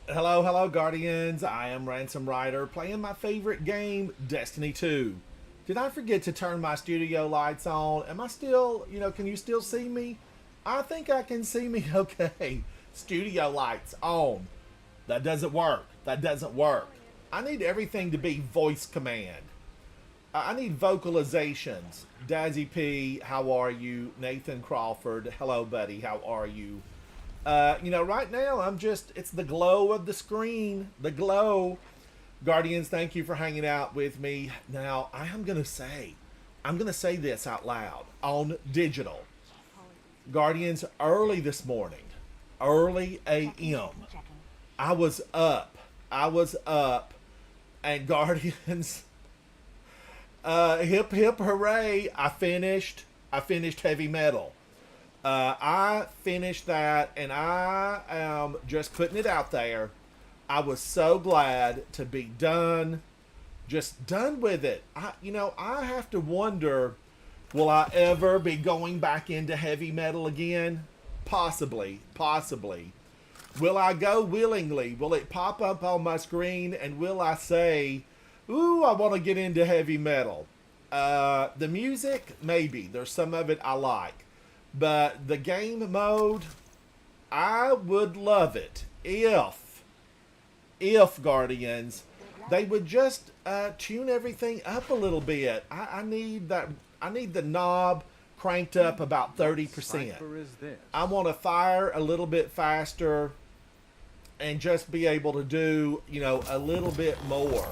Hello, hello, Guardians. I am Ransom Rider playing my favorite game, Destiny 2. Did I forget to turn my studio lights on? Am I still, can you still see me? I think I can see me okay. Studio lights on. That doesn't work. That doesn't work. I need everything to be voice command. I need vocalizations. Dazzy P, how are you? Nathan Crawford, hello, buddy, how are you? Right now it's the glow of the screen. The glow. Guardians, thank you for hanging out with me. Now, I'm going to say this out loud on digital. Guardians, early this morning, early AM, I was up. And Guardians, hip hip hooray! I finished heavy metal. I finished that, and I am just putting it out there. I was so glad to be done, just done with it. I have to wonder, will I ever be going back into heavy metal again? Possibly, possibly. Will I go willingly? Will it pop up on my screen, and will I say, ooh, I want to get into heavy metal? The music, maybe. There's some of it I like. But the game mode, I would love it if Guardians, they would just tune everything up a little bit. I need that. I need the knob cranked up about 30%. I want to fire a little bit faster and just be able to do, a little bit more.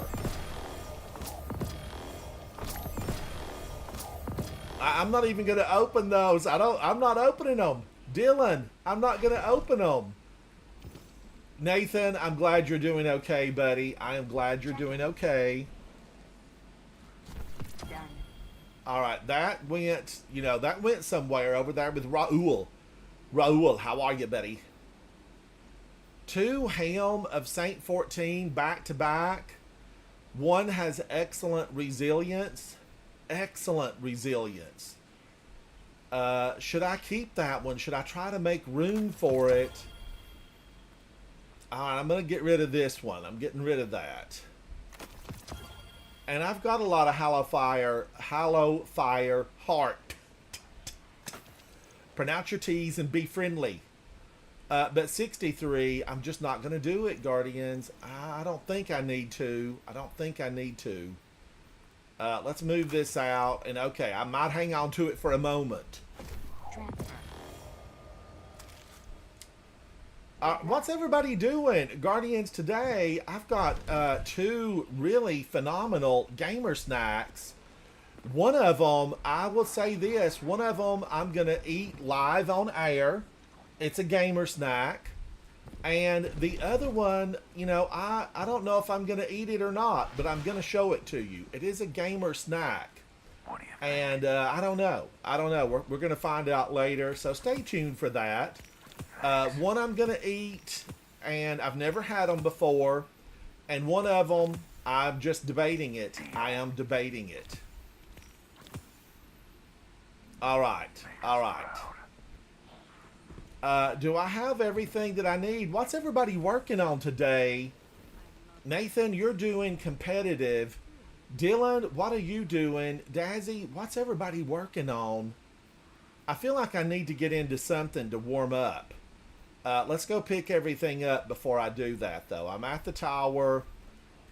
I'm not even going to open those. I'm not opening them. Dylan, I'm not going to open them. Nathan, I'm glad you're doing okay, buddy. I am glad you're doing okay. Done. All right, that went somewhere over there with Raul. Raul, how are you, buddy? 2 Helm of Saint 14 back to back. One has excellent resilience. Excellent resilience. Should I keep that one? Should I try to make room for it? All right, I'm going to get rid of this one. I'm getting rid of that. And I've got a lot of Hallow Fire Heart. Pronounce your T's and be friendly. But 63, I'm just not going to do it, Guardians. I don't think I need to. Let's move this out. And okay, I might hang on to it for a moment. What's everybody doing? Guardians, today I've got 2 really phenomenal gamer snacks. One of them, I will say this, one of them I'm going to eat live on air. It's a gamer snack. And the other one, I don't know if I'm going to eat it or not, but I'm going to show it to you. It is a gamer snack. And I don't know. We're going to find out later. So stay tuned for that. One I'm going to eat, and I've never had them before. And one of them, I'm just debating it. I am debating it. All right. Do I have everything that I need? What's everybody working on today? Nathan, you're doing competitive. Dylan, what are you doing? Dazzy, what's everybody working on? I feel like I need to get into something to warm up. Let's go pick everything up before I do that, though. I'm at the tower.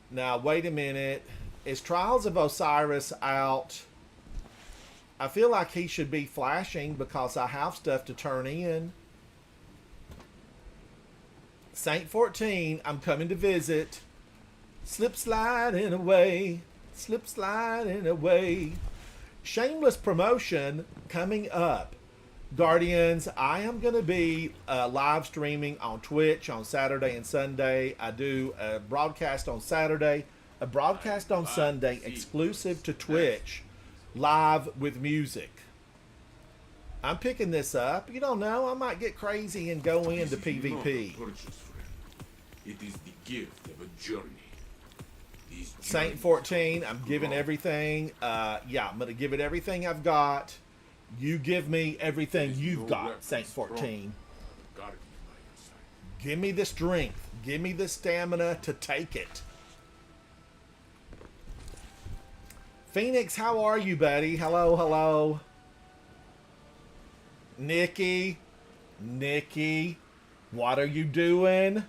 Now, wait a minute. Is Trials of Osiris out? I feel like he should be flashing because I have stuff to turn in. Saint 14, I'm coming to visit. Slip sliding away. Slip sliding away. Shameless promotion coming up. Guardians, I am going to be live streaming on Twitch on Saturday and Sunday. I do a broadcast on Saturday, a broadcast on Sunday exclusive to Twitch, live with music. I'm picking this up. You don't know, I might get crazy and go into PvP. It is the gift of a journey. Saint 14, I'm giving everything. Yeah, I'm going to give it everything I've got. You give me everything you've got, Saint 14. Give me the strength. Give me the stamina to take it. Phoenix, how are you, buddy? Hello, hello. Nikki, what are you doing?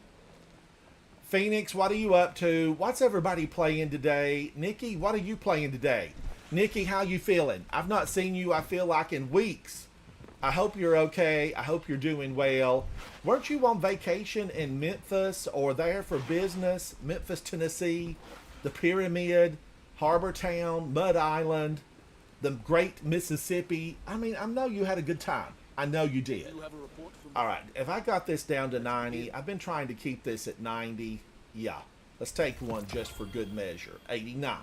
Phoenix, what are you up to? What's everybody playing today? Nikki, what are you playing today? Nikki, how you feeling? I've not seen you, I feel like, in weeks. I hope you're okay. I hope you're doing well. Weren't you on vacation in Memphis or there for business? Memphis, Tennessee, the Pyramid, Harbor Town, Mud Island, the Great Mississippi. I mean, I know you had a good time. I know you did. All right, if I got this down to 90, I've been trying to keep this at 90. Yeah, let's take one just for good measure. 89.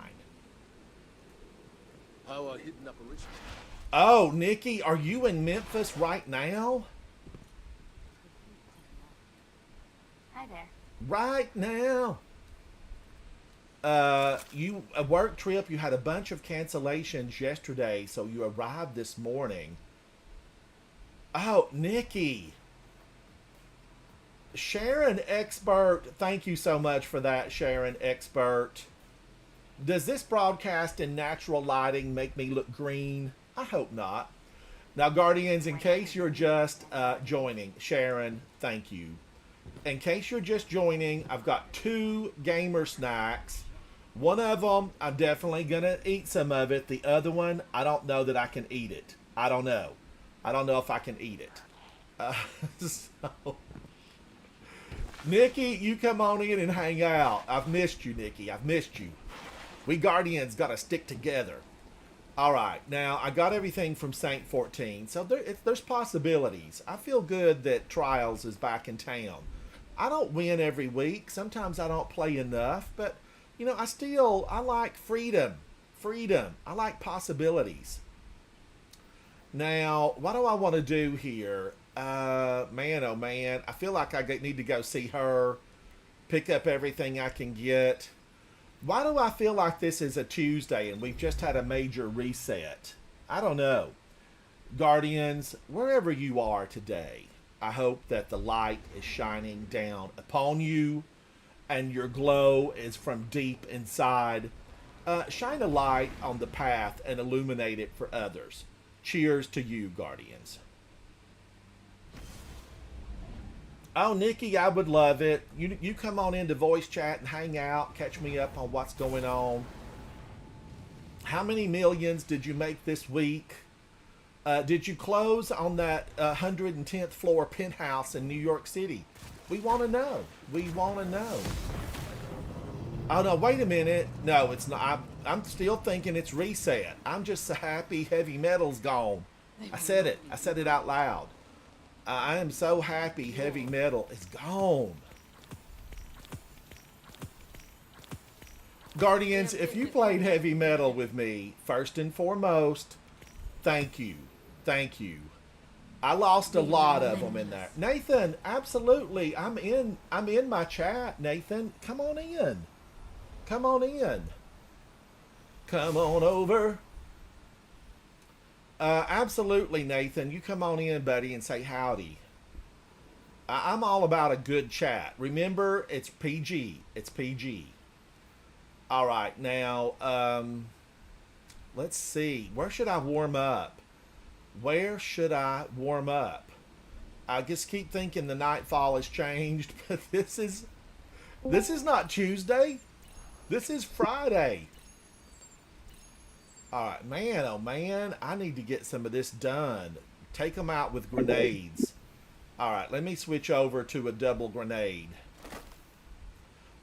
Oh, Nikki, are you in Memphis right now? Hi there. Right now. You a work trip, you had a bunch of cancellations yesterday, so you arrived this morning. Oh, Nikki. Sharon Expert, thank you so much for that, Sharon Expert. Does this broadcast in natural lighting make me look green? I hope not. Now, Guardians, in case you're just joining, Sharon, thank you. In case you're just joining, I've got 2 gamer snacks. One of them, I'm definitely going to eat some of it. The other one, I don't know that I can eat it. I don't know. I don't know if I can eat it. So, Nikki, you come on in and hang out. I've missed you, Nikki. I've missed you. We Guardians got to stick together. All right. Now, I got everything from Saint 14. So there's possibilities. I feel good that Trials is back in town. I don't win every week. Sometimes I don't play enough. But, you know, I like freedom. Freedom. I like possibilities. Now, what do I want to do here? Man, oh man. I feel like I need to go see her. Pick up everything I can get. Why do I feel like this is a Tuesday and we've just had a major reset? I don't know. Guardians, wherever you are today, I hope that the light is shining down upon you and your glow is from deep inside. Shine a light on the path and illuminate it for others. Cheers to you, Guardians. Oh, Nikki, I would love it. You come on into voice chat and hang out, catch me up on what's going on. How many millions did you make this week? Did you close on that 110th floor penthouse in New York City? We want to know. We want to know. Oh, no, wait a minute. No, it's not. I'm still thinking it's reset. I'm just so happy heavy metal's gone. I said it. I said it out loud. I am so happy heavy metal is gone. Guardians, if you played heavy metal with me, first and foremost, thank you. Thank you. I lost a lot of them in there. Nathan, absolutely. I'm in my chat, Nathan. Come on in. Come on in. Come on over. Absolutely, Nathan. You come on in, buddy, and say howdy. I'm all about a good chat. Remember, it's PG. It's PG. All right, now let's see. Where should I warm up? Where should I warm up? I just keep thinking the nightfall has changed, but this is not Tuesday. This is Friday. All right, man, oh man, I need to get some of this done. Take them out with grenades. All right, let me switch over to a double grenade.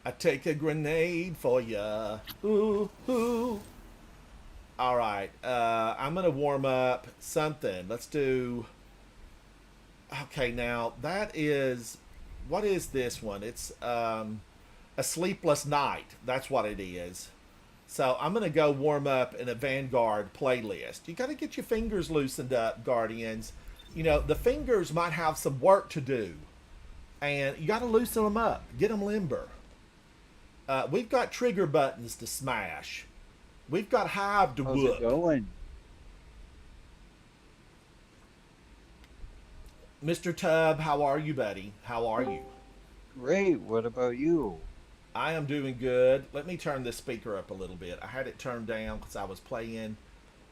I take a grenade for ya. Ooh, ooh. All right, I'm gonna warm up something. Let's do. Okay, now that is, what is this one? It's a sleepless night. That's what it is. So I'm gonna go warm up in a Vanguard playlist. You got to get your fingers loosened up, Guardians. You know the fingers might have some work to do, and you got to loosen them up, get them limber. We've got trigger buttons to smash. We've got hive to How's whoop. it going? Mr. Tub, how are you, buddy? How are you? Great. What about you? I am doing good. Let me turn this speaker up a little bit. I had it turned down because I was playing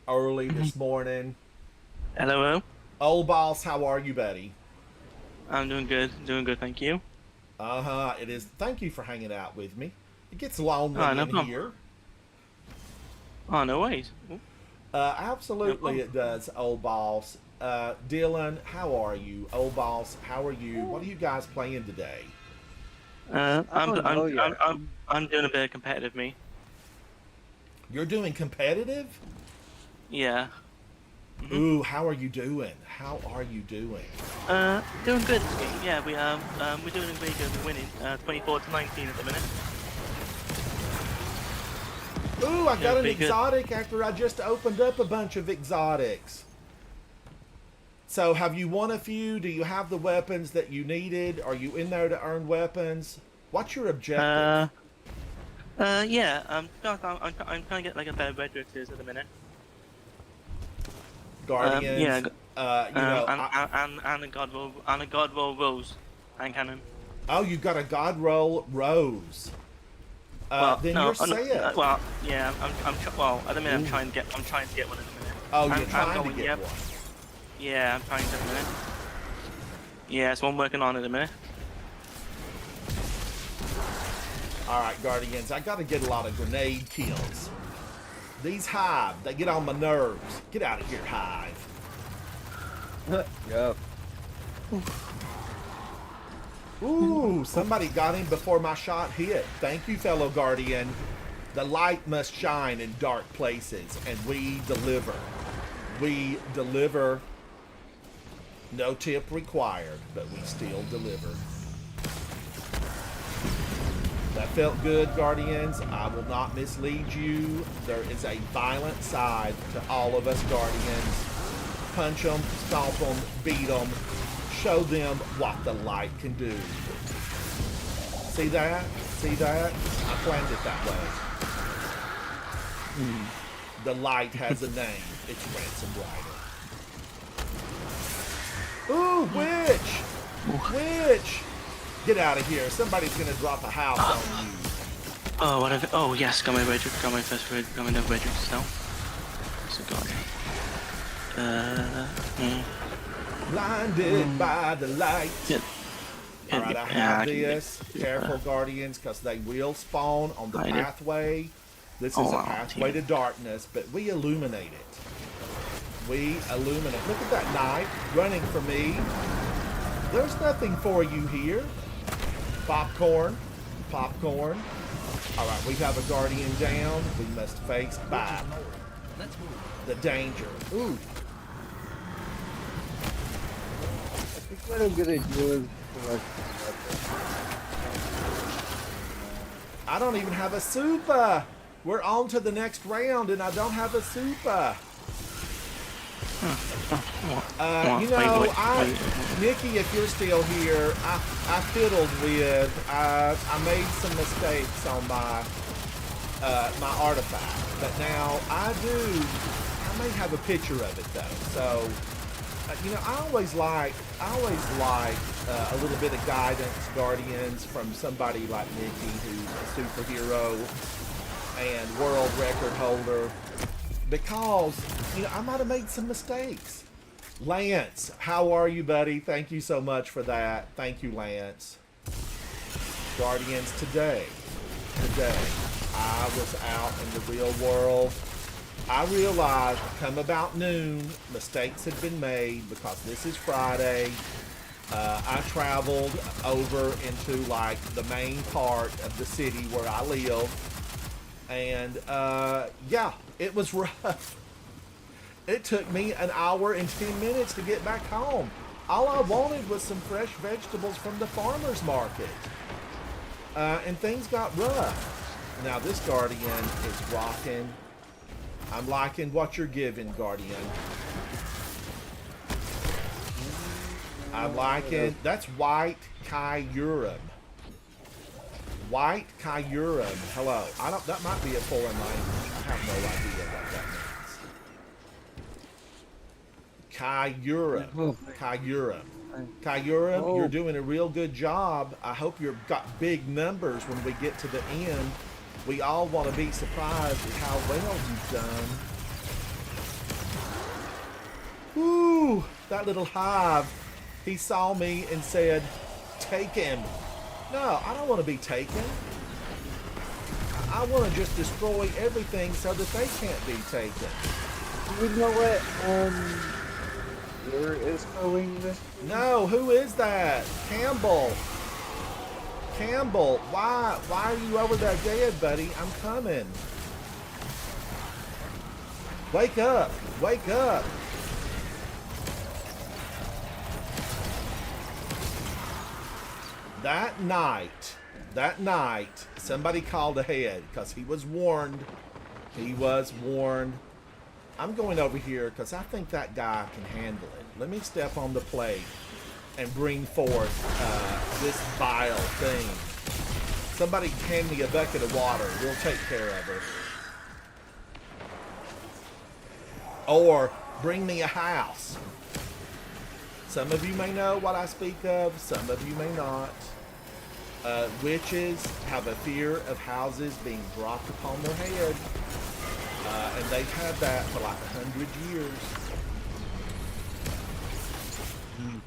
early this morning. Hello. Old boss, how are you, buddy? I'm doing good. Doing good, thank you. Uh-huh, it is. Thank you for hanging out with me. It gets lonely Oh, no in problem. here. Oh, no worries. Absolutely No it does, old boss. Dylan, how are you? Old boss, how are you? What are you guys playing today? I'm don't know yet. I'm doing a bit of competitive, me. You're doing competitive? Yeah. Ooh, how are you doing? How are you doing? Doing good this game. Yeah, we're doing really good. We're winning. 24-19 at the minute. Ooh, I got an pretty good. exotic after I just opened up a bunch of exotics. So have you won a few? Do you have the weapons that you needed? Are you in there to earn weapons? What's your objective? Yeah. I'm trying to get like a better red drifters at the minute. Guardians. yeah. You know, And a god roll rose and cannon. oh, you got a God Roll Rose. Then no, you're I'm not- set. well, yeah. Well, at the minute I'm trying to get one at the minute. Oh, you're I'm trying to going, get yep. one. Yeah, I'm trying to at the minute. Yeah, that's what I'm working on at the minute. All right, Guardians, I got to get a lot of grenade kills. These Hive, they get on my nerves. Get out of here, Hive. Yep. Ooh, somebody got him before my shot hit. Thank you, fellow Guardian. The light must shine in dark places, and we deliver. We deliver. No tip required, but we still deliver. That felt good, Guardians. I will not mislead you. There is a violent side to all of us Guardians. Punch them, stomp them, beat them. Show them what the light can do. See that? See that? I planned it that way. The light has a name. It's Ransom Rider. Ooh, witch! Witch! Get out of here. Somebody's gonna drop a house on you. Oh, whatever. Oh, yes, got my red drift. Got my first red. Got my no red drift now. So got it. Blinded by the light. Yeah. All right, I Yeah, have I can get- this. Careful, Guardians, because they will spawn on the I know. pathway. This is Oh, a wow, pathway to darkness, but we illuminate it. We illuminate. Look at that knight running for me. There's nothing for you here. Popcorn. Popcorn. All right, we have a Guardian down. We must face back. The danger. Ooh. I think what I'm gonna do is select this I don't even have a super. We're on to the next round, and I don't have a super. You know, Nikki, if you're still here, I fiddled with. I made some mistakes on my my artifact, but now I may have a picture of it though. So I always like a little bit of guidance, Guardians, from somebody like Nikki, who's a superhero and world record holder, because I might have made some mistakes. Lance, how are you, buddy? Thank you so much for that. Thank you, Lance. Guardians, today, I was out in the real world. I realized come about noon, mistakes had been made because this is Friday. I traveled over into like the main part of the city where I live. And yeah, it was rough. It took me an hour and 10 minutes to get back home. All I wanted was some fresh vegetables from the farmer's market. And things got rough. Now this Guardian is rocking. I'm liking what you're giving, Guardian. I'm liking, that's White Kyurem. White Kyurem. Hello. That might be a foreign language. I have no idea what that means. Kyurem. Kyurem. Kyurem, you're doing a real good job. I hope you've got big numbers when we get to the end. We all want to be surprised at how well you've done. Woo! That little hive, he saw me and said, take him. No, I don't want to be taken. I want to just destroy everything so that they can't be taken. You know what? Where is going this? No, who is that? Campbell. Campbell, why are you over there dead, buddy? I'm coming. Wake up. Wake up. That night, somebody called ahead because he was warned. He was warned. I'm going over here because I think that guy can handle it. Let me step on the plate and bring forth this vile thing. Somebody hand me a bucket of water. We'll take care of her. Or bring me a house. Some of you may know what I speak of. Some of you may not. Witches have a fear of houses being dropped upon their head. And they've had that for like 100 years.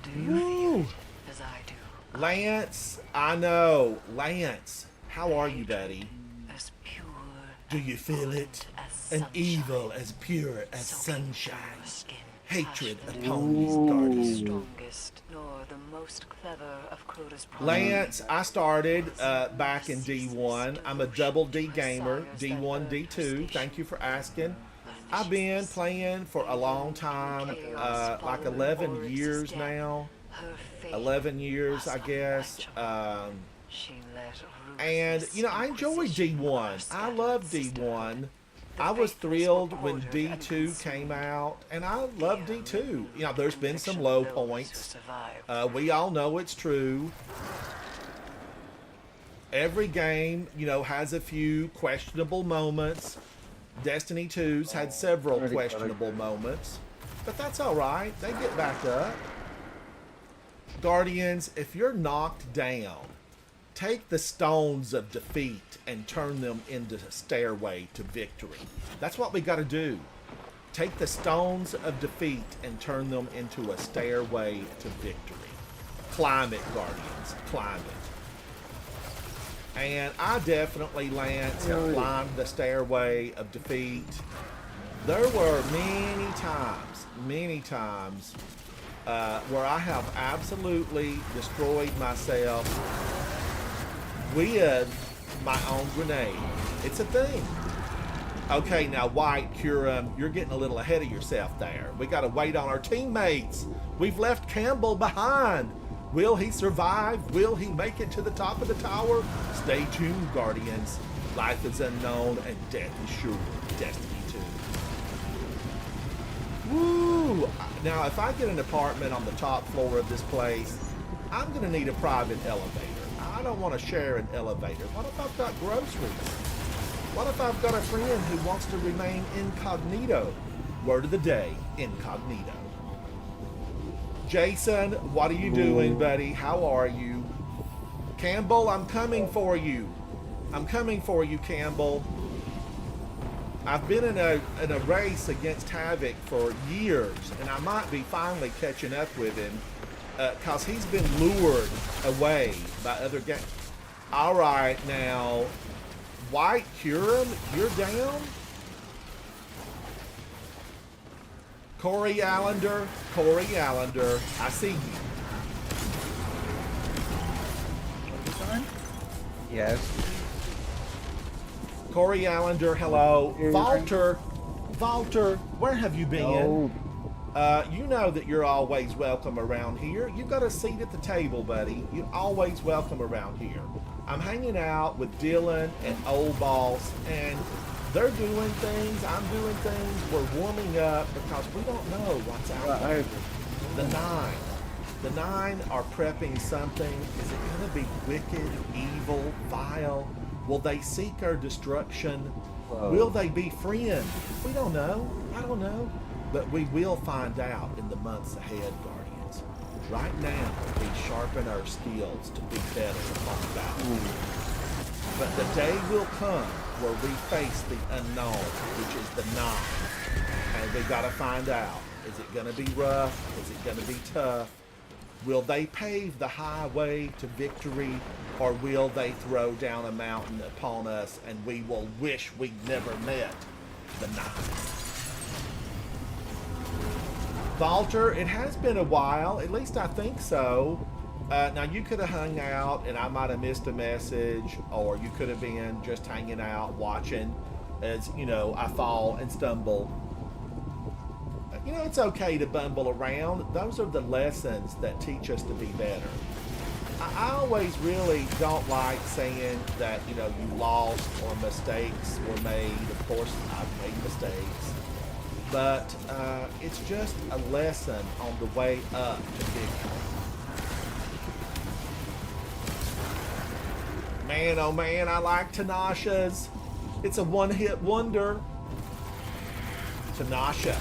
Do you feel it as I do? Lance, I know. Lance, how are you, buddy? As pure Do you feel it? as An sunshine, evil as pure as soaking through sunshine. your skin, Hatred passionate, upon these the guardians. strongest, nor the most clever of Crota's Lance, I started back in D1. I'm a double D gamer, D1, D2. Thank you for asking. I've been playing for a long time, like 11 years now. 11 years, I guess. And, I enjoy D1. I love D1. I was thrilled when D2 came out, and I love D2. There's been some low points. We all know it's true. Every game, has a few questionable moments. Destiny 2's had several questionable moments, but that's all right. They get back up. Guardians, if you're knocked down, take the stones of defeat and turn them into a stairway to victory. That's what we got to do. Take the stones of defeat and turn them into a stairway to victory. Climb it, Guardians. Climb it. And I definitely, Lance, have climbed the stairway of defeat. There were many times where I have absolutely destroyed myself with my own grenade. It's a thing. Okay, now White Kyurem, you're getting a little ahead of yourself there. We got to wait on our teammates. We've left Campbell behind. Will he survive? Will he make it to the top of the tower? Stay tuned, Guardians. Life is unknown and death is sure. Destiny 2. Woo! Now, if I get an apartment on the top floor of this place, I'm going to need a private elevator. I don't want to share an elevator. What if I've got groceries? What if I've got a friend who wants to remain incognito? Word of the day, incognito. Jason, what are you doing, buddy? How are you? Campbell, I'm coming for you. I'm coming for you, Campbell. I've been in a race against Havoc for years, and I might be finally catching up with him because he's been lured away by other games. All right, now, White Huron, you're down? Corey Allender, I see you. Yes. Corey Allender, hello. Here. Valter, where have you been? No. You know that you're always welcome around here. You've got a seat at the table, buddy. You're always welcome around here. I'm hanging out with Dylan and Old Boss, and they're doing things, I'm doing things. We're warming up because we don't know what's out there. The nine are prepping something. Is it going to be wicked, evil, vile? Will they seek our destruction? Whoa. Will they be friends? We don't know. I don't know. But we will find out in the months ahead, Guardians. Right now, we sharpen our skills to be better upon battle. But the day will come where we face the unknown, which is the nine. And we got to find out. Is it going to be rough? Is it going to be tough? Will they pave the highway to victory, or will they throw down a mountain upon us and we will wish we'd never met the nine? Valter, it has been a while, at least I think so. Now, you could have hung out and I might have missed a message, or you could have been just hanging out watching as, you know, I fall and stumble. You know, it's okay to bumble around. Those are the lessons that teach us to be better. I always really don't like saying that, you know, you lost or mistakes were made. Of course, I've made mistakes. But it's just a lesson on the way up to victory. Man, oh man, I like Tanasha's. It's a one-hit wonder. Tanasha.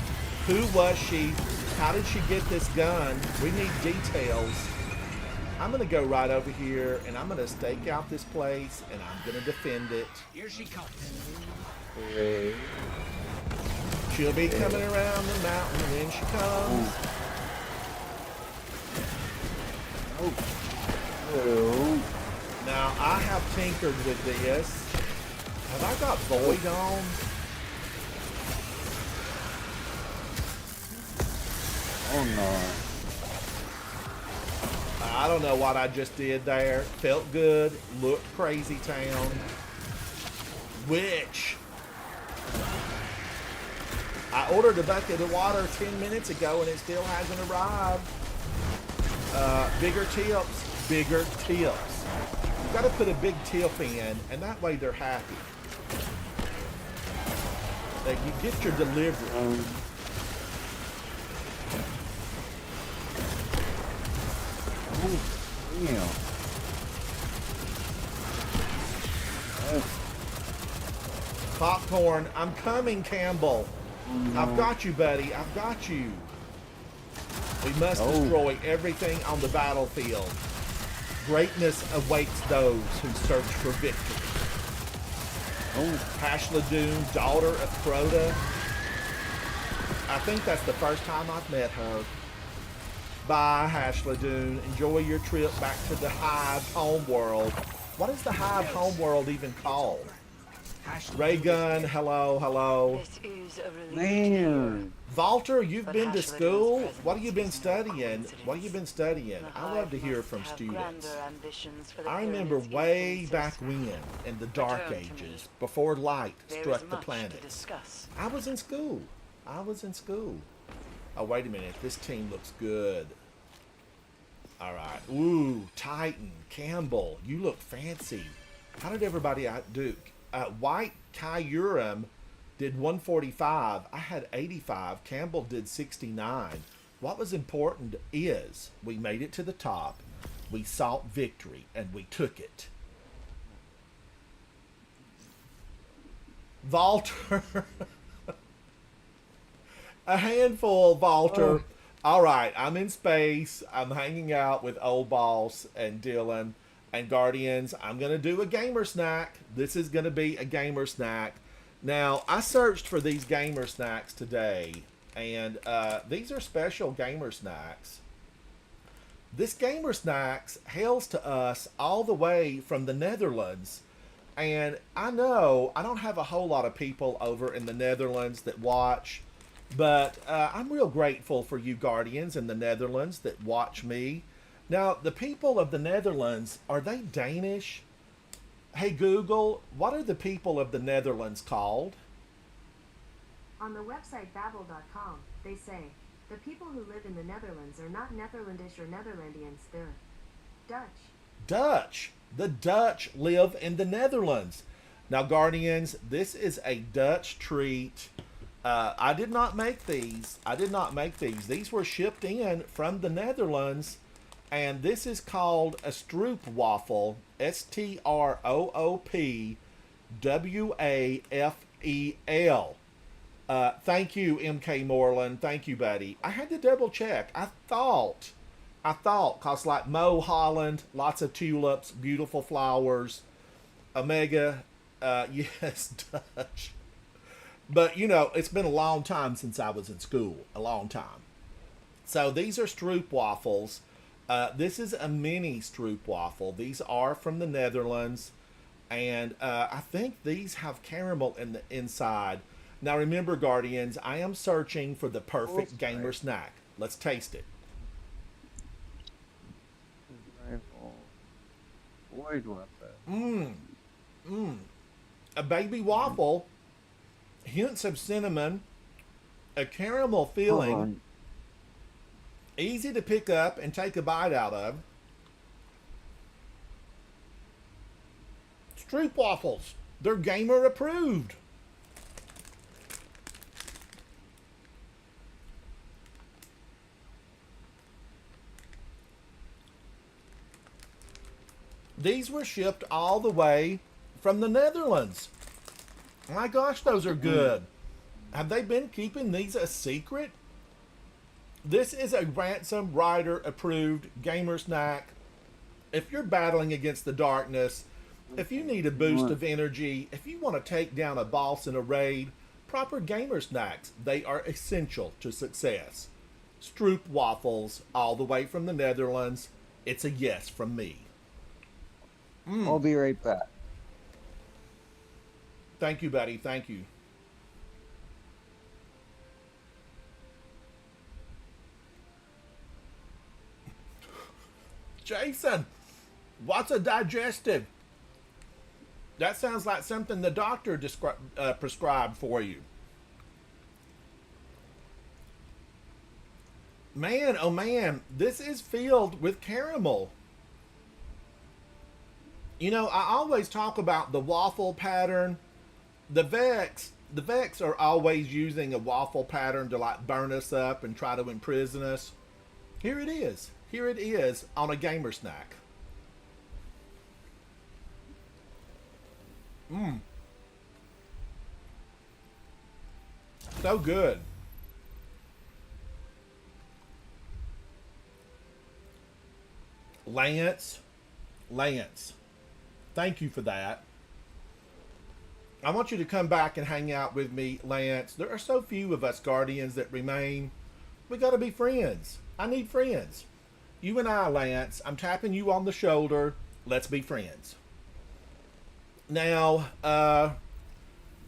Who was she? How did she get this gun? We need details. I'm going to go right over here, and I'm going to stake out this place, and I'm going to defend it. Here she comes. Wait. She'll be coming around the mountain when she comes. Oh. Now, I have tinkered with this. Have I got Void on? Oh no. I don't know what I just did there. Felt good. Looked crazy town. Which I ordered a bucket of water 10 minutes ago and it still hasn't arrived. Bigger tips. Bigger tips. You've got to put a big tip in, and that way they're happy. That you get your delivery. Damn. Popcorn, I'm coming, Campbell. I've got you, buddy. I've got you. We must destroy everything on the battlefield. Greatness awaits those who search for victory. Hashladun, daughter of Crota. I think that's the first time I've met her. Bye, Hashladun. Enjoy your trip back to the Hive homeworld. What is the Hive homeworld even called? Raygun, hello, hello. This is a relief. Man. Valter, you've But been to Hashladun's school? presence What have you been is studying? coincidence. What have you been studying? The I love to Hive hear must from have students. grander ambitions for the I remember pyramid's way influences. back when, in the Dark Return to me. Ages, before light There struck is the much planet. to discuss. I was in school. Oh, wait a minute. This team looks good. All right. Ooh, Titan, Campbell, you look fancy. How did everybody outdo? White Kyurem did 145. I had 85. Campbell did 69. What was important is we made it to the top. We sought victory, and we took it. Valter. A handful, Valter. All right, I'm in space. I'm hanging out with Old Boss and Dylan and Guardians. I'm going to do a gamer snack. This is going to be a gamer snack. Now, I searched for these gamer snacks today, and these are special gamer snacks. This gamer snacks hails to us all the way from the Netherlands. And I know I don't have a whole lot of people over in the Netherlands that watch, but I'm real grateful for you Guardians in the Netherlands that watch me. Now, the people of the Netherlands, are they Danish? Hey Google, what are the people of the Netherlands called? On the website babbel.com, they say, the people who live in the Netherlands are not Netherlandish or Netherlandians, they're Dutch. Dutch. The Dutch live in the Netherlands. Now, Guardians, this is a Dutch treat. I did not make these. These were shipped in from the Netherlands, and this is called a stroopwafel. STROOPWAFEL. Thank you, MK Moreland. Thank you, buddy. I had to double check. I thought, cause like Mo Holland, lots of tulips, beautiful flowers, Omega, yes, Dutch. But, you know, it's been a long time since I was in school. A long time. So these are stroopwafels. This is a mini stroopwafel. These are from the Netherlands. And I think these have caramel in the inside. Now remember, Guardians, I am searching for the perfect gamer snack. Let's taste it. Rifle. Void weapon. A baby waffle, hints of cinnamon, a caramel filling, easy to pick up and take a bite out of. Stroopwafels, they're gamer approved. These were shipped all the way from the Netherlands. My gosh, those are good. Have they been keeping these a secret? This is a Ransom Rider approved gamer snack. If you're battling against the darkness, if you need a boost of energy, if you want to take down a boss in a raid, proper gamer snacks, they are essential to success. Stroopwafels, all the way from the Netherlands. It's a yes from me. I'll be right back. Thank you, buddy. Thank you. Jason, what's a digestive? That sounds like something the doctor prescribed for you. Man, oh man, this is filled with caramel. You know, I always talk about the waffle pattern. The Vex are always using a waffle pattern to like burn us up and try to imprison us. Here it is. Here it is on a gamer snack. So good. Lance, thank you for that. I want you to come back and hang out with me, Lance. There are so few of us Guardians that remain. We got to be friends. I need friends. You and I, Lance, I'm tapping you on the shoulder. Let's be friends. Now,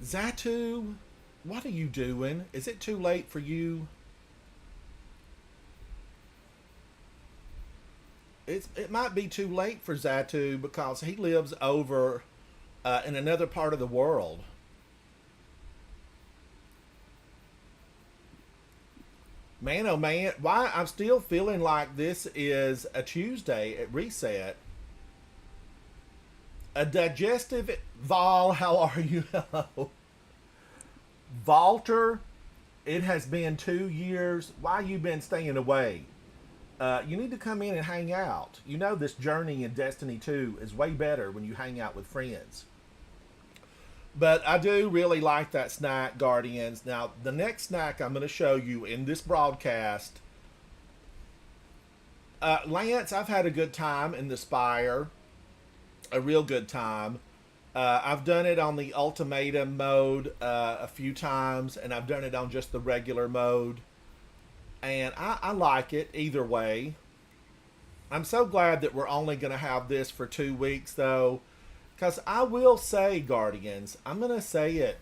Zatu, what are you doing? Is it too late for you? It might be too late for Zatu because he lives over in another part of the world. Man, oh man, why I'm still feeling like this is a Tuesday at Reset. A digestive Vol, how are you? Hello. Walter, it has been 2 years. Why you been staying away? You need to come in and hang out. You know this journey in Destiny 2 is way better when you hang out with friends. But I do really like that snack, Guardians. Now, the next snack I'm going to show you in this broadcast Lance, I've had a good time in the Spire. A real good time. I've done it on the ultimatum mode a few times, and I've done it on just the regular mode. And I like it either way. I'm so glad that we're only going to have this for 2 weeks, though. Because I will say, Guardians, I'm going to say it.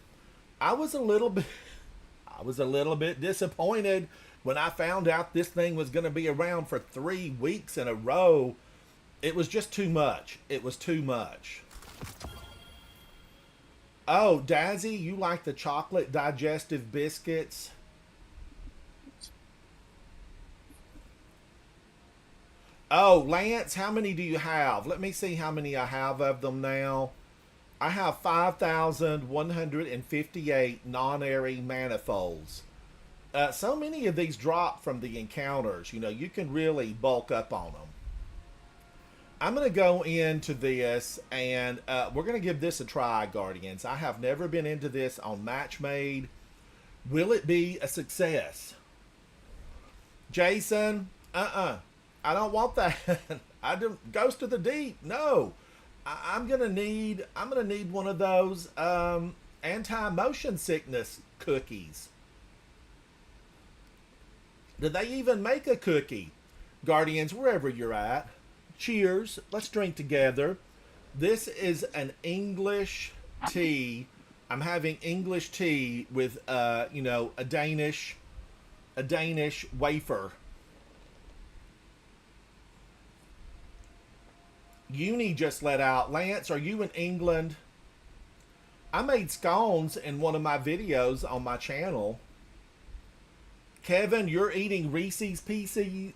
I was a little bit disappointed when I found out this thing was going to be around for 3 weeks in a row. It was just too much. It was too much. Oh, Dazzy, you like the chocolate digestive biscuits? Oh, Lance, how many do you have? Let me see how many I have of them now. I have 5,158 non-airy manifolds. So many of these drop from the encounters. You know, you can really bulk up on them. I'm going to go into this, and we're going to give this a try, Guardians. I have never been into this on Matchmade. Will it be a success? Jason, I don't want that. I don't. Ghost of the Deep, no. I'm gonna need one of those anti-motion sickness cookies. Do they even make a cookie? Guardians, wherever you're at, cheers. Let's drink together. This is an English tea. I'm having English tea with a Danish wafer. Uni just let out. Lance, are you in England? I made scones in one of my videos on my channel. Kevin, you're eating Reese's Pieces.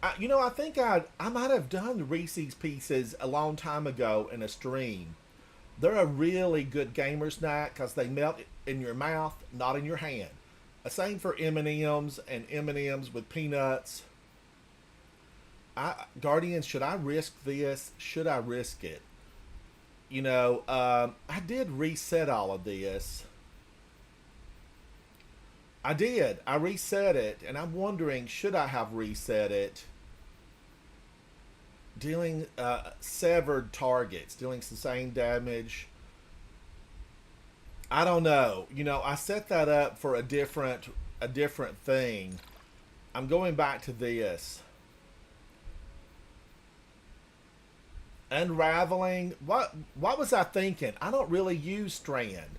I think I might have done Reese's Pieces a long time ago in a stream. They're a really good gamer snack because they melt in your mouth, not in your hand. Same for M&Ms and M&Ms with peanuts. Guardians, should I risk this? Should I risk it? I did reset all of this. I did. I reset it, and I'm wondering, should I have reset it? Dealing severed targets, dealing sustained damage. I don't know. I set that up for a different thing. I'm going back to this. Unraveling. What was I thinking? I don't really use Strand.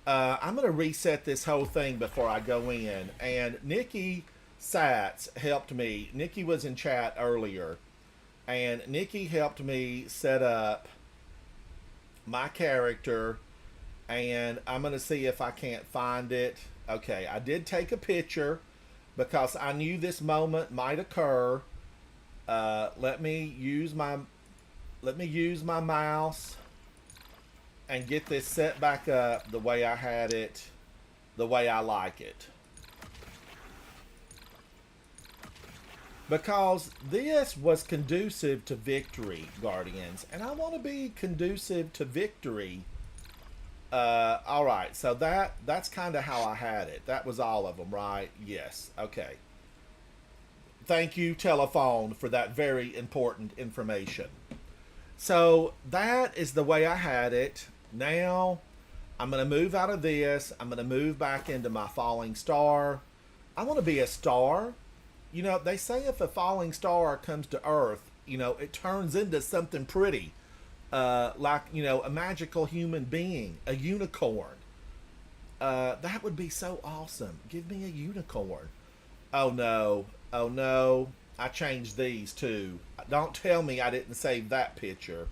I'm going to reset this whole thing before I go in. And Nikki Satz helped me. Nikki was in chat earlier. And Nikki helped me set up my character. And I'm going to see if I can't find it. Okay, I did take a picture because I knew this moment might occur. Let me use my mouse and get this set back up the way I had it, the way I like it. Because this was conducive to victory, Guardians, and I want to be conducive to victory. Alright, so that's kind of how I had it. That was all of them, right? Yes, okay. Thank you, telephone, for that very important information. So that is the way I had it. Now I'm going to move out of this. I'm going to move back into my falling star. I want to be a star. They say if a falling star comes to Earth, it turns into something pretty. Like, a magical human being, a unicorn. That would be so awesome. Give me a unicorn. Oh no. Oh no. I changed these too. Don't tell me I didn't save that picture.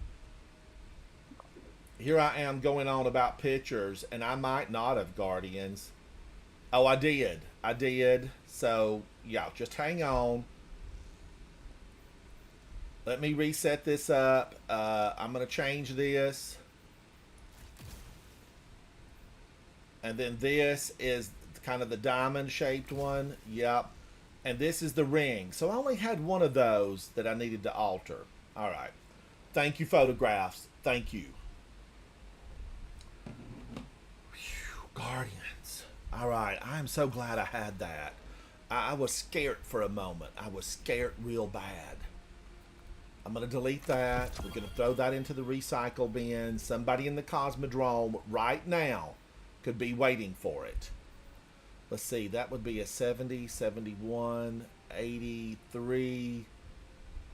Here I am going on about pictures, and I might not have, Guardians. Oh, I did. I did. So, yeah, just hang on. Let me reset this up. I'm going to change this. And then this is kind of the diamond-shaped one. Yep. And this is the ring. So I only had one of those that I needed to alter. All right. Thank you, photographs. Thank you. Whew, Guardians. All right. I am so glad I had that. I was scared for a moment. I was scared real bad. I'm going to delete that. We're going to throw that into the recycle bin. Somebody in the Cosmodrome right now could be waiting for it. Let's see. That would be a 70, 71, 83,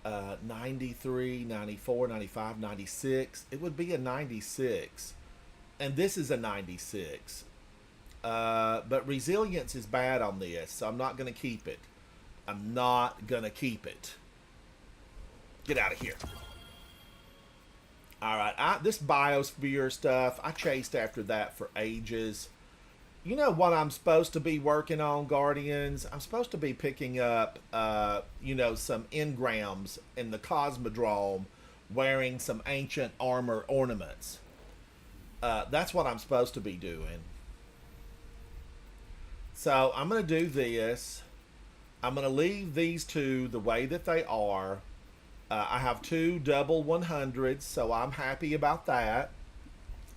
93, 94, 95, 96. It would be a 96. And this is a 96. But resilience is bad on this, so I'm not going to keep it. I'm not going to keep it. Get out of here. Alright, this biosphere stuff, I chased after that for ages. You know what I'm supposed to be working on, Guardians? I'm supposed to be picking up, you know, some engrams in the Cosmodrome wearing some ancient armor ornaments. That's what I'm supposed to be doing. So I'm going to do this. I'm going to leave these two the way that they are. I have 2 double 100s, so I'm happy about that.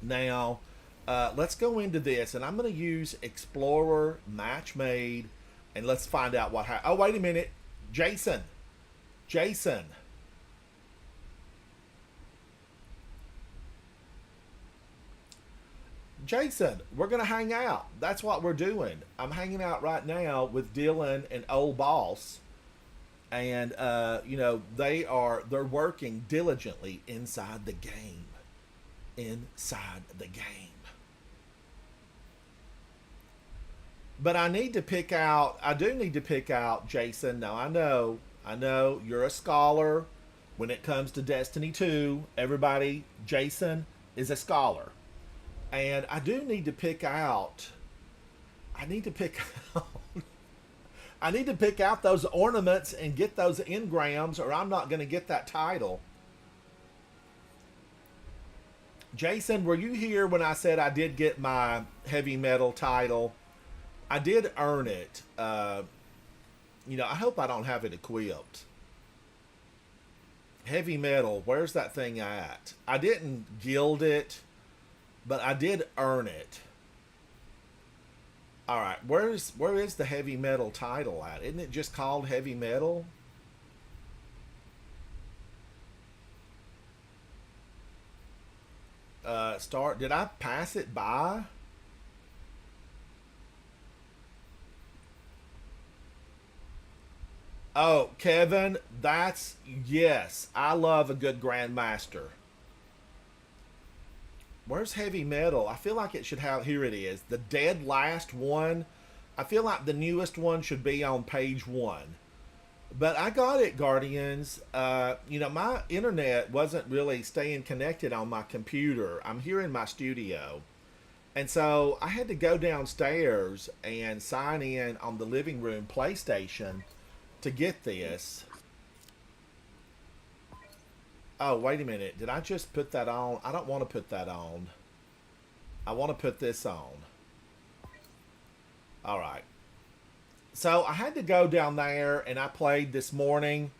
Now, let's go into this, and I'm going to use Explorer Match Made, and let's find out what happened. Oh, wait a minute. Jason. Jason. Jason, we're going to hang out. That's what we're doing. I'm hanging out right now with Dylan and Old Boss. And, you know, they're working diligently inside the game. Inside the game. But I do need to pick out Jason. Now, I know you're a scholar. When it comes to Destiny 2, everybody, Jason is a scholar. And I do need to pick out, I need to pick out those ornaments and get those engrams, or I'm not going to get that title. Jason, were you here when I said I did get my heavy metal title? I did earn it. You know, I hope I don't have it equipped. Heavy metal, where's that thing at? I didn't gild it, but I did earn it. Alright, where is the heavy metal title at? Isn't it just called heavy metal? Did I pass it by? Oh, Kevin, yes, I love a good Grandmaster. Where's heavy metal? I feel like it should have, here it is, the dead last one. I feel like the newest one should be on page 1. But I got it, Guardians. You know, my internet wasn't really staying connected on my computer. I'm here in my studio. And so I had to go downstairs and sign in on the living room PlayStation to get this. Oh, wait a minute. Did I just put that on? I don't want to put that on. I want to put this on. All right. So I had to go down there, and I played this morning,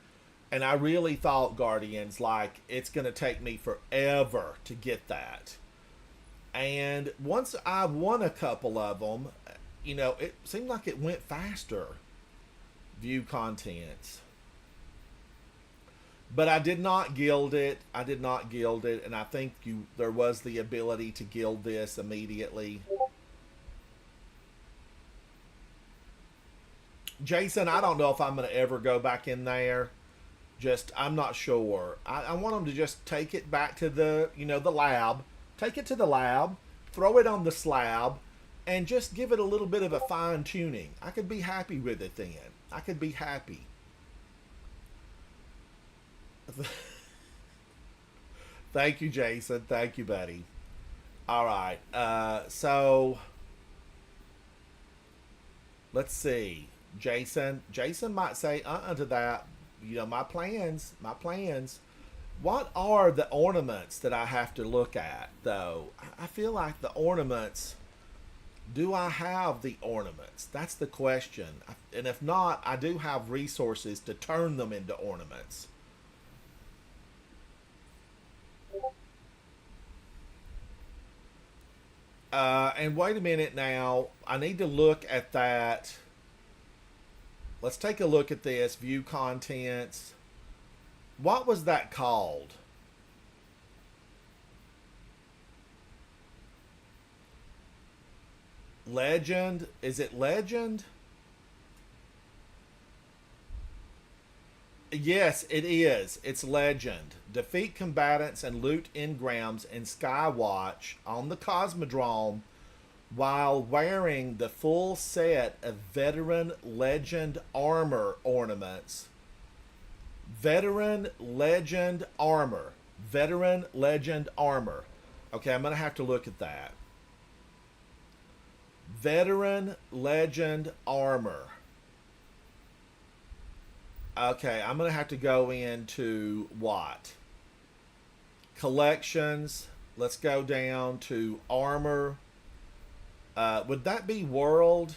and I really thought, Guardians, like, it's going to take me forever to get that. And once I won a couple of them, you know, it seemed like it went faster. View contents. But I did not gild it. I did not gild it, and I think there was the ability to gild this immediately. Jason, I don't know if I'm going to ever go back in there. I'm not sure. I want them to just take it back to the, you know, the lab. Take it to the lab, throw it on the slab, and just give it a little bit of a fine tuning. I could be happy with it then. I could be happy. Thank you, Jason. Thank you, buddy. All right. So let's see. Jason might say to that. You know, my plans. What are the ornaments that I have to look at, though? I feel like the ornaments. Do I have the ornaments? That's the question. And if not, I do have resources to turn them into ornaments. And wait a minute now. I need to look at that. let's take a look at this. View contents. What was that called? Legend? Is it Legend? Yes, it is. It's Legend. Defeat combatants and loot engrams in Skywatch on the Cosmodrome while wearing the full set of Veteran Legend armor ornaments. Veteran Legend armor. Veteran Legend armor. Okay, I'm going to have to look at that. Veteran Legend armor. Okay, I'm going to have to go into what? Collections. Let's go down to armor. Would that be world?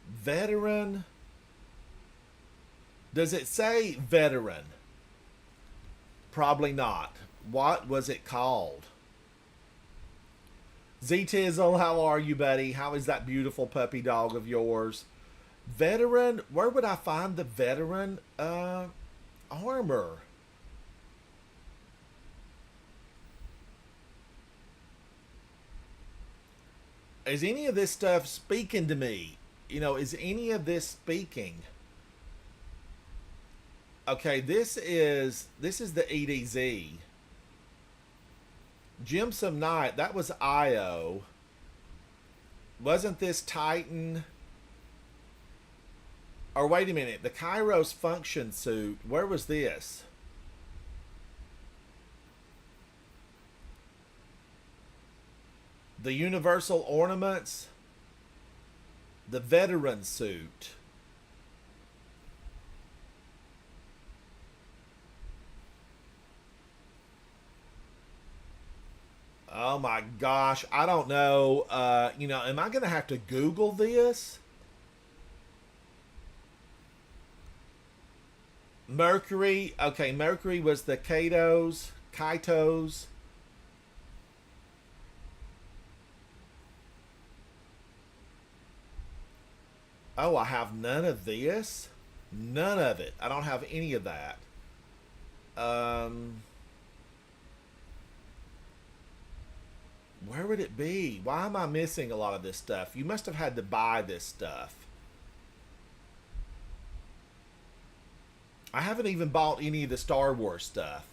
Veteran. Does it say veteran? Probably not. What was it called? Z-Tizzle, how are you, buddy? How is that beautiful puppy dog of yours? Veteran, where would I find the veteran armor? Is any of this stuff speaking to me? You know, is any of this speaking? Okay, this is the EDZ. Jimsum Knight, that was Io. Wasn't this Titan? Or wait a minute, the Kairos function suit, where was this? The Universal Ornaments? The Veteran suit. Oh my gosh, I don't know. You know, am I going to have to Google this? Mercury. Okay, Mercury was the Kaitos. Oh, I have none of this? None of it. I don't have any of that. Where would it be? Why am I missing a lot of this stuff? You must have had to buy this stuff. I haven't even bought any of the Star Wars stuff.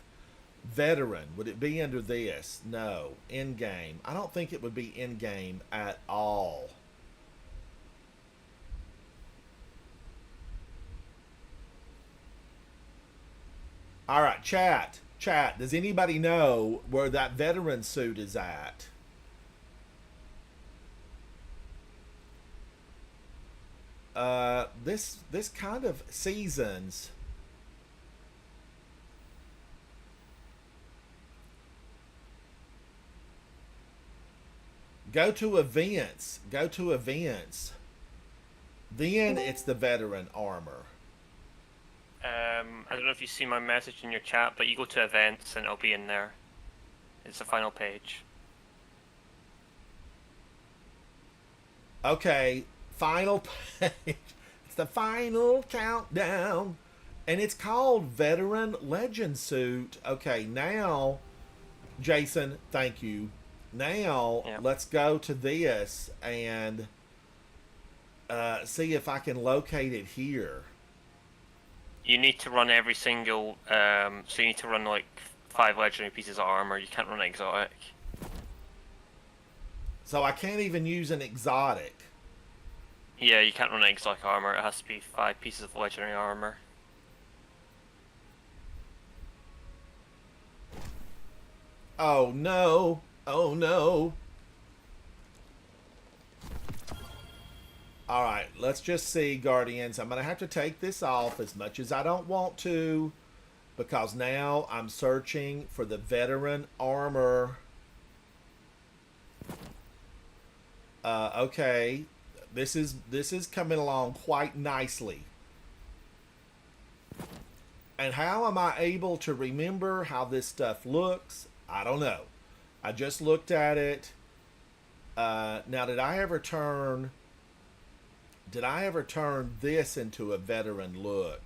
Veteran, would it be under this? No. In-game. I don't think it would be in-game at all. All right, chat. Chat, does anybody know where that veteran suit is at? This kind of seasons. Go to events. Go to events. Then it's the veteran armor. I don't know if you see my message in your chat, but you go to events and it'll be in there. It's the final page. Okay, final page. It's the final countdown. And it's called Veteran Legend Suit. Okay, now, Jason, thank you. Now, let's go to this and see if I can locate it here. You need to run every single, so you need to run like 5 legendary pieces of armor. You can't run exotic. So I can't even use an exotic. Yeah, you can't run exotic armor. It has to be 5 pieces of legendary armor. Oh no. Oh no. Alright, let's just see, Guardians. I'm going to have to take this off as much as I don't want to, because now I'm searching for the veteran armor. Okay, this is coming along quite nicely. And how am I able to remember how this stuff looks? I don't know. I just looked at it. Now, did I ever turn this into a veteran look?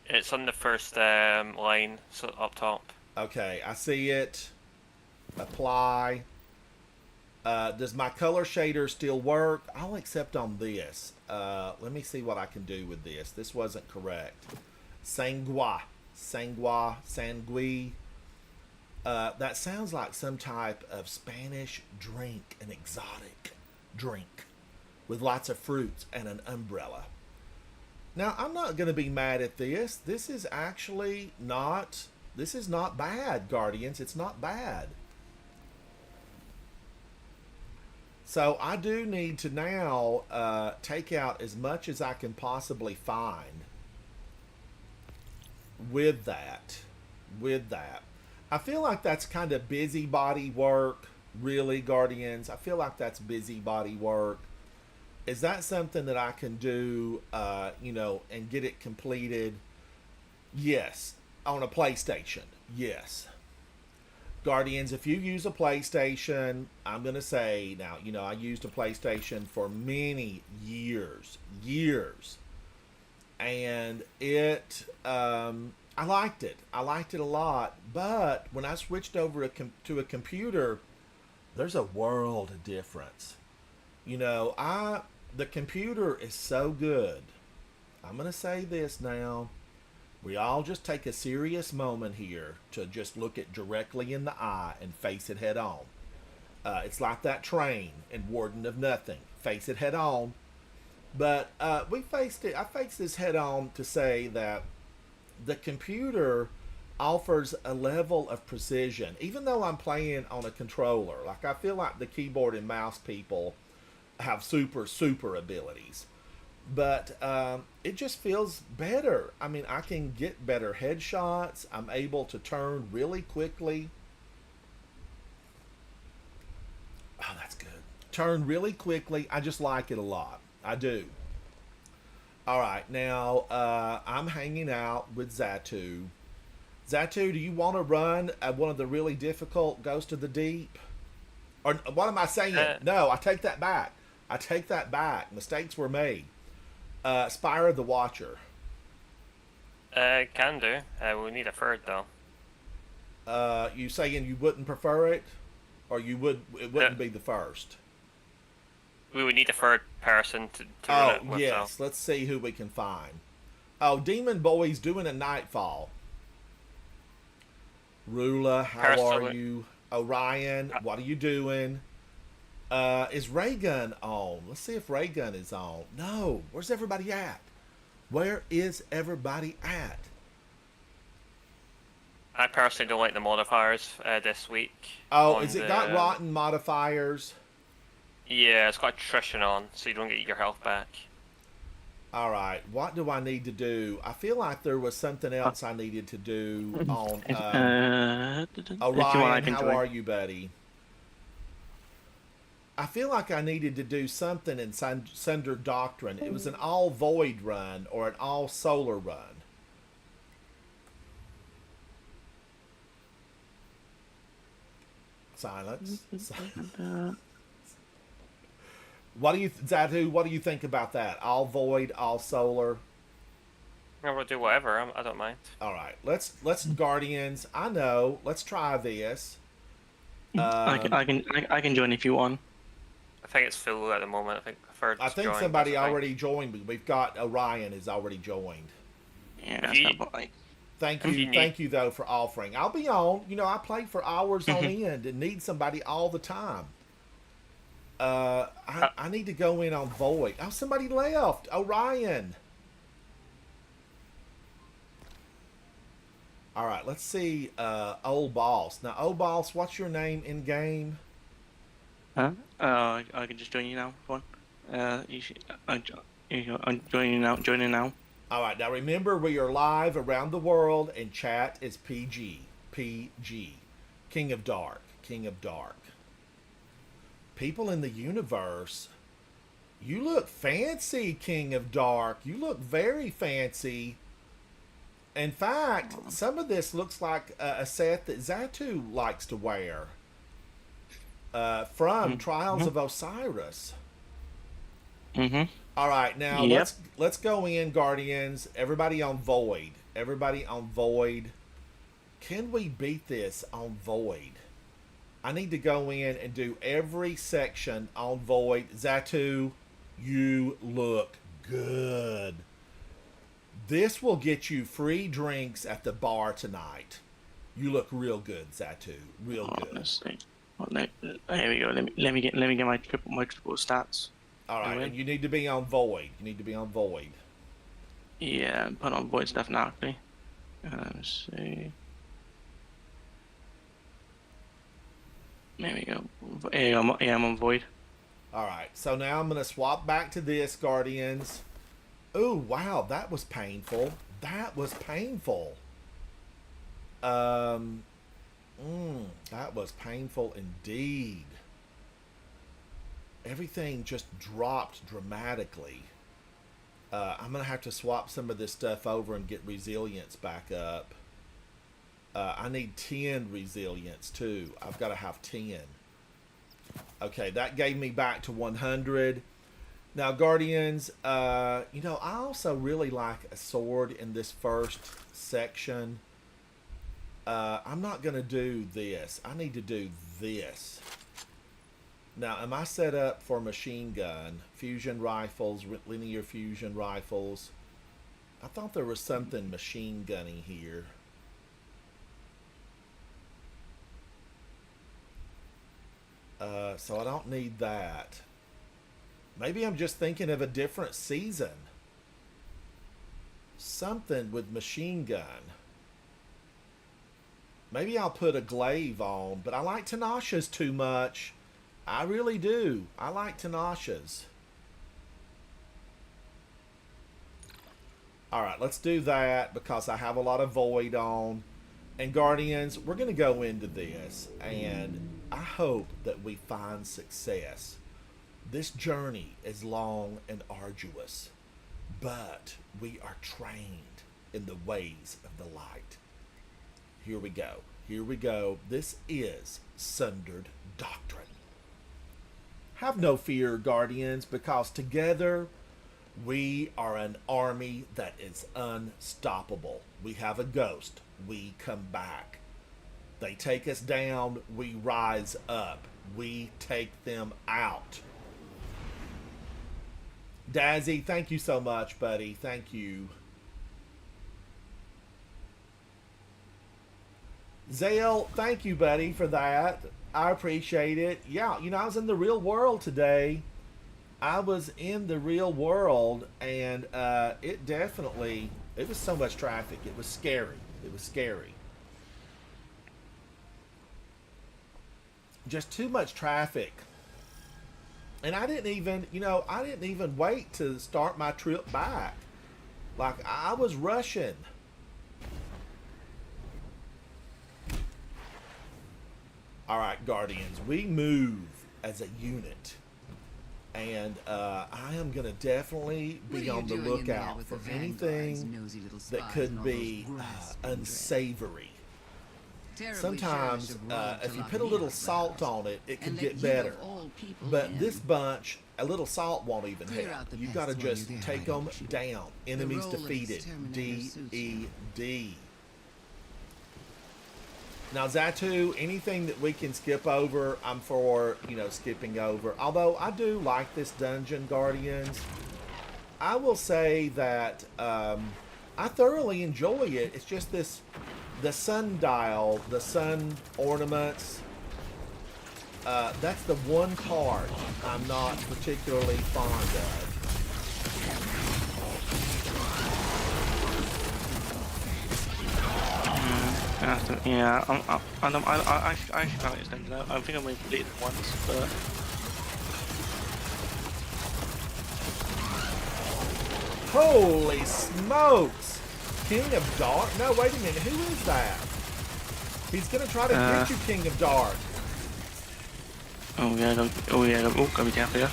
It's on the first line, so up top. Okay, I see it. Apply. Does my color shader still work? I'll accept on this. Let me see what I can do with this. This wasn't correct. Sangui. That sounds like some type of Spanish drink, an exotic drink with lots of fruits and an umbrella. Now, I'm not going to be mad at this. This is not bad, Guardians. It's not bad. So I do need to now take out as much as I can possibly find with that. I feel like that's kind of busybody work, really, Guardians. I feel like that's busybody work. Is that something that I can do, and get it completed? Yes. On a PlayStation. Yes. Guardians, if you use a PlayStation, I'm going to say, now, I used a PlayStation for many years. And it, I liked it. I liked it a lot. But when I switched over to a computer, there's a world of difference. The computer is so good. I'm going to say this now. We all just take a serious moment here to just look it directly in the eye and face it head on. It's like that train in Warden of Nothing. Face it head on. But I faced this head on to say that the computer offers a level of precision. Even though I'm playing on a controller, like I feel like the keyboard and mouse people have super abilities. But it just feels better. I mean, I can get better headshots. I'm able to turn really quickly. Oh, that's good. Turn really quickly. I just like it a lot. I do. All right, now I'm hanging out with Xatu. Xatu, do you want to run one of the really difficult Ghost of the Deep? Or what am I saying? No, I take that back. Mistakes were made. Spire of the Watcher. Can do. We need a third though. You saying you wouldn't prefer it, or it wouldn't be the first? We would need a third person to run it with. Yes. Let's see who we can find. Oh, Demon Boy's doing a Nightfall. Rula, how are you? Orion, what are you doing? Is Raygun on? Let's see if Raygun is on. No. Where's everybody at? Where is everybody at? I personally don't like the modifiers this week. Oh, is it got rotten modifiers? Yeah, it's got attrition on, so you don't get your health back. All right. What do I need to do? I feel like there was something else I needed to do on... Orion, how are you, buddy? I feel like I needed to do something in Sunder Doctrine. It was an all-void run or an all-solar run. Silence. Xatu, what do you think about that? All void, all solar? We'll do whatever. I don't mind. All right. Let's Guardians. I know. Let's try this. I can join if you want. I think it's full at the moment. I think somebody already joined. We've got Orion is already joined. Yeah, that's not right. Thank you though for offering. I'll be on. I play for hours on end and need somebody all the time. I need to go in on Void. Oh, somebody left. Orion. All right, let's see. Old Boss. Now, Old Boss, what's your name in game? Huh? I can just join you now. Go on. I'm joining now. Joining now. All right. Now remember, we are live around the world, and chat is PG. PG. King of Dark. King of Dark. People in the universe. You look fancy, King of Dark. You look very fancy. In fact, some of this looks like a set that Xatu likes to wear. from Trials of Osiris. Mm-hmm. All right, now Yep. let's go in, Guardians. Everybody on Void. Everybody on Void. Can we beat this on Void? I need to go in and do every section on Void. Zatu, you look good. This will get you free drinks at the bar tonight. You look real good, Zatu. Real good. Let's see. Well, here we go. Let me get my triple stats. All right, Alright. and you need to be on Void. You need to be on Void. Yeah, put on void stuff now. Actually. Let's see. There we go. Yeah, I'm on void. All right, so now I'm going to swap back to this, Guardians. Ooh, wow, that was painful. That was painful. That was painful indeed. Everything just dropped dramatically. I'm going to have to swap some of this stuff over and get resilience back up. I need 10 resilience too. I've got to have 10. Okay, that gave me back to 100. Now, Guardians, you know, I also really like a sword in this first section. I'm not going to do this. I need to do this. Now, am I set up for machine gun, fusion rifles, linear fusion rifles? I thought there was something machine gunning here. So I don't need that. Maybe I'm just thinking of a different season. Something with machine gun. Maybe I'll put a glaive on, but I like Tanasha's too much. I really do. I like Tanasha's. Alright, let's do that because I have a lot of void on. And Guardians, we're going to go into this, and I hope that we find success. This journey is long and arduous, but we are trained in the ways of the light. Here we go. Here we go. This is Sundered Doctrine. Have no fear, Guardians, because together we are an army that is unstoppable. We have a ghost. We come back. They take us down. We rise up. We take them out. Dazzy, thank you so much, buddy. Thank you. Zale, thank you, buddy, for that. I appreciate it. Yeah, you know, I was in the real world today. I was in the real world, and it was so much traffic. It was scary. It was scary. Just too much traffic. And I didn't even wait to start my trip back. Like, I was rushing. All right, Guardians, we move as a unit. And I am going to definitely be on the lookout for anything that could be unsavory. Sometimes, if you put a little salt on it, it can get better. But this bunch, a little salt won't even help. You got to just take them down. Enemies defeated. D-E-D. Now, Zatu, anything that we can skip over, I'm for, skipping over. Although, I do like this dungeon, Guardians. I will say that I thoroughly enjoy it. It's just the sundial, the sun ornaments. That's the one part I'm not particularly fond of. Yeah, I actually can't extend that. I think I may complete it once, but Holy smokes! King of Dark? No, wait a minute. Who is that? He's gonna try to get you, King of Dark. oh, gotta be careful here.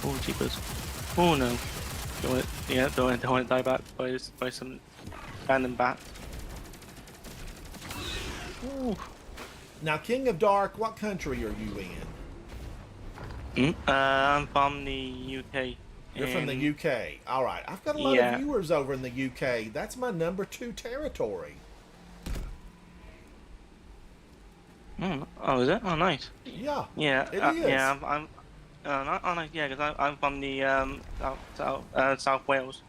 Oh, jeepers. Oh no. Don't want to die back by some random bat. Ooh. Now, King of Dark, what country are you in? I'm from the UK. You're from the and- UK. All right. I've got a lot Yeah. of viewers over in the UK. That's my number 2 territory. Oh, is it? Oh, nice. Yeah. Yeah, It is. yeah, oh, nice, yeah, because I'm from the South Wales.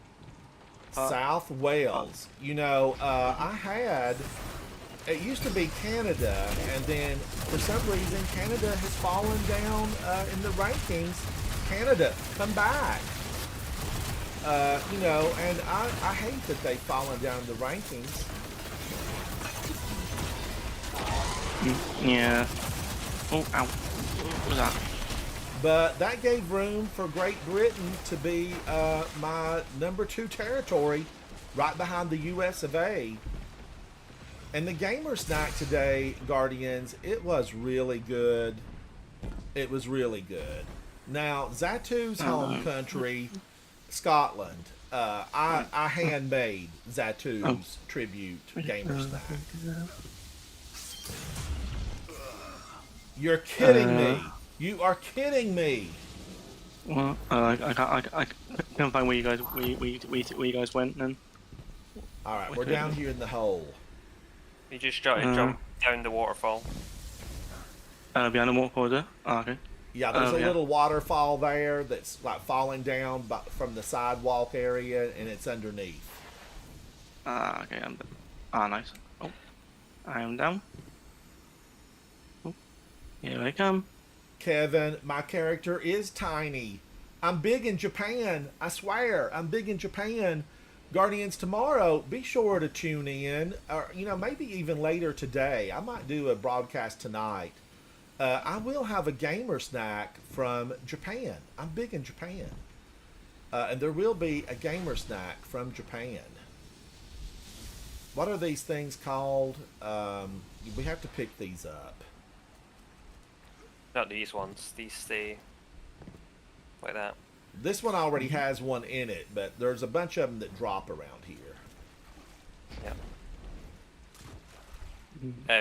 South Wales. You know, I had. It used to be Canada, and then for some reason Canada has fallen down in the rankings. Canada, come back. You know, and I hate that they've fallen down in the rankings. Yeah. Oh, ow. What was that? But that gave room for Great Britain to be my number 2 territory, right behind the US of A. And the gamer snack today, Guardians, it was really good. It was really good. Now, Zatu's home country, Scotland. I handmade Zatu's tribute gamer snack. You're kidding me. You are kidding me. Well, I can't find where you guys went then. All right, we're down here in the hole. You just jump down the waterfall. Behind the waterfall, is it? Oh, okay. Yeah, there's a yeah. little waterfall there that's like falling down from the sidewalk area, and it's underneath. Okay, I'm done. Ah, nice. Oh, I am down. Oh, here I come. Kevin, my character is tiny. I'm big in Japan. I swear, I'm big in Japan. Guardians, tomorrow, be sure to tune in, or you know, maybe even later today. I might do a broadcast tonight. I will have a gamer snack from Japan. I'm big in Japan. And there will be a gamer snack from Japan. What are these things called? We have to pick these up. Not these ones. These stay like that. This one already has one in it, but there's a bunch of them that drop around here. Yeah.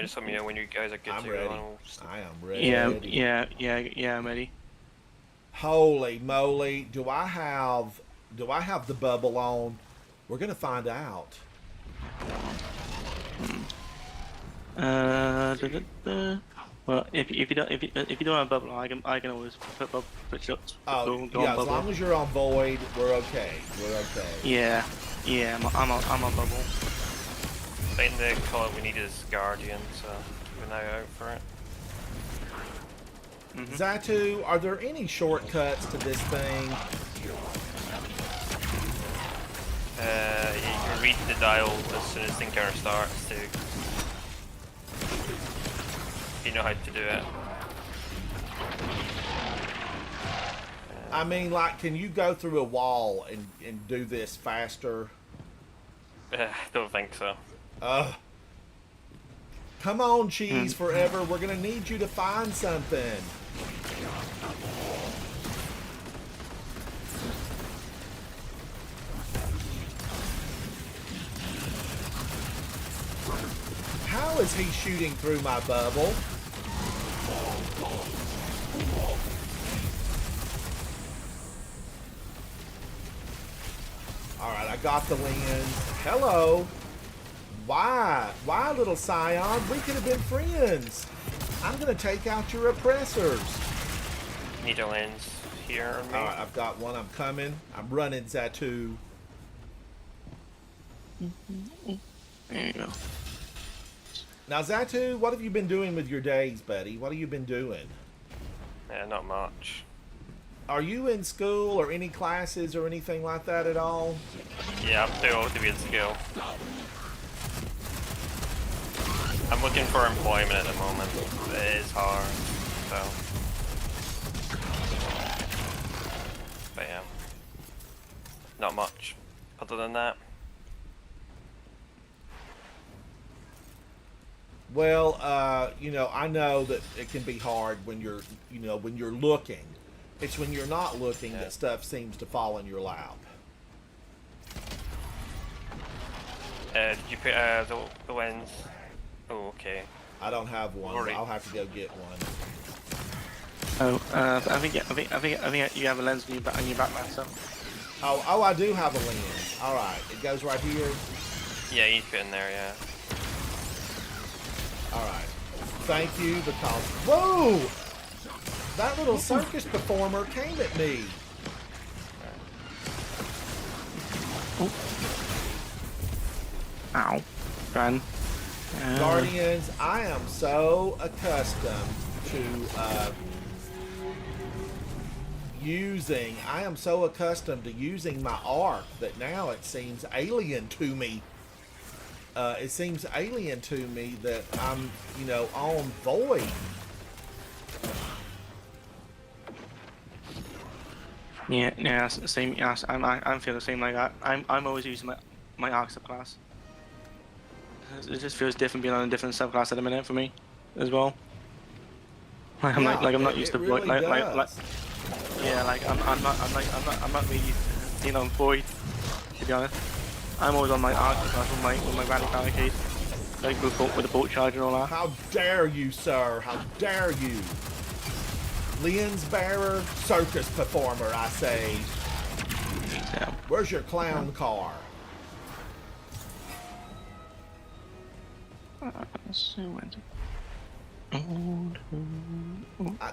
Just let me know when you guys are good I'm to ready. go. And we'll just... I am ready. Yeah, I'm ready. Holy moly! Do I have the bubble on? We're gonna find out. Well, if you don't have bubble, I can always put shots. Oh, go yeah. on As bubble. long as you're on void, we're okay. We're okay. Yeah, I'm on bubble. I think the colour we need is Guardian, so we're now out for it. Zatu, are there any shortcuts to this thing? You can read the dial as soon as the encounter starts to... You know how to do it. I mean, like, can you go through a wall and do this faster? Don't think so. Come on, Cheese Forever. We're gonna need you to find something. How is he shooting through my bubble? Alright, I got the lens. Hello. Why, little Scion? We could have been friends. I'm gonna take out your oppressors. Need a lens here on me. Alright, I've got one. I'm coming. I'm running Zatu. There you go. Now, Zatu, what have you been doing with your days, buddy? What have you been doing? Yeah, not much. Are you in school or any classes or anything like that at all? Yeah, I'm too old to be in school. I'm looking for employment at the moment. It is hard, so... But yeah. Not much. Other than that. Well, you know, I know that it can be hard when you're, when you're looking. It's when you're not looking that stuff seems to fall in your lap. Did you put the lens? Oh, okay. I don't have one. Alright. I'll have to go get one. I think you have a lens on your back, man. So Oh, I do have a lens. All right, it goes right here. Yeah, you put in there, yeah. All right. Thank you, because whoa, that little circus performer came at me. ow, run. Guardians, I am so accustomed to using my arc that now it seems alien to me. It seems alien to me that I'm, you know, on void. Yeah, same. Yeah, I'm feeling the same like that. I'm always using my arc subclass. It just feels different being on a different subclass at the minute for me, as well. I'm not used to really does. yeah, like I'm not really being on void, to be honest. I'm always on my arc subclass with my rally barricade, like with the bolt charge and all that. How dare you, sir? How dare you? Lens bearer, circus performer, I say. Yeah. Where's your clown car?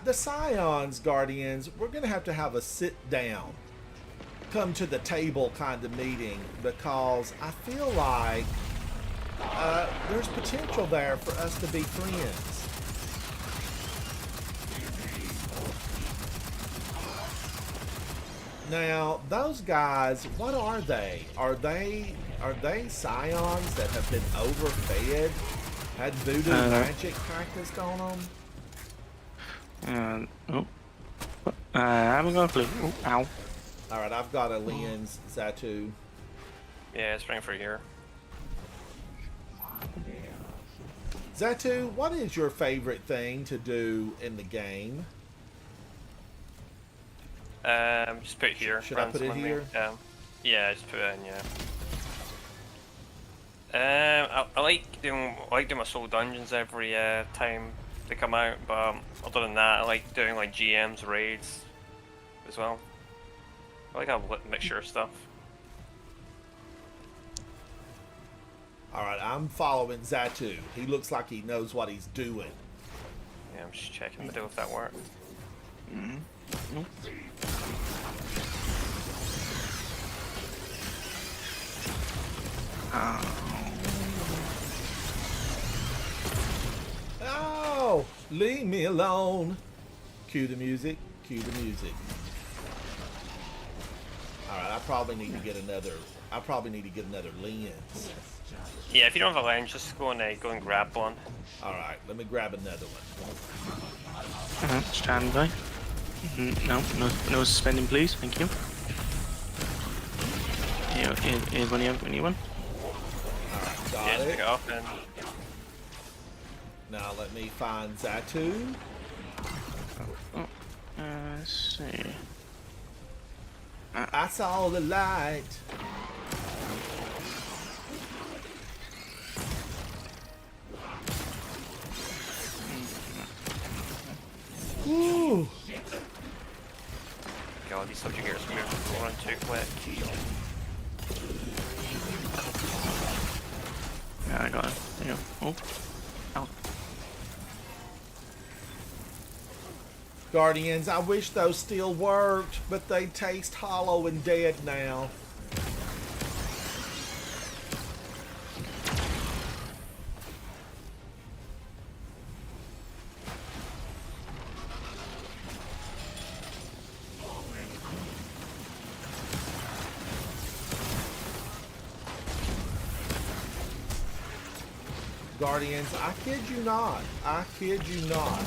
The Scions, Guardians, we're going to have a sit down, come to the table kind of meeting, because I feel like there's potential there for us to be friends. Now, those guys, what are they? Are they Scions that have been overfed? Had voodoo magic practiced on them? I haven't got a clue. Oh, ow. Alright, I've got a lens, Zatu. Yeah, it's running for here. Zatu, what is your favorite thing to do in the game? Just put it here. Should I put it here? Yeah, just put it in, yeah. I like doing my soul dungeons every time they come out, but other than that, I like doing like GMs raids as well. I like a mixture of stuff. Alright, I'm following Zatu. He looks like he knows what he's doing. Yeah, I'm just checking to do if that works. Oh, leave me alone. Cue the music. Cue the music. Alright, I probably need to get another lens. Yeah, if you don't have a lens, just go and grab one. Alright, let me grab another one. Stand by. No suspending, please. Thank you. Here's one. Alright, got Yeah, just it. pick it up and Now let me find Zatu. Let's see. I saw the light. Ooh. God, these subjugators are moving around too quick. Yeah, I got it. There you go. Oh. Ow. Guardians, I wish those still worked, but they taste hollow and dead now. Guardians, I kid you not. I kid you not.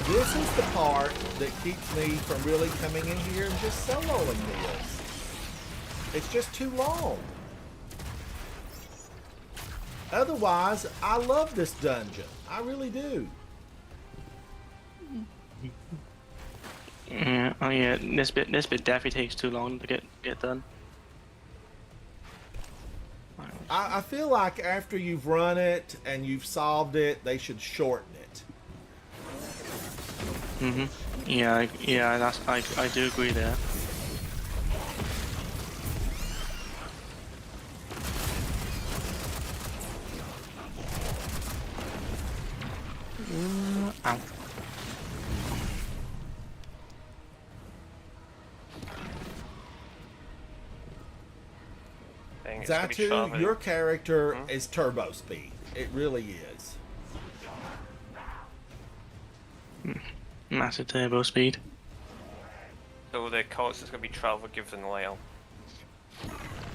This is the part that keeps me from really coming in here and just soloing this. It's just too long. Otherwise, I love this dungeon. I really do. Yeah, oh yeah, this bit definitely takes too long to get done. I feel like after you've run it and you've solved it, they should shorten it. Yeah, yeah, I do agree there. Ow. Dang, it's gonna be traveling. Zatu, your character is turbo speed. It really is. Massive turbo speed. So the cost is going to be travel given Lyle.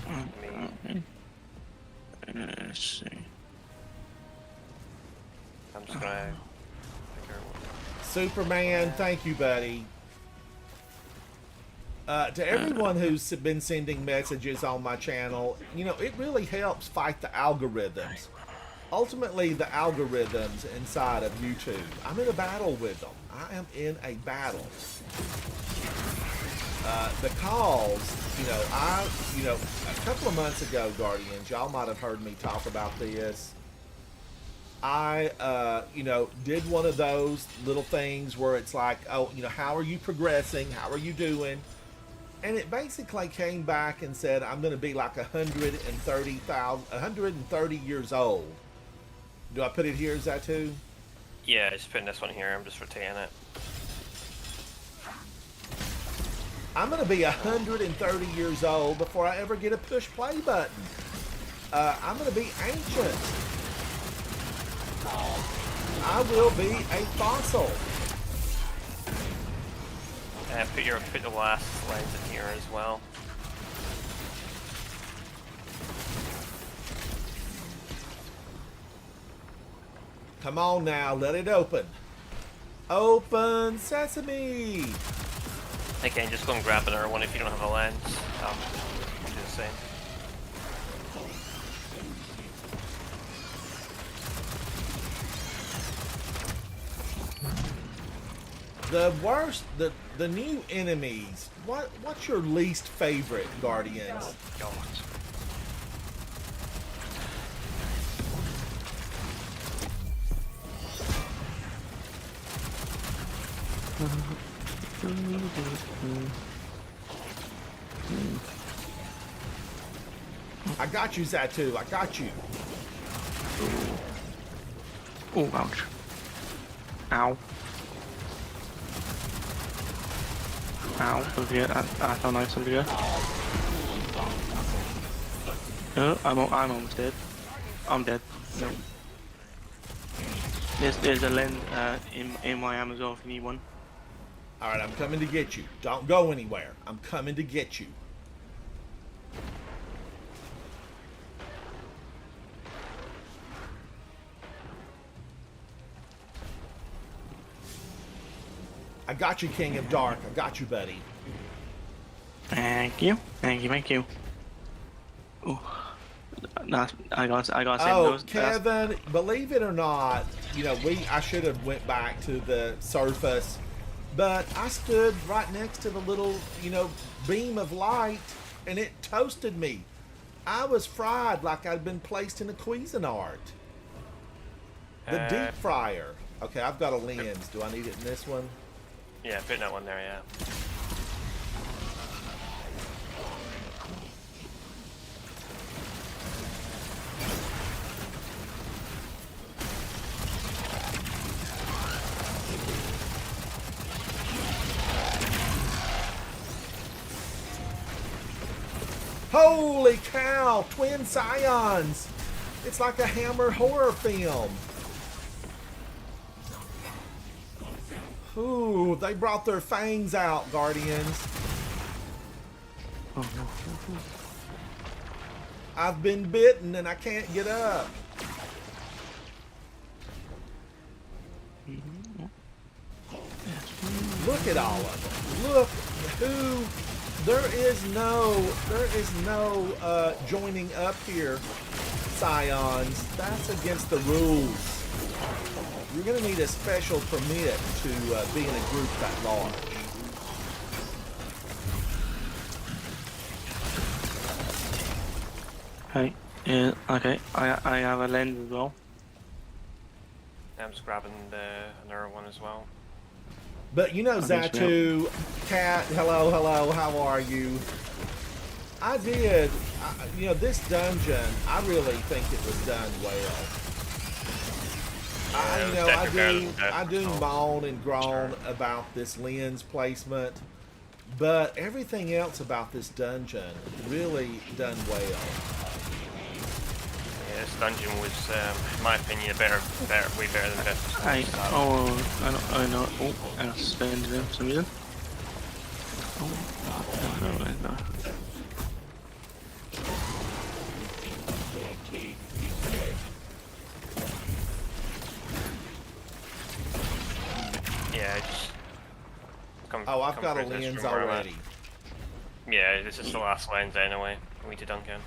Okay. Let's see. I'm just gonna figure Superman, thank you, buddy. To everyone who's been sending messages on my channel, you know, it really helps fight the algorithms. Ultimately, the algorithms inside of YouTube, I'm in a battle with them. I am in a battle. The calls, you know, a couple of months ago, Guardians, y'all might have heard me talk about this. I, you know, did one of those little things where it's like, oh, you know, how are you progressing? How are you doing? And it basically came back and said, I'm going to be like 130 years old. Do I put it here? Is that too? Yeah, just putting this one here. I'm just rotating it. I'm going to be 130 years old before I ever get a push play button. I'm going to be ancient. I will be a fossil. And put the last lines in here as well. Come on now, let it open. Open sesame. Again, just go and grab another one if you don't have a lens. Do the same. The worst, the new enemies. What's your least favorite, Guardians? God. I got you, Zatu. I got you. Oh, ouch. Ow. Ow, okay, that's how nice of you. I'm almost dead. I'm dead. No. There's a lens in my arm as well if you need one. All right, I'm coming to get you. Don't go anywhere. I'm coming to get you. I got you, King of Dark. I got you, buddy. Thank you. Thank you, thank you. Ooh. I got Oh, those. Kevin, believe it or not, you know, I should have went back to the surface, but I stood right next to the little, you know, beam of light, and it toasted me. I was fried like I'd been placed in a Cuisinart. The deep fryer. Okay, I've got a lens. Do I need it in this one? Yeah, putting that one there, yeah. Holy cow! Twin Scions! It's like a Hammer horror film. Ooh, they brought their fangs out, Guardians. I've been bitten and I can't get up. Look at all of them. Look who. There is no joining up here, Scions. That's against the rules. You're going to need a special permit to be in a group that large. Hey. Yeah, okay. I have a lens as well. I'm just grabbing another one as well. But you know, Okay, Zatu, Cat, hello, how are you? You know, this dungeon, I really think it was done well. Yeah, it was definitely better than I do Death moan and groan Sure. about this lens placement, but everything else about this dungeon really done well. Yeah, this dungeon was, in my opinion, way better than Death. I know. Oh, I suspended him for some reason. Oh, no. Yeah, just come. Oh, I've come got a through this lens room where I'm at. already. Yeah, this is the last lens anyway. We to Duncan.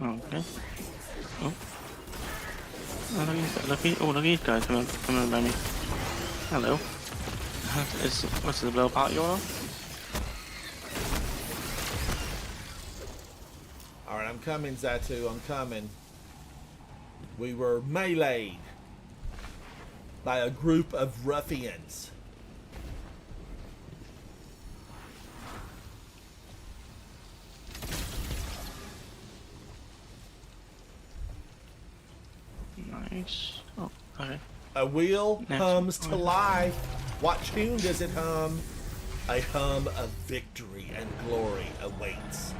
Okay. Oh. Look at these guys coming by me. Hello. What's the blow part you on? Alright, I'm coming, Zatu, I'm coming. We were meleeed by a group of ruffians. Nice. Oh, okay. A wheel Next hums to one. life. What tune does it hum? A hum of victory and glory awaits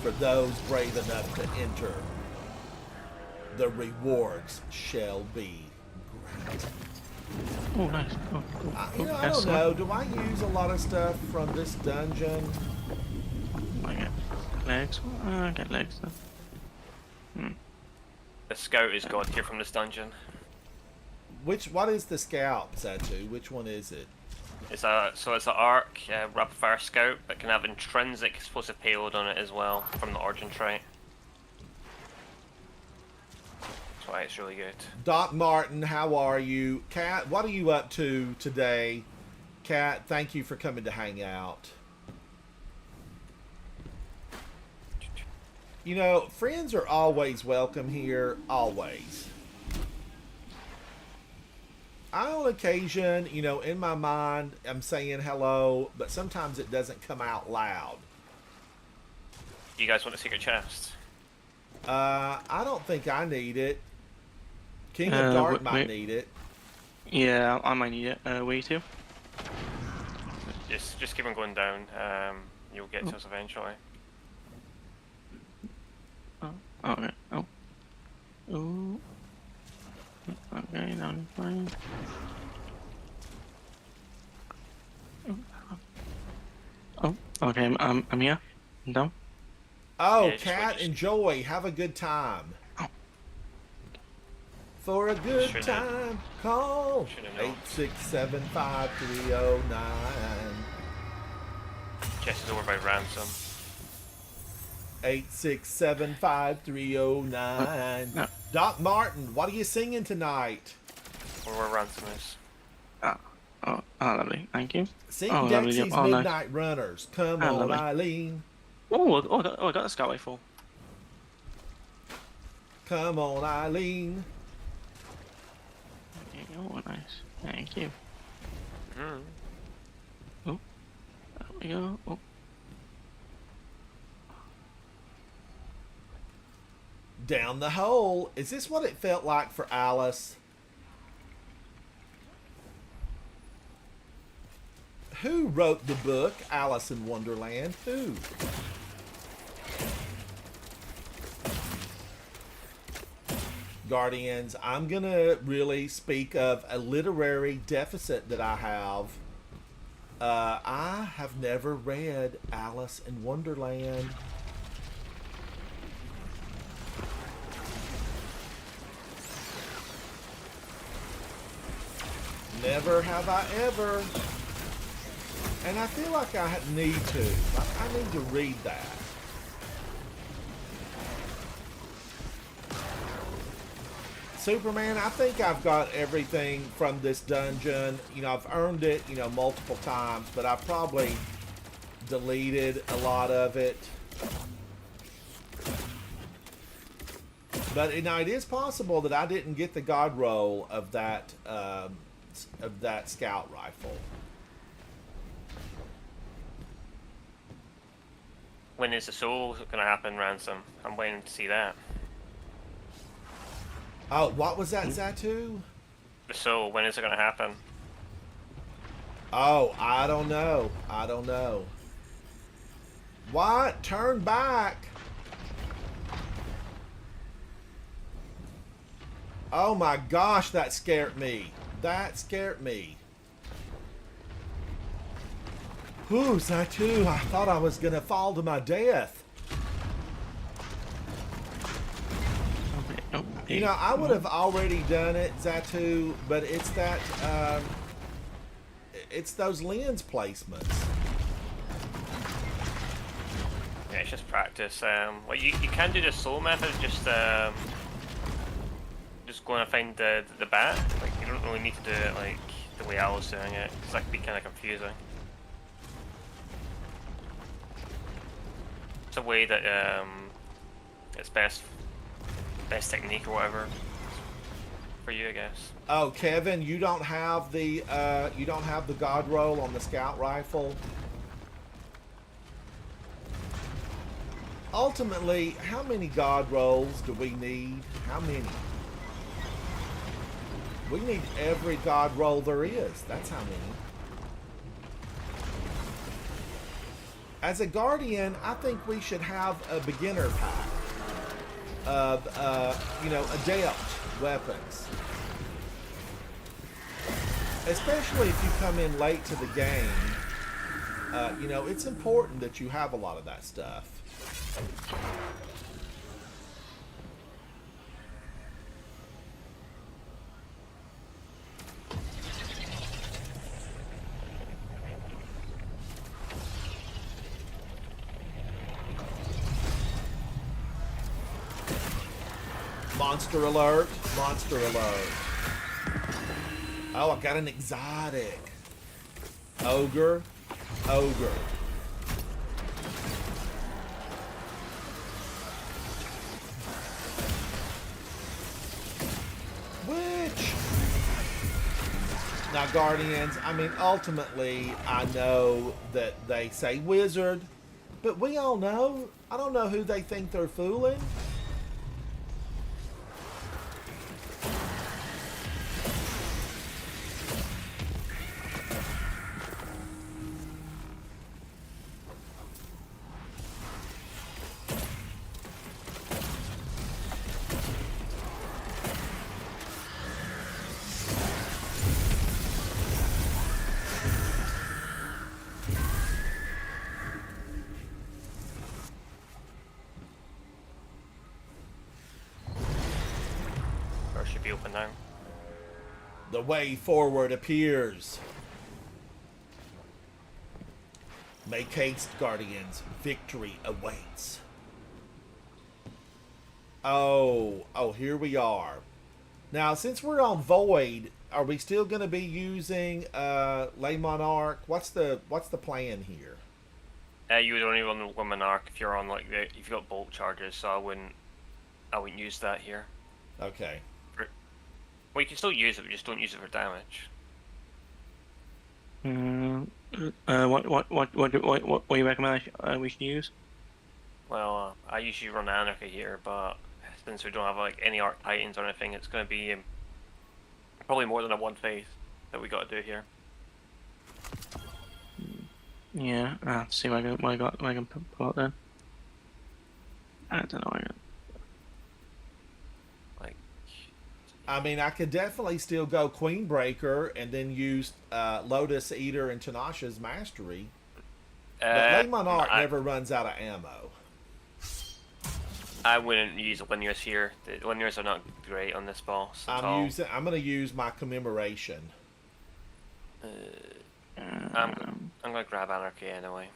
for those brave enough to enter. The rewards shall be great. Oh, nice. Oh, cool. I don't know. Do I use a lot of stuff from this dungeon? I get legs. I get legs. The scout is god tier from this dungeon. What is the scalp, Zatu? Which one is it? It's an arc rapid fire scout that can have intrinsic explosive payload on it as well from the origin trait. That's why it's really good. Doc Martin, how are you? Kat, what are you up to today? Kat, thank you for coming to hang out. You know, friends are always welcome here, always. On occasion, you know, in my mind, I'm saying hello, but sometimes it doesn't come out loud. You guys want a secret chest? I don't think I need it. King of Uh, Dark wait- might wait. need it. Yeah, I might need it. Where you to? Just keep on going down. You'll get to us eventually. Oh, okay. Oh. Oh. Okay, now I'm fine. Oh, okay, I'm here. I'm done. Oh, Yeah, just Kat, wait, enjoy. Have a good time. Oh. For a good Should've- time, call should've known. 8675309. Chest is over by ransom. 8675309. No. Doc Martin, what are you singing tonight? Where ransom is. Oh, lovely. Thank you. Sing Oh, lovely, Dexy's yeah. Oh, nice. Midnight Runners. Come Oh, on, lovely. Eileen. Oh, I got the scout rifle. Come on, Eileen. Oh, nice. Thank you. Mm. There we go. Oh. Down the hole. Is this what it felt like for Alice? Who wrote the book, Alice in Wonderland? Who? Guardians, I'm going to really speak of a literary deficit that I have. I have never read Alice in Wonderland. Never have I ever. And I feel like I need to. I need to read that. Superman, I think I've got everything from this dungeon. You know, I've earned it, you know, multiple times, but I've probably deleted a lot of it. But now it is possible that I didn't get the god roll of that scout rifle. When is the soul gonna happen, Ransom? I'm waiting to see that. Oh, what was that, Zatu? The soul, when is it gonna happen? Oh, I don't know. I don't know. What? Turn back. Oh my gosh, that scared me. That scared me. Whew, Zatu, I thought I was gonna fall to my death. You know, I would have already done it, Zatu, but it's that, it's those lens placements. Yeah, it's just practice. Well, you can do the soul method, just go and find the bat. Like, you don't really need to do it like the way I was doing it, because that could be kind of confusing. It's a way that it's best technique or whatever for you, I guess. Oh, Kevin, you don't have the god roll on the scout rifle. Ultimately, how many god rolls do we need? How many? We need every god roll there is. That's how many. As a guardian, I think we should have a beginner pack of, you know, adept weapons. Especially if you come in late to the game, you know, it's important that you have a lot of that stuff. Monster alert! Monster alert! Oh, I got an exotic. Ogre. Ogre. Which? Now, Guardians, I mean, ultimately, I know that they say wizard, but we all know, I don't know who they think they're fooling. Should be open now. The way forward appears. Make haste, Guardians. Victory awaits. Oh, here we are. Now, since we're on Void, are we still going to be using Le Monarch? What's the plan here? You would only run the Monarch if you're on like if you've got bolt charges, so I wouldn't use that here. Okay. Well, you can still use it, but just don't use it for damage. What do you recommend we should use? Well, I usually run Anarchy here, but since we don't have like any Arc Titans or anything, it's going to be probably more than a one phase that we got to do here. Yeah, see what I can pull out then. I don't know. I mean, I could definitely still go Queenbreaker and then use Lotus Eater and Tanasha's Mastery. But Le Monarch never runs out of ammo. I wouldn't use Linears here. The Linears are not great on this boss. I'm going to use my Commemoration. I'm going to grab Anarchy anyway.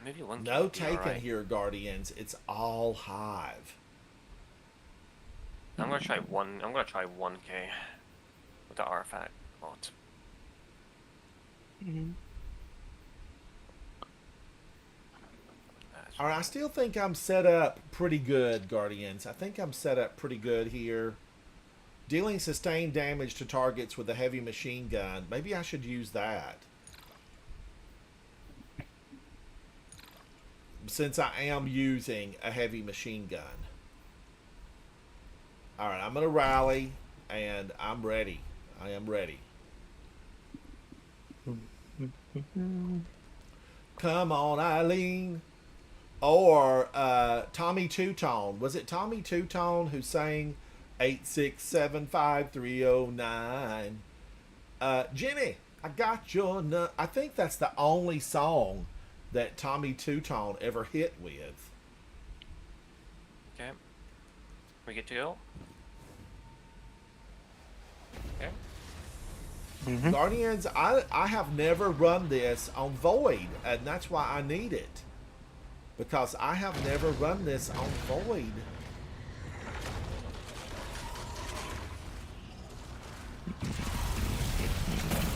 Maybe one. No taken here, Guardians. It's all Hive. I'm gonna try 1K with the artifact mod. All right, I still think I'm set up pretty good, Guardians. I think I'm set up pretty good here. Dealing sustained damage to targets with a heavy machine gun. Maybe I should use that. Since I am using a heavy machine gun. Alright, I'm going to rally, and I'm ready. I am ready. Come on, Eileen. Or Tommy Two-Tone. Was it Tommy Two-Tone who sang 8675309? Jenny, I got your I think that's the only song that Tommy Two-Tone ever hit with. Okay. We get to go? Okay. Guardians, I have never run this on Void, and that's why I need it. Because I have never run this on Void.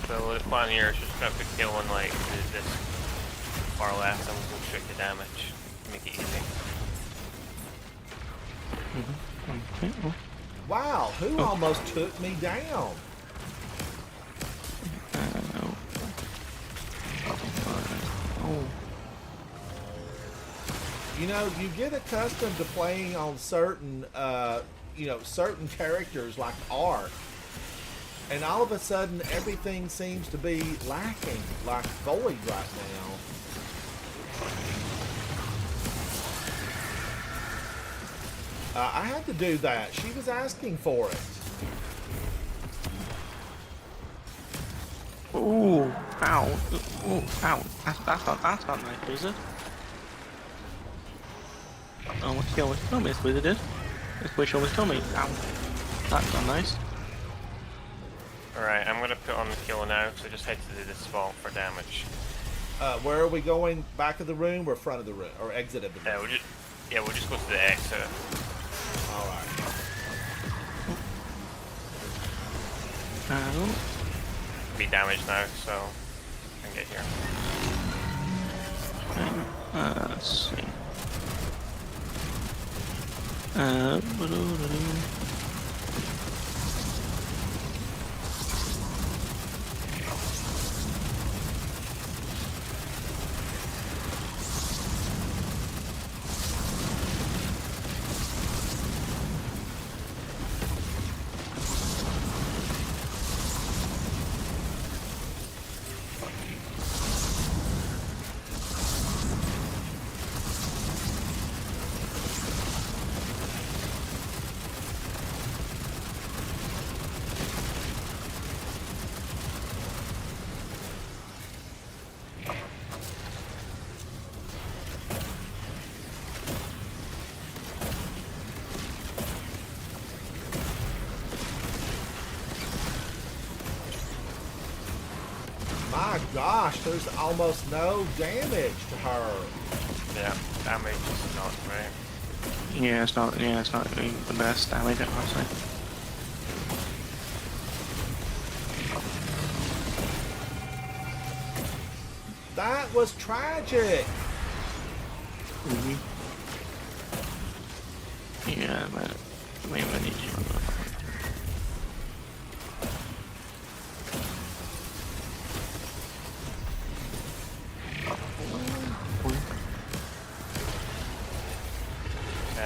So the plan here is just gonna be killing like this far left and we'll restrict the damage. Make it easy. Wow, who almost took me down? You know, you get accustomed to playing on certain, certain characters like Ark, and all of a sudden everything seems to be lacking, like Void right now. I had to do that. She was asking for it. Ooh, ow. Ooh, ow. That's not nice, is it? Almost kill me, it's what it did. This wish almost killed me. Ow. That's not nice. Alright, I'm gonna put on the kill now, so just head to this spot for damage. Where are we going? Back of the room or front of the room? Or exit of the room? We'll just go to the exit. Alright. Be damaged now, so I can get here. Let's see. My gosh, there's almost no damage to her. Yeah, damage is not right. Yeah, it's not really the best damage, honestly. That was tragic. Yeah, but we need you.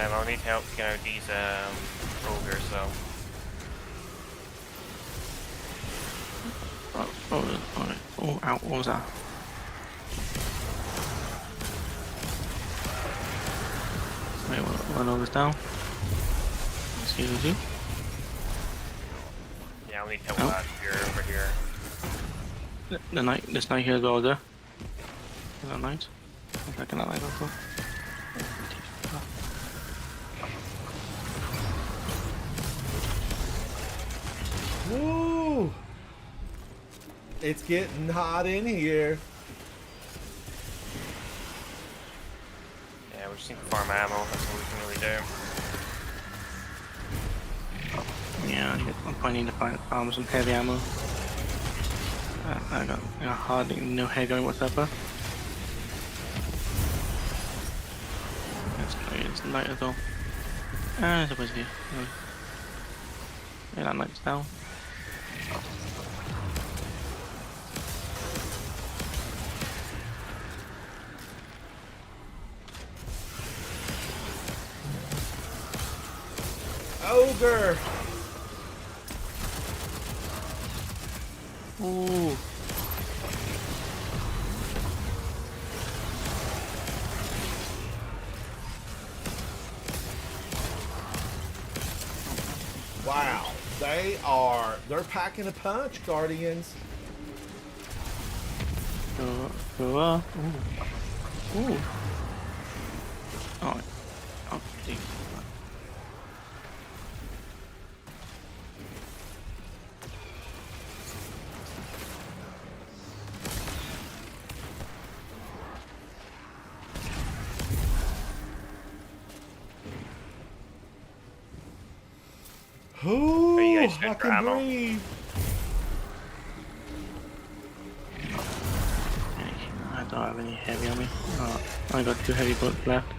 I'll need help to get out these ogres though. Oh, ow, what was that? Wait, one ogre's down. Excuse me. Yeah, I'll need help with that here, over here. This knight here as well, is there? Is that knight? I can that knight also. Woo! It's getting hot in here. Yeah, we just need to farm ammo, that's what we can really do. Yeah, I'm probably need to farm some heavy ammo. I got hardly no head going whatsoever. knight as well. Ah, supposed to be. Yeah, that knight's down. Ogre! Ooh. Wow, they're packing a punch, Guardians. Ooh. Ooh. Oh. Oh, geez. Ooh, you guys I good for can ammo? breathe. I don't have any heavy on me. Oh, I got 2 heavy bullets left.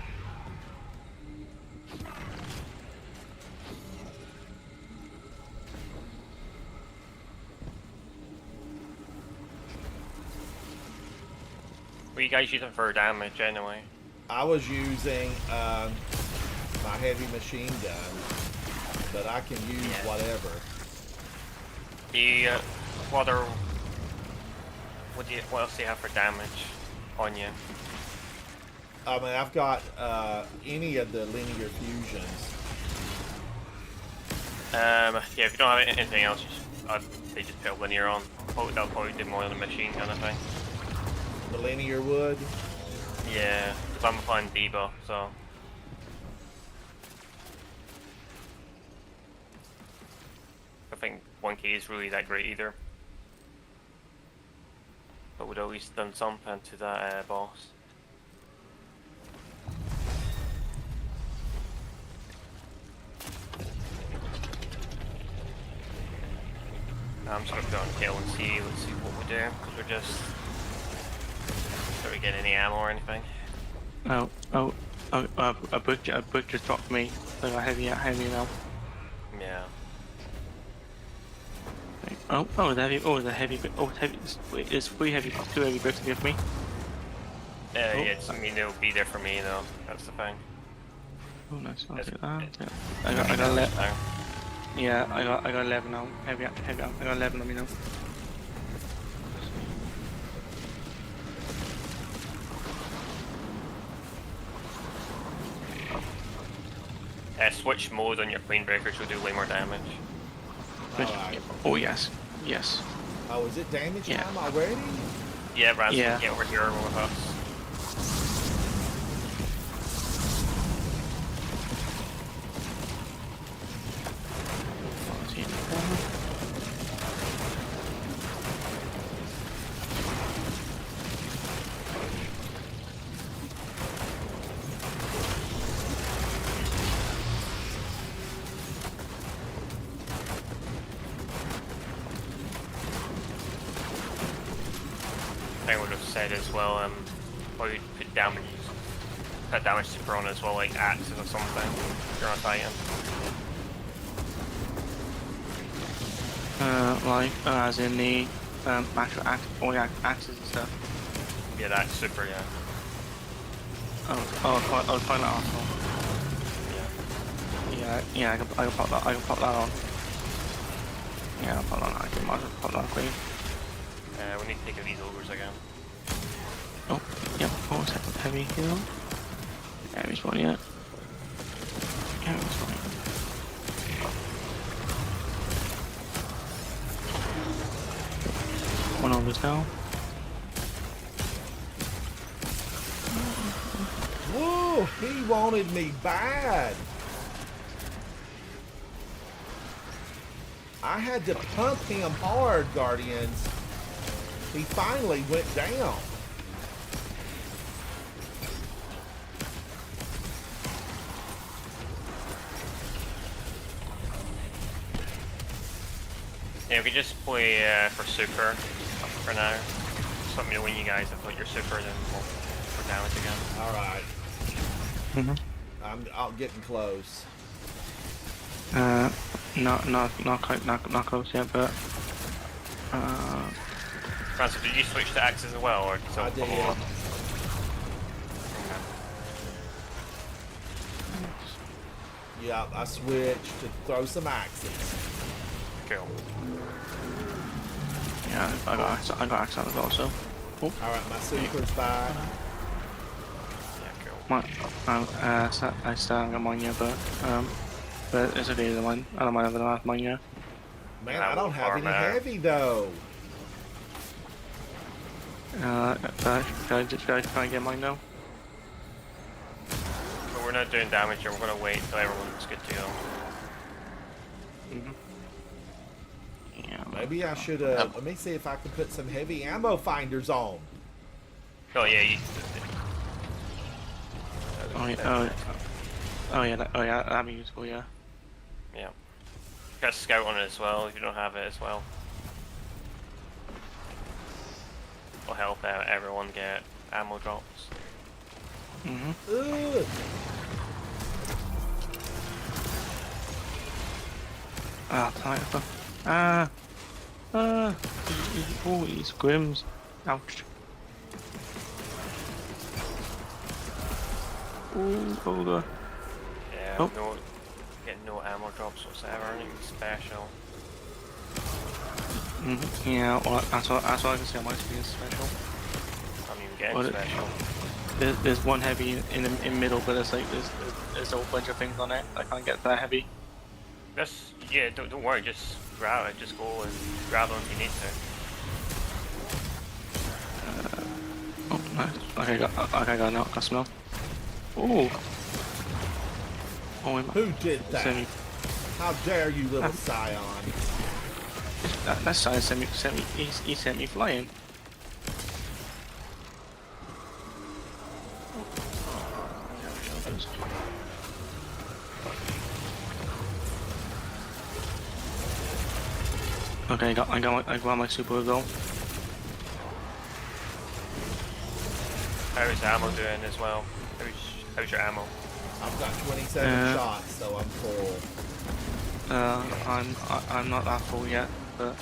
What are you guys using for damage anyway? I was using my heavy machine gun, but I can use whatever. What else do you have for damage on you? I mean, I've got any of the linear fusions. Yeah, if you don't have anything else, they just put a linear on. That'll probably do more than the machine gun, I think. The linear wood. Yeah, because I'm applying debuff, so. I think 1k is really that great either. But we'd at least done something to that boss. I'm just gonna put on tail and see. Let's see what we do, because we're just. Don't we get any ammo or anything? A book just dropped me. So I got heavy now. Yeah. Oh, the heavy. Oh, the heavy. Oh, it's heavy. It's 3 heavy, 2 heavy bricks to give me. Yeah, I mean, it'll be there for me though. That's the thing. Oh, nice. I'll It's- take that. it's- I got 11. Now. Yeah, I got 11 now. Heavy. I got 11 on me now. Switch mode on your plane breakers will do way more damage. Alright. Oh yes, yes. Oh, is it damage Yeah. time already? Yeah, Raz, Yeah. get over here with us. I would have said as well, or you'd put damage super on as well, like axes or something. If you're on Titan. Like as in the actual axes and stuff. Yeah, that's super, yeah. I'll find that also. Yeah. Yeah, I can pop that. I can pop that on. Yeah, I'll pop that on. I can might as well pop that on quick. We need to take these ogres again. Oh, yep. Oh, second heavy heal. Heavy's one yet. Heavy's one. One over down. Whoa, he wanted me bad. I had to pump him hard, Guardians. He finally went down. Yeah, we could just play for super for now. Just let me know when you guys have got your super, then we'll for damage again. All right. Mm-hmm. I'm getting close. Not quite, not close yet, but Francis, did you switch to axes as well, or I did. Yeah, I switched to throw some axes. Cool. yeah, I got axe out as well. So, All right, my super's back. Yeah, cool. I still haven't got mine yet, but it's okay. I don't mind having enough mine yet. Man, I don't have any heavy though. Should I try and get mine now? But we're not doing damage here, we're gonna wait till everyone's good to go. Yeah. Maybe I should. Let me see if I can put some heavy ammo finders on. Oh yeah, you... Oh yeah, that'd be useful. Yeah. Yeah. Got a scout on it as well, if you don't have it as well. Will help everyone get ammo drops. Ugh. Oh, these grims. Ouch. Oh, older. Yeah, Oh. getting no ammo drops whatsoever, anything special. Yeah, well, that's all I can say on my screen is special. I'm even getting Well, special. There's one heavy in the middle, but there's like there's a whole bunch of things on it. I can't get that heavy. Just, yeah, don't worry, just grab it, just go and grab them if you need to. Oh, nice. Okay, got now. Got smell. Ooh. Oh, Who did that? Semi. How dare you, little scion? That side he sent me flying. Okay, I got my super as well. How's ammo doing as well? How's your ammo? I've got 27 shots, so I'm full. I'm not that full yet, but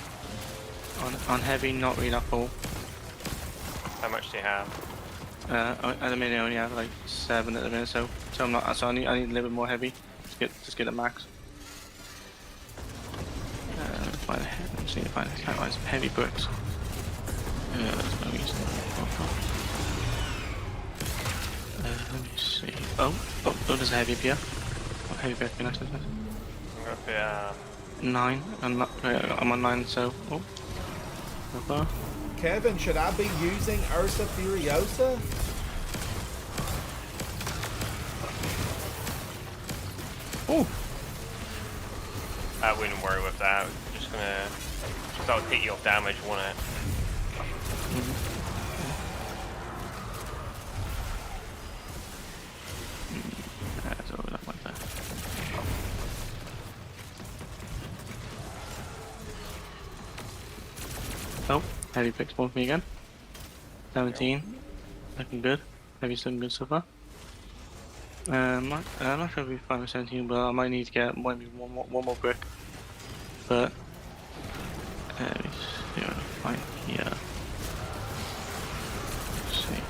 on heavy, not really that full. How much do you have? At the minute, I only have like 7 at the minute, so I'm not. So I need a little bit more heavy. Just get a max. Let's see if I can find some heavy bricks. That's no reason. Let me see. Oh, there's a heavy up here. Oh, heavy brick, nice. I'm gonna put 9. I'm on 9, so. Oh. So far. Kevin, should I be using Ursa Furiosa? Oh. I wouldn't worry with that. Just gonna. That'll take you off damage, won't it? That's all that like that. Oh, heavy picks both me again. 17. Looking good. Heavy's looking good so far. I'm not sure if we find 17, but I might need to get maybe one more brick. But let me see what I find here. Let's see.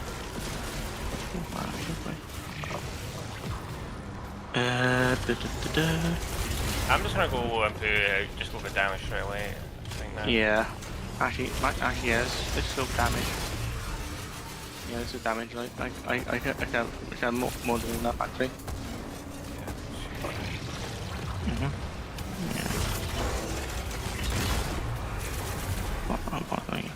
I'm just gonna go and put just go for damage straight away. I think that. Yeah. Actually, yes. It's still damage. Yeah, it's a damage. Like I can more than enough actually. Yeah. I'm bothering you.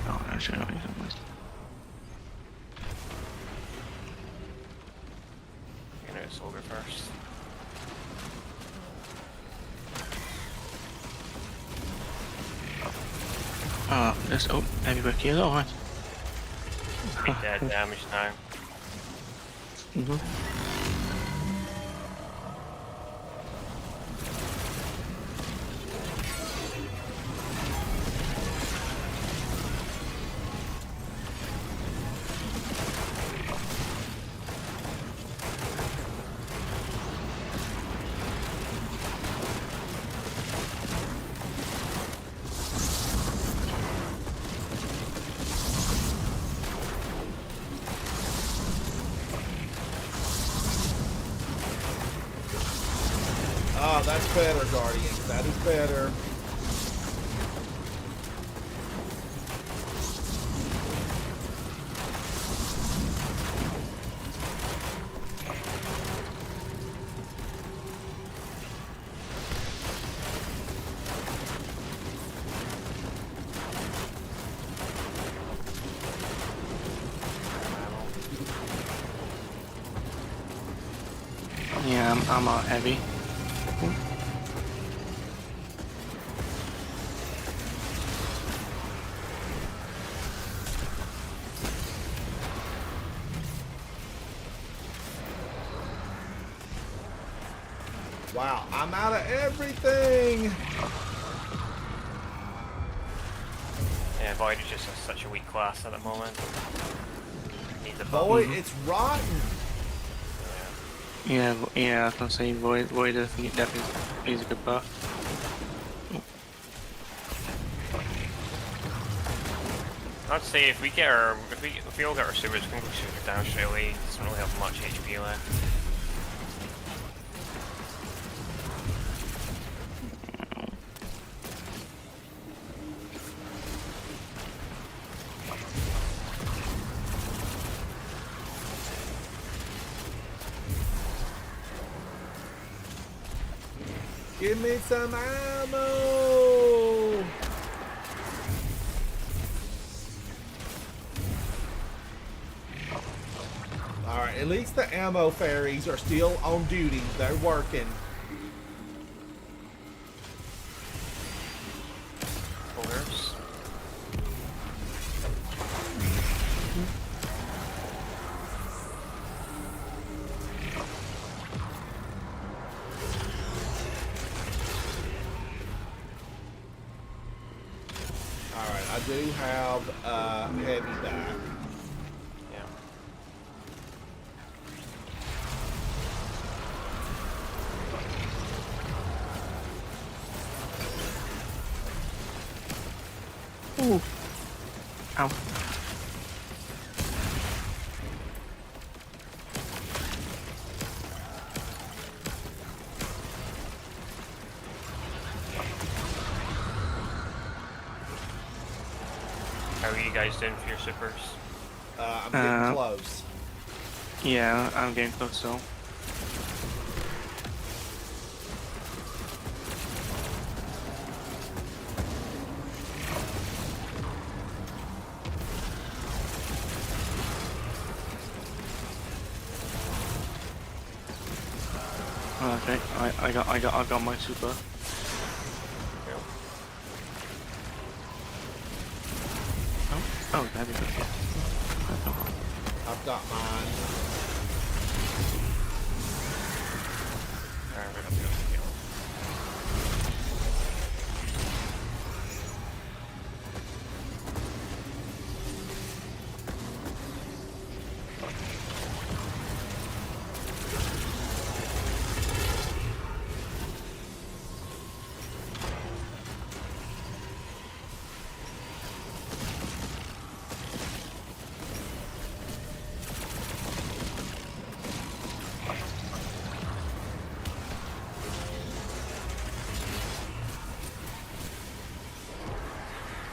Oh, actually, no, Soldier first. There's heavy brick here, alright. Take that damage now. Oh, that's better, Guardians. That is better. Yeah, I'm out heavy. Wow, I'm out of everything. Yeah, Void is just such a weak class at the moment. Needs a Void, buff. it's rotten. Yeah, yeah, I was gonna say Void I think it definitely is a good buff. I'd say if we all get our supers, we can go super down straight away. It doesn't really have much HP left. Give me some ammo. Alright, at least the ammo fairies are still on duty. They're working. Boulders. Alright, I do have heavy back. Yeah. Ooh. Ow. How are you guys doing for your supers? I'm getting close. Yeah, I'm getting close though. Okay, I got my super. Oh, that'd be good. Yeah. That's no problem. I've got mine. Alright, we're gonna go heal.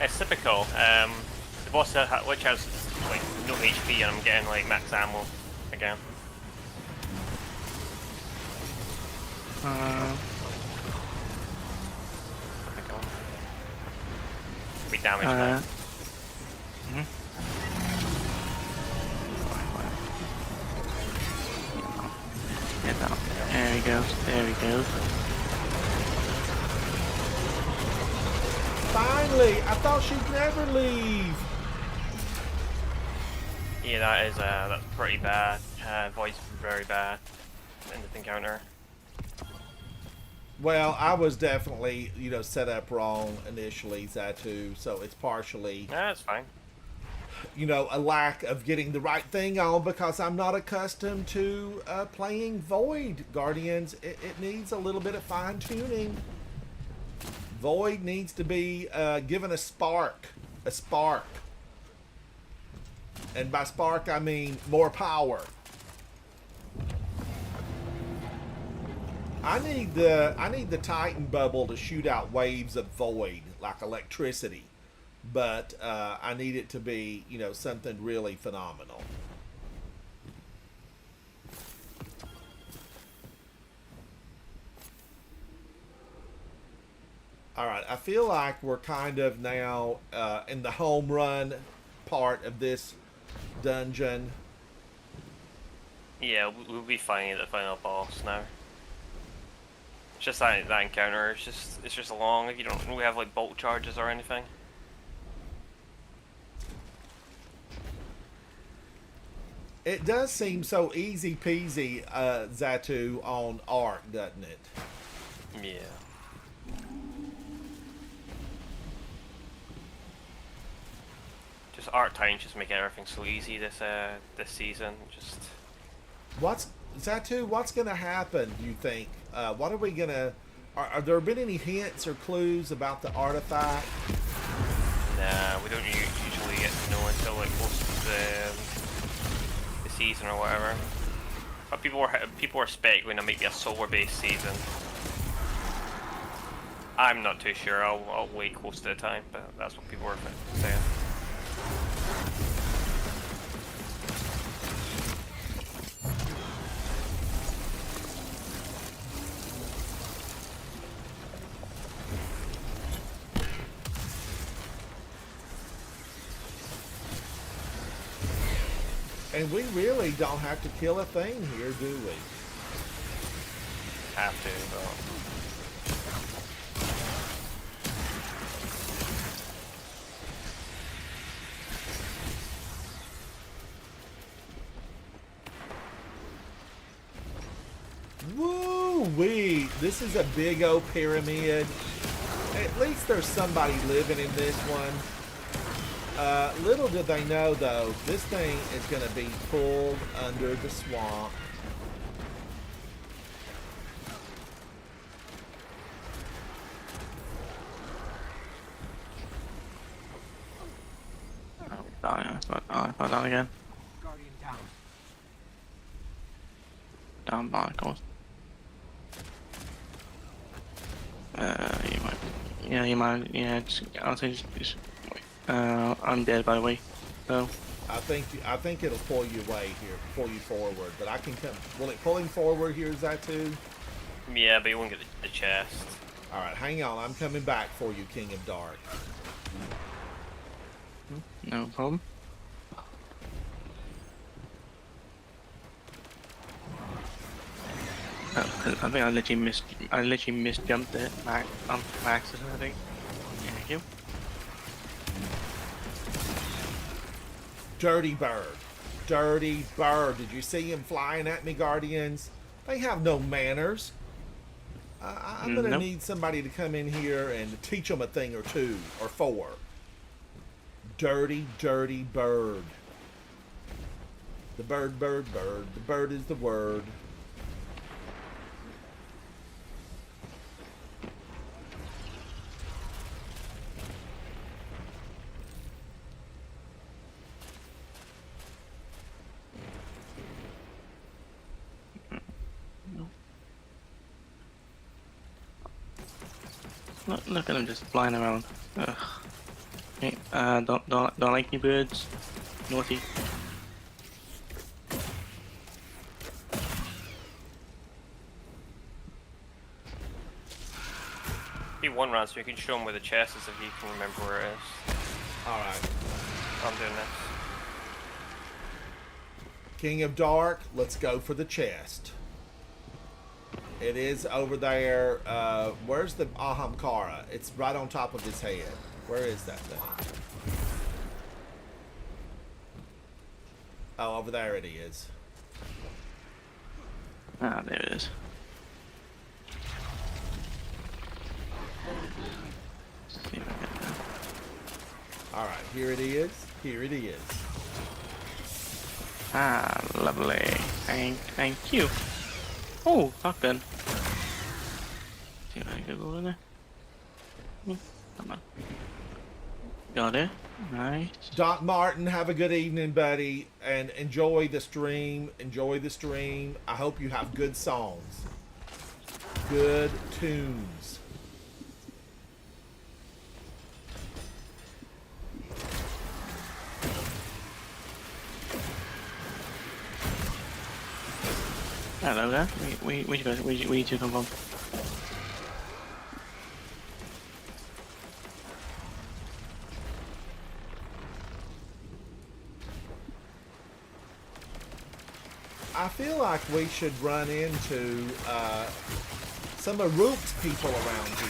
It's typical. The boss which has like no HP and I'm getting like max ammo again. Be damaged now. Get down. There he goes. There he goes. Finally! I thought she'd never leave. Yeah, that is that's pretty bad. Void's very bad in this encounter. Well, I was definitely, set up wrong initially, Zatu, so it's partially, Yeah, that's fine. a lack of getting the right thing on because I'm not accustomed to playing Void Guardians. It needs a little bit of fine-tuning. Void needs to be given a spark. A spark. And by spark, I mean more power. I need the Titan bubble to shoot out waves of void like electricity, but I need it to be, you know, something really phenomenal. All right, I feel like we're kind of now in the home run part of this dungeon. Yeah, we'll be finding the final boss now. It's just that encounter. It's just long. If you don't really have like bolt charges or anything. It does seem so easy peasy, Zatu, on Ark, doesn't it? Yeah. Just Arc Titans just making everything so easy this season. Just What's Zatu? What's gonna happen? Do you think? What are we gonna? Are there been any hints or clues about the artifact? nah, we don't usually get to know until like most of the season or whatever. But people are speculating it might be a solar-based season. I'm not too sure. I'll wait close to the time, but that's what people are saying. And we really don't have to kill a thing here, do we? Have to, Woo-wee! This is a big old pyramid. At least there's somebody living in this one. Little did they know, though, this thing is going to be pulled under the swamp. Oh, I thought that again. Guardian down. Down by, of course. You might. Yeah, you might. Yeah, I'll say just I'm dead, by the way. So. I think it'll pull you away here, pull you forward. But I can come. Will it pull him forward here? Is that too? yeah, but you won't get the chest. All right, hang on. I'm coming back for you, King of Dark. No problem. I think I literally misjumped it by accident, I think. Thank you. Dirty bird. Dirty bird. Did you see him flying at me, Guardians? They have no manners. I'm going to Nope. need somebody to come in here and teach them a thing or two or four. Dirty, dirty bird. The bird, bird, bird. The bird is the word. Look at them just flying around. Ugh. Okay, don't like you birds. Naughty. Be one round so you can show him where the chest is if you can remember where it is. All right. I'm doing this. King of Dark, let's go for the chest. It is over there. Where's the Ahamkara? It's right on top of his head. Where is that thing? Oh, over there it is. Ah, there it is. See if I get that. All right, here it is. Here it is. Ah, lovely. Thank you. Oh, shotgun. See if I can go in there. Come on. Got it. Nice. Doc Martin, have a good evening, buddy, and enjoy the stream. Enjoy the stream. I hope you have good songs. good tunes. Hello there. Where you guys? Where you two come from? I feel like we should run into some of Rook's people around here.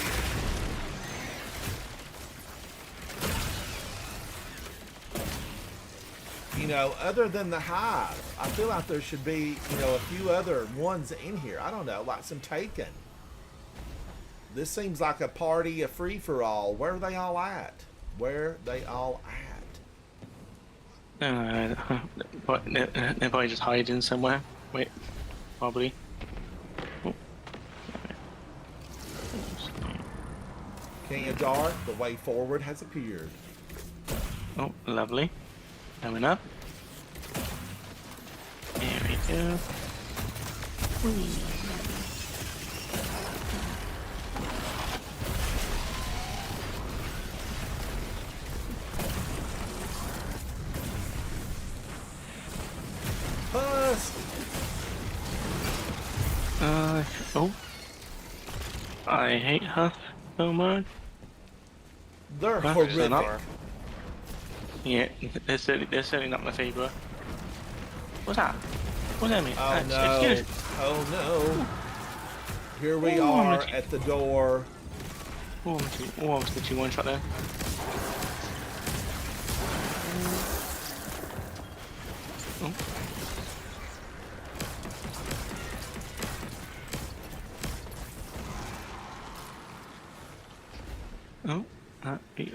You know, other than the Hive, I feel like there should be, you know, a few other ones in here. I don't know, like some Taken. This seems like a party, a free-for-all. Where are they all at? Where they all at? But they're probably just hiding somewhere. Wait, probably. Oh. King of Dark, the way forward has appeared. Oh, lovely. Coming up. There we go. Whee. Husk! Oh. I hate Husk so much. They're Husk horrific. are not. Yeah, they're certainly not my favourite. What's that? What's that mean? Oh no! Excuse. Oh no! Here we Oh, are Mitchie. at the door. Oh, I was literally one shot there. Oh.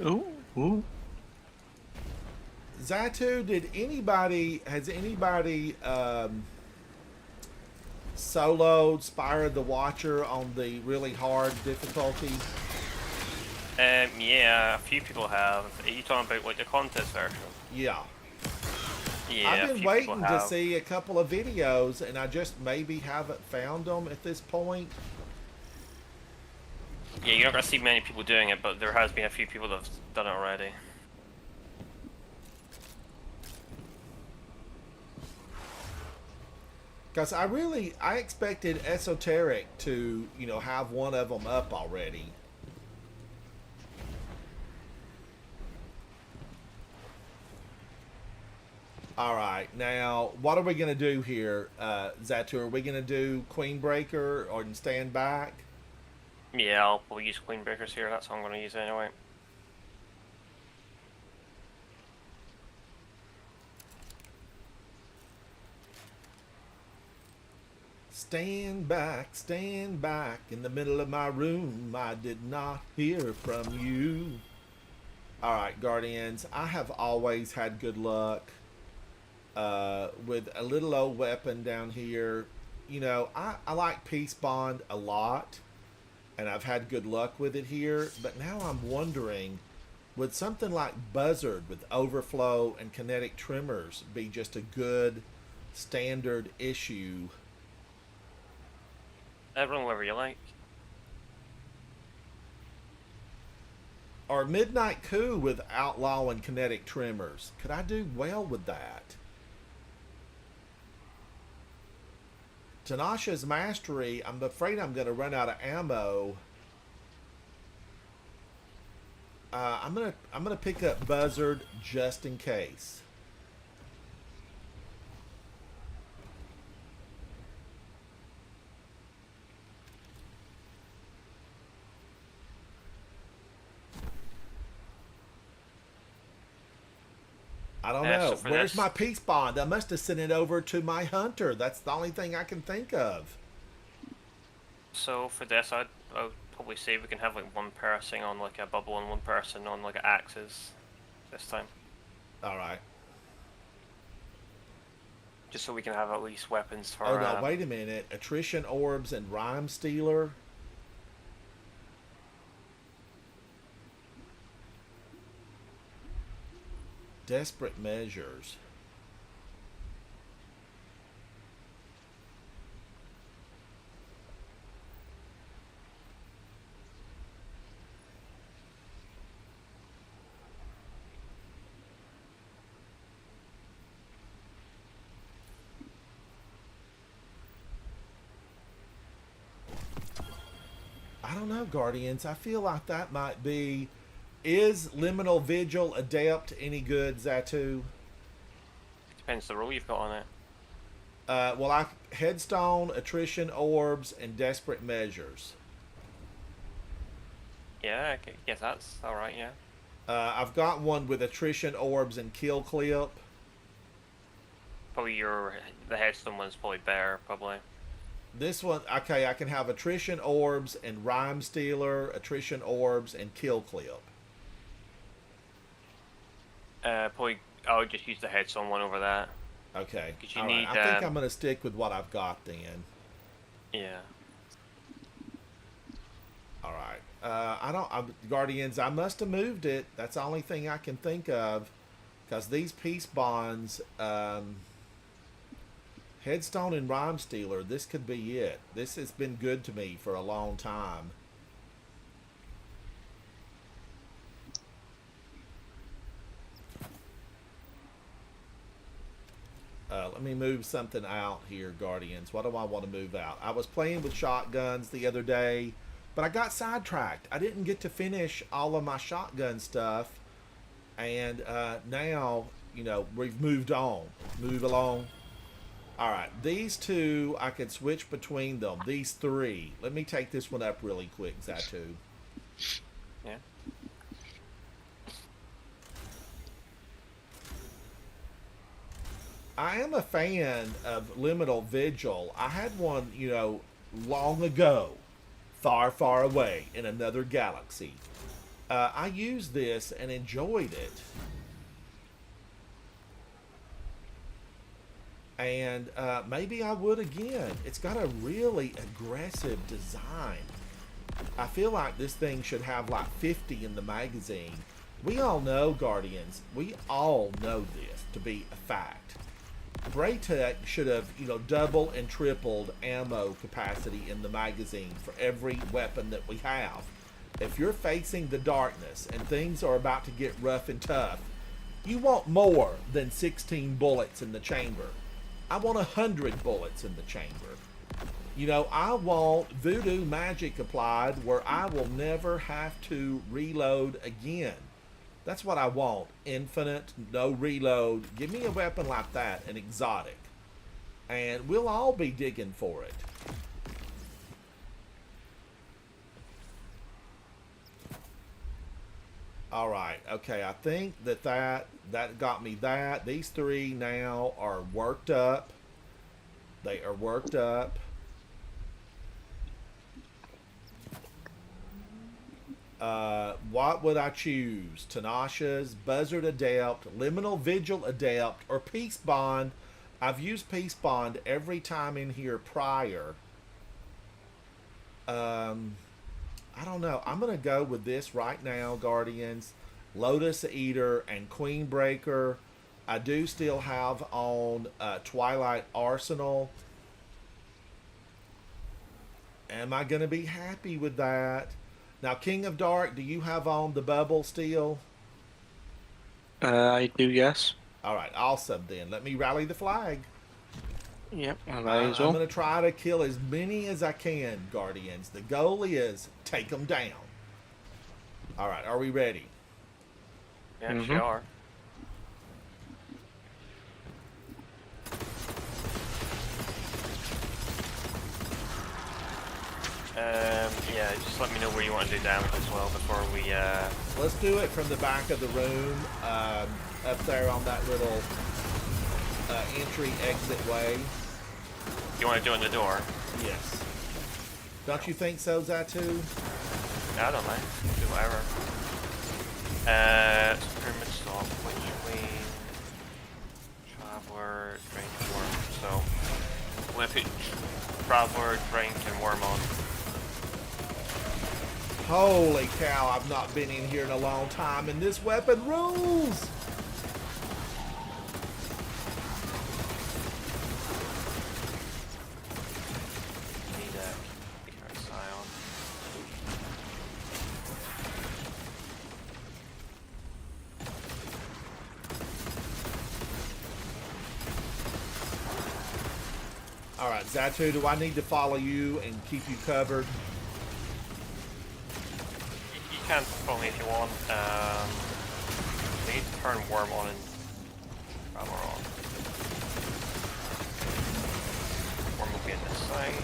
Oh. Oh. Zatu, has anybody soloed Spire the Watcher on the really hard difficulty? Yeah, a few people have. Are you talking about like the contest version? Yeah. Yeah, a I've few been people waiting to have. see a couple of videos, and I just maybe haven't found them at this point. Yeah, you're not gonna see many people doing it, but there has been a few people that have done it already. Because I expected Esoteric to, you know, have one of them up already. All right, now what are we gonna do here, Zatu? Are we gonna do Queen Breaker or stand back? Yeah, I'll probably use Queen Breakers here. That's what I'm gonna use anyway. Stand back in the middle of my room. I did not hear from you. All right, Guardians, I have always had good luck with a little old weapon down here. You know, I like Peace Bond a lot, and I've had good luck with it here. But now I'm wondering, would something like Buzzard with Overflow and Kinetic Tremors be just a good standard issue? Everyone wherever you like. Or Midnight Coup with Outlaw and Kinetic Tremors. Could I do well with that? Tanasha's Mastery, I'm afraid I'm going to run out of ammo. I'm gonna pick up Buzzard just in case. I don't Yeah, know. so for Where's this- my Peace Bond? I must have sent it over to my hunter. That's the only thing I can think of. So for this, I'd probably say we can have like one person on like a bubble and one person on like axes this time, All right. just so we can have at least weapons for. Oh no! Wait a minute. Attrition Orbs and Rhyme Stealer. Desperate Measures. I don't know, Guardians. I feel like that might be. Is Liminal Vigil Adept any good, Zatu? Depends the role you've got on it. Well, Headstone, Attrition Orbs, and Desperate Measures. Yeah, I guess that's alright, yeah. I've got one with Attrition Orbs and Kill Clip. Probably the headstone one's probably better, probably. This one, okay, I can have Attrition Orbs and Rhyme Stealer, Attrition Orbs, and Kill Clip. Probably, I would just use the headstone one over that. Okay. 'Cause you All right. need, I think I'm going to stick with what I've got then. Yeah. All right. Guardians, I must have moved it. That's the only thing I can think of. Because these peace bonds, Headstone and Rhyme Stealer, this could be it. This has been good to me for a long time. Let me move something out here, Guardians. What do I want to move out? I was playing with shotguns the other day, but I got sidetracked. I didn't get to finish all of my shotgun stuff. And now, you know, we've moved on. Move along. All right, these two, I could switch between them. These three. Let me take this one up really quick, Zatu. Yeah. I am a fan of Liminal Vigil. I had one, you know, long ago, far, far away in another galaxy. I used this and enjoyed it. And maybe I would again. It's got a really aggressive design. I feel like this thing should have like 50 in the magazine. We all know, Guardians, we all know this to be a fact. Braytech should have, you know, double and tripled ammo capacity in the magazine for every weapon that we have. If you're facing the darkness and things are about to get rough and tough, you want more than 16 bullets in the chamber. I want 100 bullets in the chamber. You know, I want voodoo magic applied where I will never have to reload again. That's what I want. Infinite, no reload. Give me a weapon like that, an exotic. And we'll all be digging for it. Alright, okay, I think that got me that. These three now are worked up. They are worked up. What would I choose? Tanasha's, Buzzard Adept, Liminal Vigil Adept, or Peace Bond? I've used Peace Bond every time in here prior. I don't know. I'm going to go with this right now, Guardians. Lotus Eater and Queen Breaker. I do still have on Twilight Arsenal. Am I going to be happy with that? Now, King of Dark, do you have on the bubble still? I do, yes. All right, awesome then. Let me rally the flag. Yep, I I'm as well. going to try to kill as many as I can, Guardians. The goal is take them down. All right, are we ready? Yeah, sure. Yeah, just let me know where you want to do damage as well before we, Let's do it from the back of the room, up there on that little entry exit way. You want to do it on the door? Yes. Don't you think so, Zatu? I don't mind. Do whatever. Pyramid Stop, Witch Queen, Traveler, Drink, and Worm. So, we'll put Traveler, Drink, and Worm on. Holy cow, I've not been in here in a long time, and this weapon rules! Need a Picard Scion. Alright, Zatu, do I need to follow you and keep you covered? can follow me if you want. We need to turn Worm on and Rammer on. Worm will be in this side.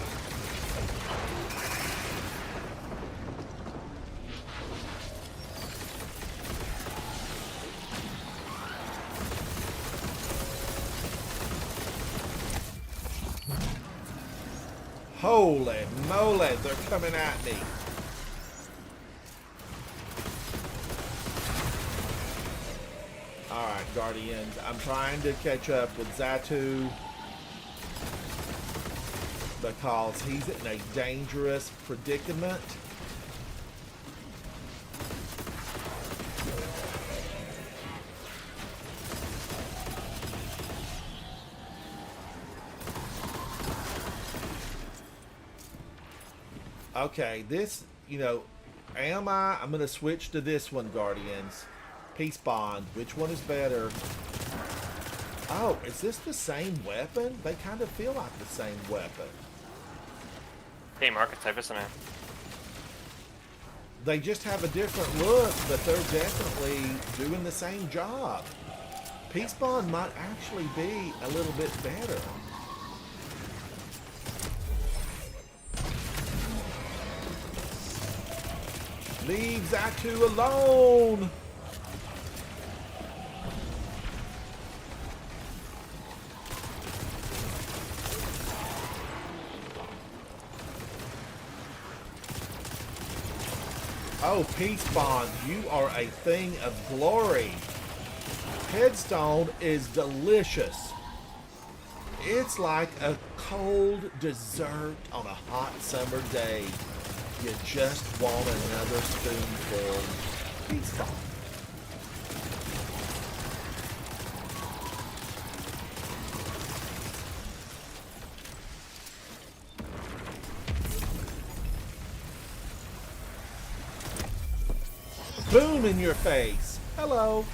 Holy moly, they're coming at me. Alright, Guardians. I'm trying to catch up with Xatu because he's in a dangerous predicament. Okay, this, you know, I'm going to switch to this one, Guardians. Peace Bond. Which one is better? Oh, is this the same weapon? They kind of feel like the same weapon. Same archetype, isn't it? They just have a different look, but they're definitely doing the same job. Peace Bond might actually be a little bit better. Leave Xatu alone! Oh, Peace Bond, you are a thing of glory. Headstone is delicious. It's like a cold dessert on a hot summer day. You just want another spoonful. Peace Bond. Boom in your face. Hello.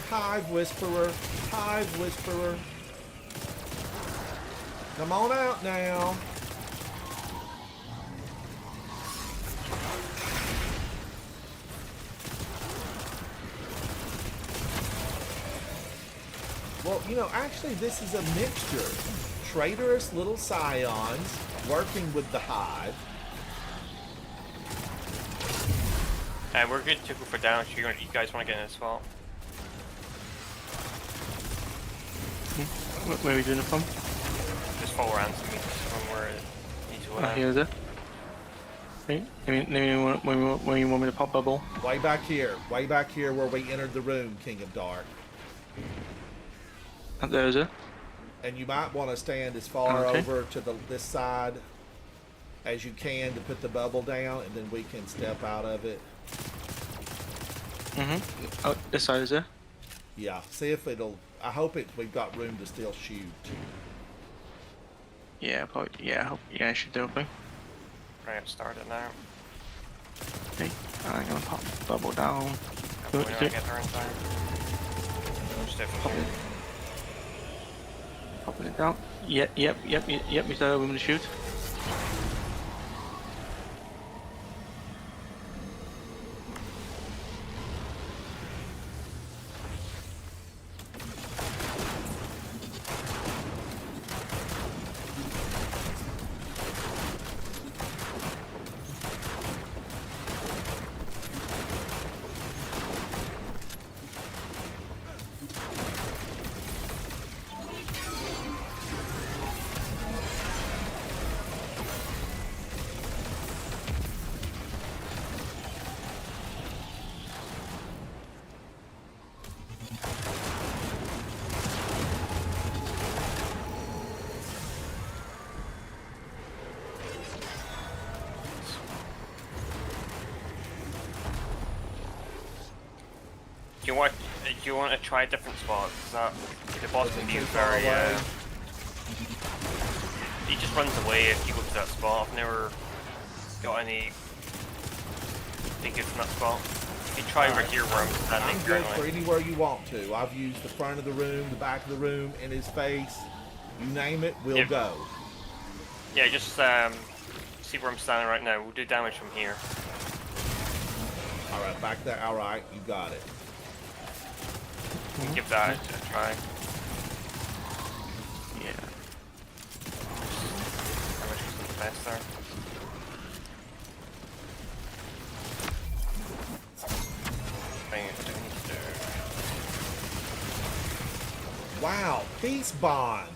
Hive Whisperer. Hive Whisperer. Come on out now. Well, you know, actually this is a mixture. Traitorous little scions working with the Hive. We're good to go for down. You guys want to get in as well? Where are we doing it from? Just follow around to me from where it needs to Oh, here's it. Right. When you want me to pop bubble? Way back here where we entered the room, King of Dark. Up there is it. And you might want to stand as far Okay. over to this side as you can to put the bubble down, and then we can step out of it. Oh, this side is it. Yeah, see if it'll. I hope we've got room to still shoot. Yeah, probably. Yeah, yeah, I should do it. Right, started now. Okay, I'm gonna pop bubble down. We're not get her in time. Just definitely. Popping it down. Yep. We started. We're gonna shoot. Do you want to try a different spot? 'Cause that the boss can be Too far very. away. He just runs away if you go to that spot. I've never got any big good from that spot. You can try over here where I'm standing I'm good for currently. anywhere you want to. I've used the front of the room, the back of the room, in his face. You name it, we'll Yep. go. Yeah, just see where I'm standing right now. We'll do damage from here. All right, back there. All right, you got it. We'll give that a try. Yeah. Damage was the best there. Thing I do need to do. Wow, Peace Bond.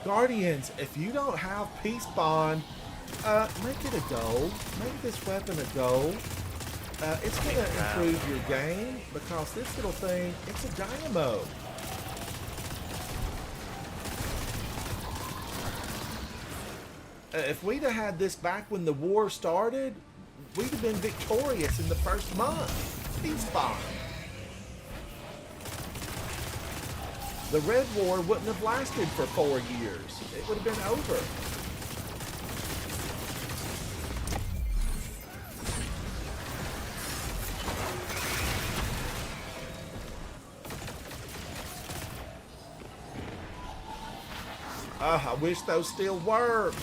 Guardians, if you don't have Peace Bond, make it a gold. Make this weapon a gold. It's going to improve your game because this little thing, it's a dynamo. If we'd have had this back when the war started, we'd have been victorious in the first month. Peace Bond. The Red War wouldn't have lasted for 4 years. It would have been over. I wish those still worked.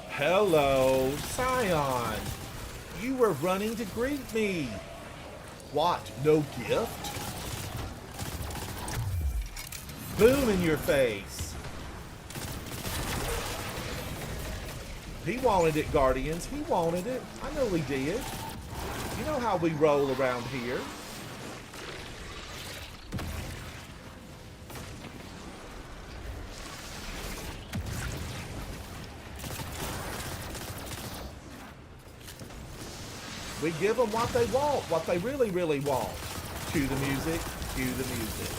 Hello, Scion. You were running to greet me. What, no gift? Boom in your face. He wanted it, Guardians. He wanted it. I know he did. You know how we roll around here. We give them what they want, what they really, really want. Cue the music, cue the music.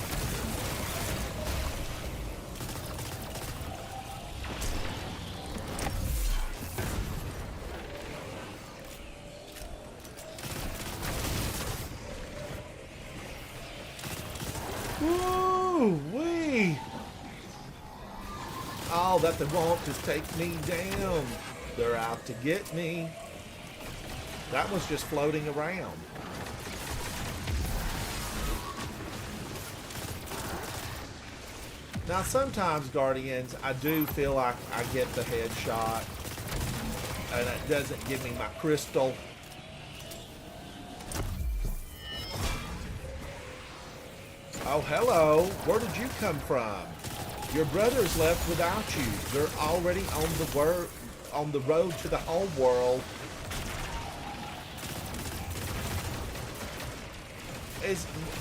Woo-wee! All that they want is take me down. They're out to get me. That was just floating around. Now sometimes, Guardians, I do feel like I get the headshot and it doesn't give me my crystal. Oh, hello. Where did you come from? Your brothers left without you. They're already on the road to the home world.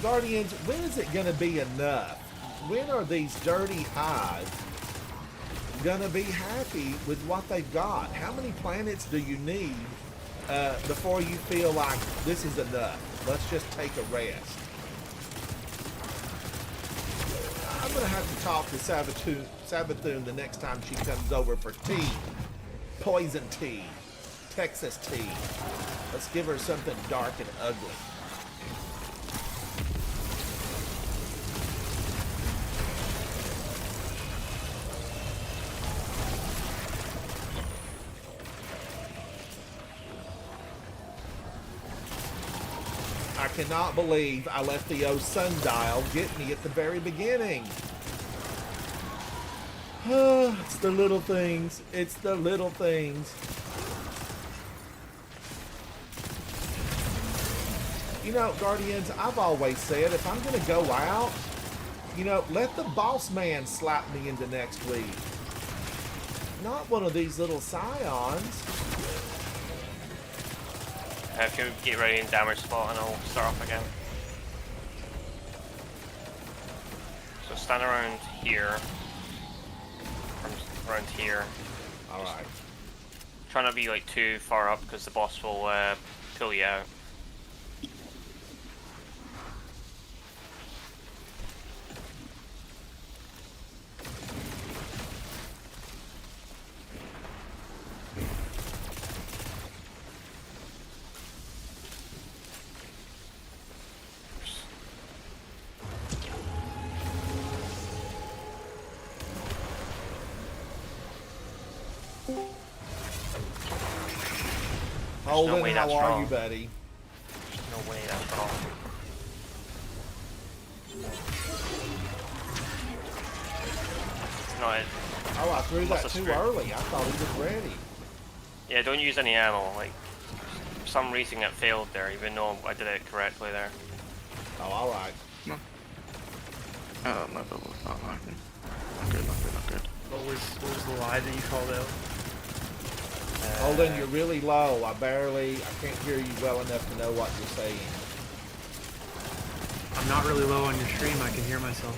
Guardians, when is it going to be enough? When are these dirty hives going to be happy with what they've got? How many planets do you need before you feel like this is enough? Let's just take a rest. I'm going to have to talk to Savathun the next time she comes over for tea. Poison tea. Texas tea. Let's give her something dark and ugly. I cannot believe I let the old sundial get me at the very beginning. It's the little things. It's the little things. You know, Guardians, I've always said if I'm going to go out, you know, let the boss man slap me into next week. Not one of these little scions. If you get ready in damage spot and I'll start off again. So stand around here. From around here. Alright. Try not to be like too far up because the boss will pull you out. Holden, way how that's are wrong. you, buddy? There's no way that's wrong. It's not. Oh, I threw Must that have too screwed. early. I thought he was ready. Yeah, don't use any ammo. Like, for some reason it failed there, even though I did it correctly there. Oh, all right. Oh, my bubble's not working. Not good, not good, not good. What was the lie that you called out? Holden, you're really low. I can't hear you well enough to know what you're saying. I'm not really low on your stream. I can hear myself.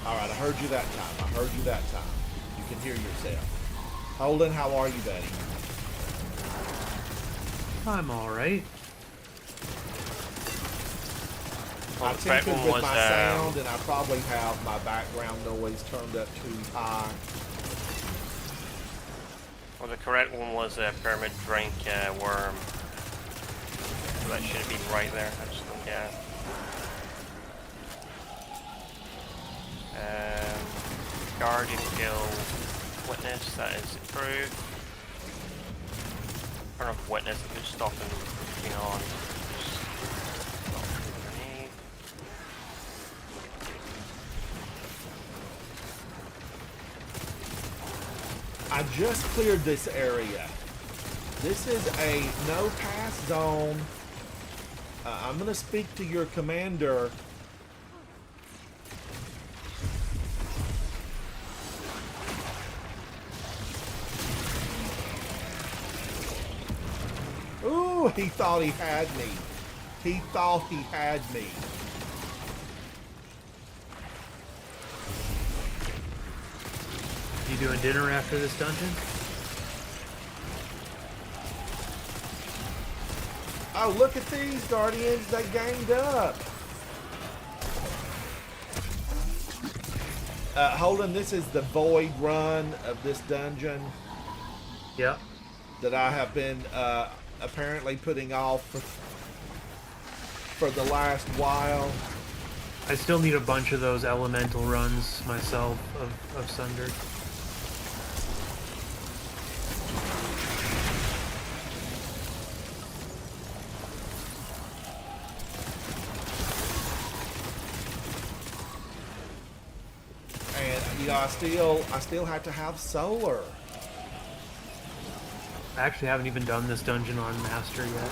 All right, I heard you that time. You can hear yourself. Holden, how are you, buddy? I'm all right. Well, I the correct tinkered one with was, my sound, and I probably have my background noise turned up too high. well, the correct one was Pyramid Drink Worm. So that should be right there. I just don't get it. Guardian Guild Witness, that is improved. Turn off Witness if it's stopping being on. I just cleared this area. This is a no-pass zone. I'm going to speak to your commander. Ooh, he thought he had me. He thought he had me. You doing dinner after this dungeon? Oh, look at these Guardians. They ganged up. Holden, this is the void run of this dungeon Yep. that I have been apparently putting off for the last while. I still need a bunch of those elemental runs myself of Sunder. And you know, I still have to have solar. I actually haven't even done this dungeon on Master yet.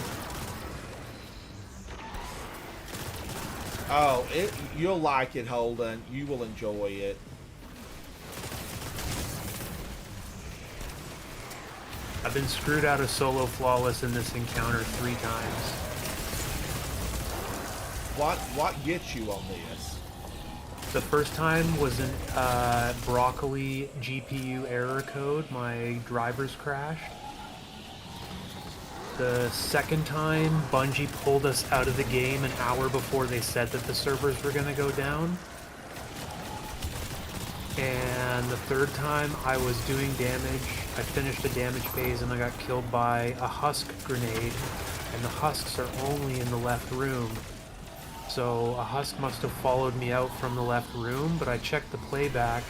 Oh, you'll like it, Holden. You will enjoy it. I've been screwed out of solo flawless in this encounter 3 times. What gets you on this? The first time was an broccoli GPU error code. My drivers crashed. The second time, Bungie pulled us out of the game an hour before they said that the servers were going to go down. And the third time, I was doing damage. I finished a damage phase and I got killed by a husk grenade. And the husks are only in the left room. So a husk must have followed me out from the left room, but I checked the playback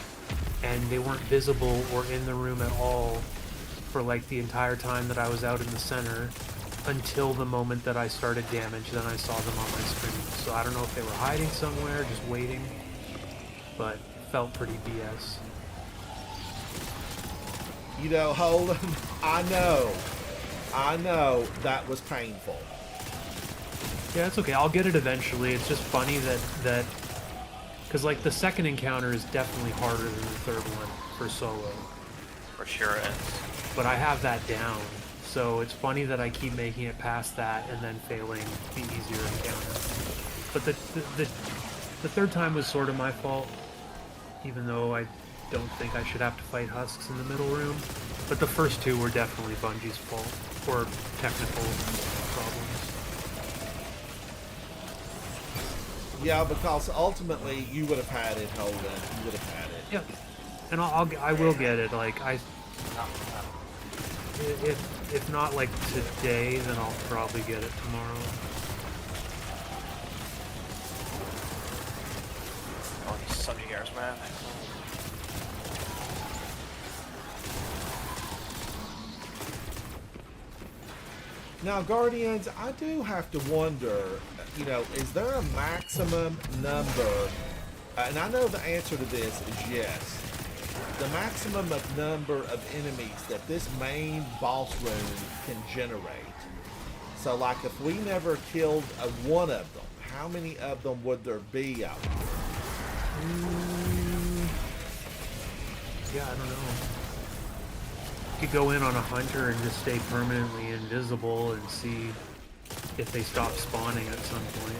and they weren't visible or in the room at all for like the entire time that I was out in the center until the moment that I started damage. Then I saw them on my screen. So I don't know if they were hiding somewhere, just waiting, but felt pretty BS. You know, Holden, I know that was painful. Yeah, it's okay. I'll get it eventually. It's just funny that because like the second encounter is definitely harder than the third one for solo. For sure it is. But I have that down. So it's funny that I keep making it past that and then failing the easier encounter. But the third time was sort of my fault, even though I don't think I should have to fight husks in the middle room. But the first 2 were definitely Bungie's fault, or technical problems. Yeah, because ultimately you would have had it, Holden. You would have had it. Yeah, and I will get it. Like if not like today, then I'll probably get it tomorrow. Oh, these subject errors, man. Now, Guardians, I do have to wonder, you know, is there a maximum number? And I know the answer to this is yes. The maximum of number of enemies that this main boss room can generate. So, like, if we never killed one of them, how many of them would there be out there? Yeah, I don't know. You could go in on a hunter and just stay permanently invisible and see if they stop spawning at some point.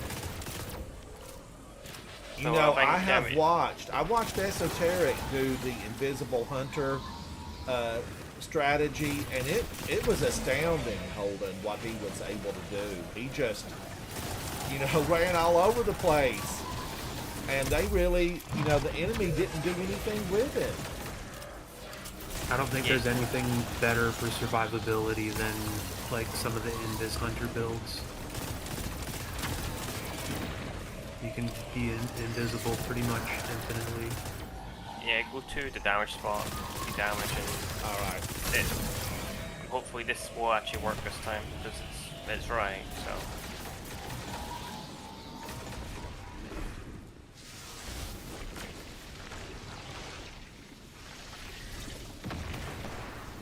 You So, know, I I have think- watched. I watched Esoteric do the Invisible Hunter strategy, and it was astounding, Holden, what he was able to do. He just, you know, ran all over the place, and they really, you know, the enemy didn't do anything with it. I don't think there's anything better for survivability than like some of the Invis Hunter builds. You can be invisible pretty much infinitely. Yeah, go to the damage spot, do damage, and Alright. hopefully this will actually work this time because it's right. So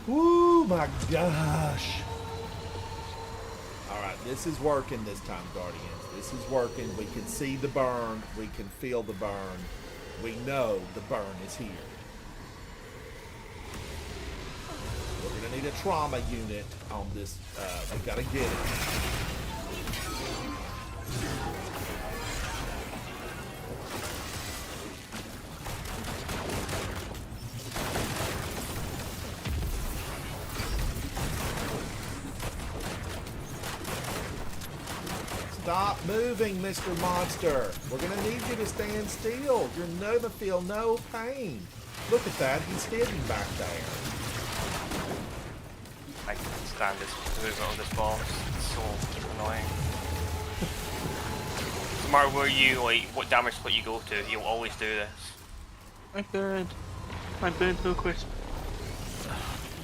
Woo, my gosh. Alright, this is working this time, Guardians. This is working. We can see the burn. We can feel the burn. We know the burn is here. We're going to need a trauma unit on this. We've got to get it. Stop moving, Mr. Monster. We're going to need you to stand still. You're going to feel no pain. Look at that. He's hidden back there. I can stand this movement of this boss. It's so annoying. No matter where you what damage split you go to, you'll always do this. My bird. My bird so crisp.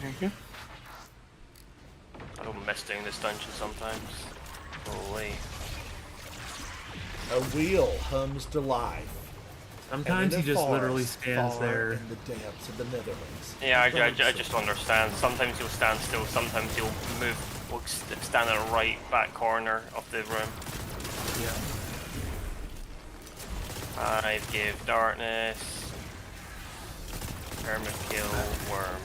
There you go. I don't miss doing this dungeon sometimes. Holy. A wheel hums to life. Sometimes he just literally stands there. In the depths of the Netherlands. Yeah, I just don't understand. Sometimes you'll stand still, sometimes you'll move, stand in the right back corner of the room. Yeah. I give darkness, hermit kill, worm.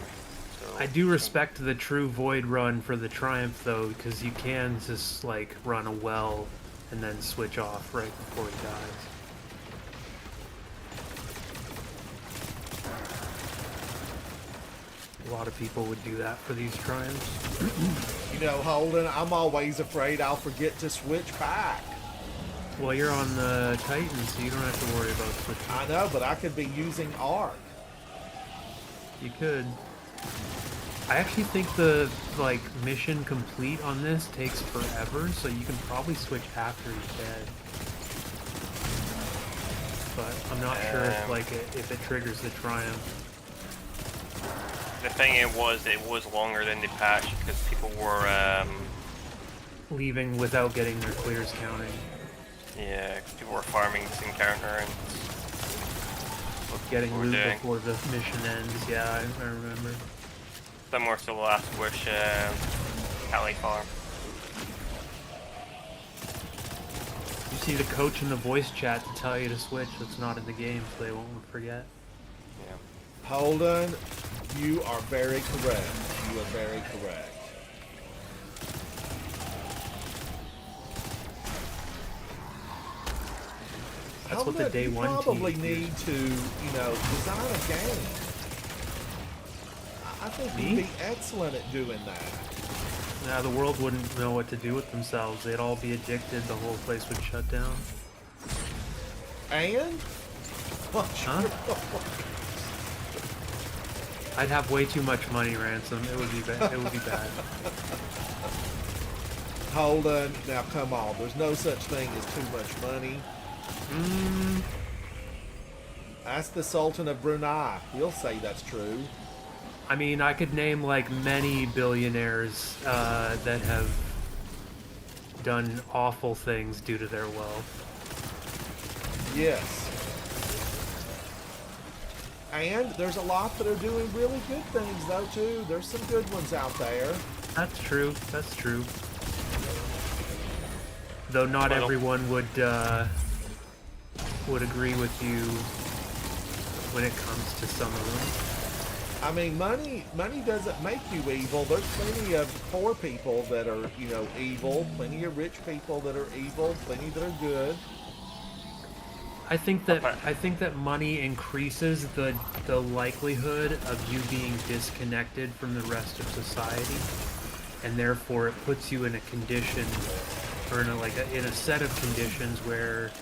So I do respect the true void run for the Triumph though, because you can just like run a well and then switch off right before he dies. A lot of people would do that for these Triumphs. You know, Holden, I'm always afraid I'll forget to switch back. Well, you're on the Titan, so you don't have to worry about switching. I know, but I could be using Arc. You could. I actually think the like mission complete on this takes forever, so you can probably switch after he's dead. But I'm not sure if like if it triggers the Triumph. the thing it was longer than the patch because people were Leaving without getting their clears counting. yeah, people were farming this encounter and Getting we're loot doing. before the mission ends. Yeah, I remember. Then more so the last wish Cali farm. You see the coach in the voice chat to tell you to switch. That's not in the game, so they won't forget. Yeah. Holden, you are very correct. You are very correct. That's what the day one You probably team need to, you know, design a game. I think Me? you'd be excellent at doing that. Now the world wouldn't know what to do with themselves. They'd all be addicted. The whole place would shut down. And? Huh? I'd have way too much money, Ransom. It would be bad. It would be bad. Holden, now come on. There's no such thing as too much money. Ask the Sultan of Brunei. He'll say that's true. I mean, I could name like many billionaires that have done awful things due to their wealth. Yes. And there's a lot that are doing really good things, though, too. There's some good ones out there. That's true. That's true. Though not Well- everyone would agree with you when it comes to some of them. I mean, money doesn't make you evil. There's plenty of poor people that are, you know, evil. Plenty of rich people that are evil. Plenty that are good. I think that money increases the likelihood of you being disconnected from the rest of society, and therefore it puts you in a condition, or in a set of conditions where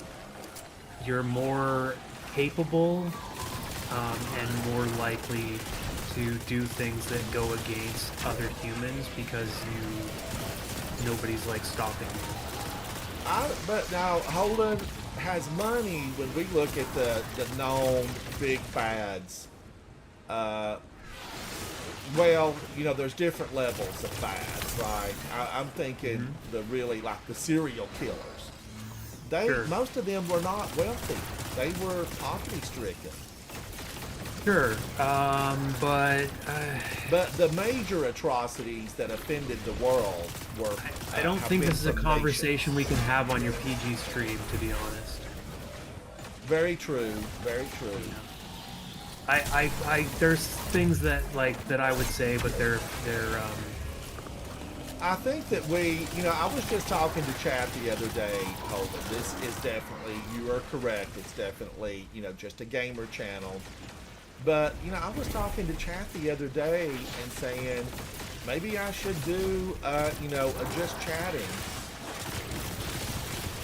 you're more capable and more likely to do things that go against other humans because nobody's like stopping you. But now Holden has money when we look at the known big bads. Well, you know, there's different levels of bads, right? I'm thinking the really, like, the serial killers. Sure. Most of them were not wealthy. They were poverty-stricken. Sure, but the major atrocities that offended the world were. I don't have think been this is a from conversation nations. we can have on your PG stream, to be honest. Very true. Very true. There's things that I would say, but they're I think that I was just talking to Chad the other day, Holden. This is definitely, you are correct. It's definitely, just a gamer channel. But, I was talking to Chad the other day and saying, maybe I should do, a just chatting.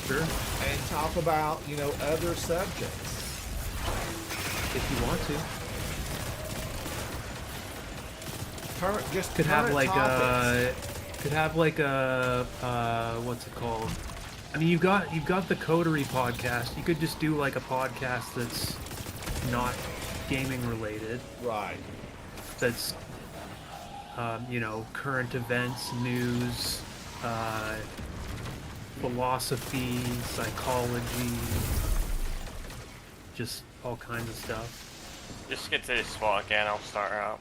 Sure. And talk about, other subjects. If you want to. Could have like a what's it called? I mean, you've got the Coterie podcast. You could just do like a podcast that's not gaming related. Right. That's current events, news, philosophy, psychology, just all kinds of stuff. Just get to this spot again, I'll start her up.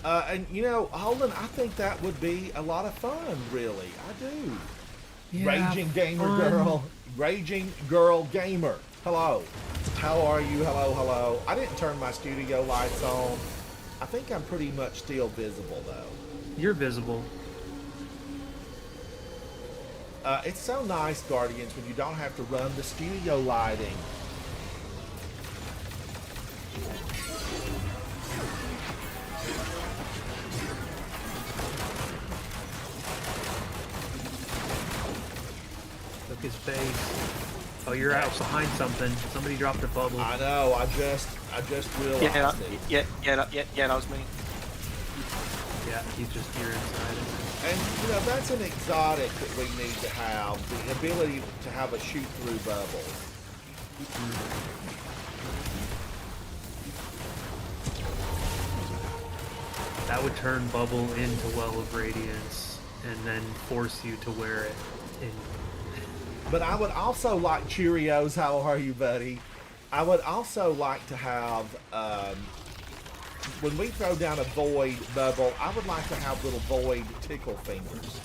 Holden, I think that would be a lot of fun, really. I do. Yeah, Raging Gamer fun. Girl. Raging Girl Gamer. Hello. How are you? Hello, hello. I didn't turn my studio lights on. I think I'm pretty much still visible, though. You're visible. It's so nice, Guardians, when you don't have to run the studio lighting. Look his face. Oh, you're out behind something. Somebody dropped a bubble. I know. I just realized it. Yeah, that was me. Yeah, he's just here inside. And that's an exotic that we need to have, the ability to have a shoot-through bubble. That would turn Bubble into Well of Radiance, and then force you to wear it in. But I would also like Cheerios. How are you, buddy? I would also like to have, when we throw down a Void bubble, I would like to have little Void tickle fingers.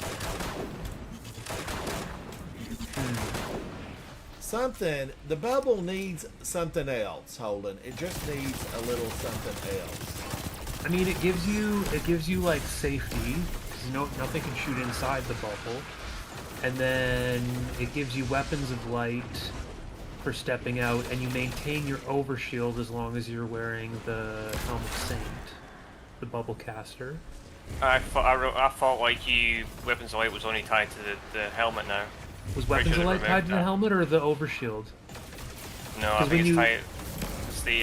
Something, the bubble needs something else, Holden. It just needs a little something else. I mean, it gives you like safety, because nothing can shoot inside the bubble. And then it gives you weapons of light for stepping out, and you maintain your overshield as long as you're wearing the Helm of Saint, the bubble caster. I thought like weapons of light was only tied to the helmet now. Was Pretty weapons sure of they light tied to the removed helmet or the overshield? No, I 'Cause think when it's you- tied. It's the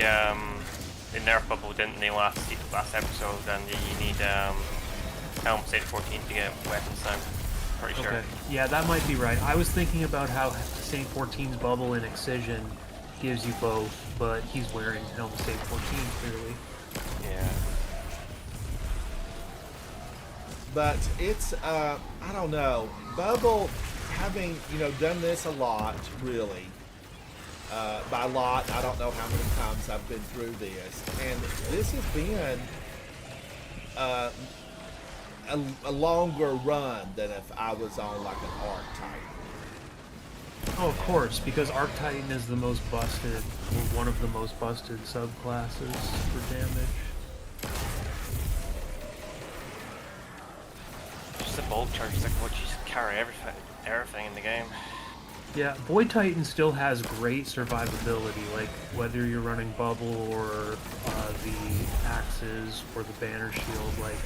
nerf bubble didn't they last episode, and you need helmet state 14 to get weapons now. Pretty sure. Okay. Yeah, that might be right. I was thinking about how Saint 14's bubble in Excision gives you both, but he's wearing Helm Saint 14 clearly. Yeah. but it's I don't know. Bubble, having done this a lot, really. By a lot, I don't know how many times I've been through this, and this has been a longer run than if I was on like an Arc Titan. Oh, of course, because Arc Titan is the most busted, or one of the most busted subclasses for damage. Just the bulk charge is like what you just carry everything in the game. Yeah, Void Titan still has great survivability, like whether you're running Bubble or the Axes or the Banner Shield, like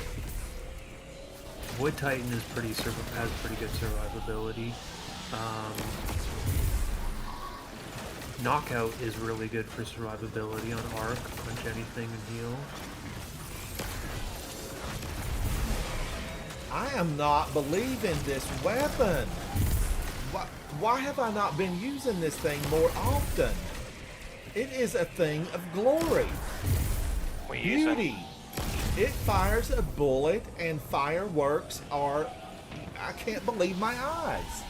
Void Titan is has pretty good survivability. Knockout is really good for survivability on Arc, punch anything and heal. I am not believing this weapon. Why have I not been using this thing more often? It is a thing of glory. What you using? Beauty. It fires a bullet and fireworks are... I can't believe my eyes.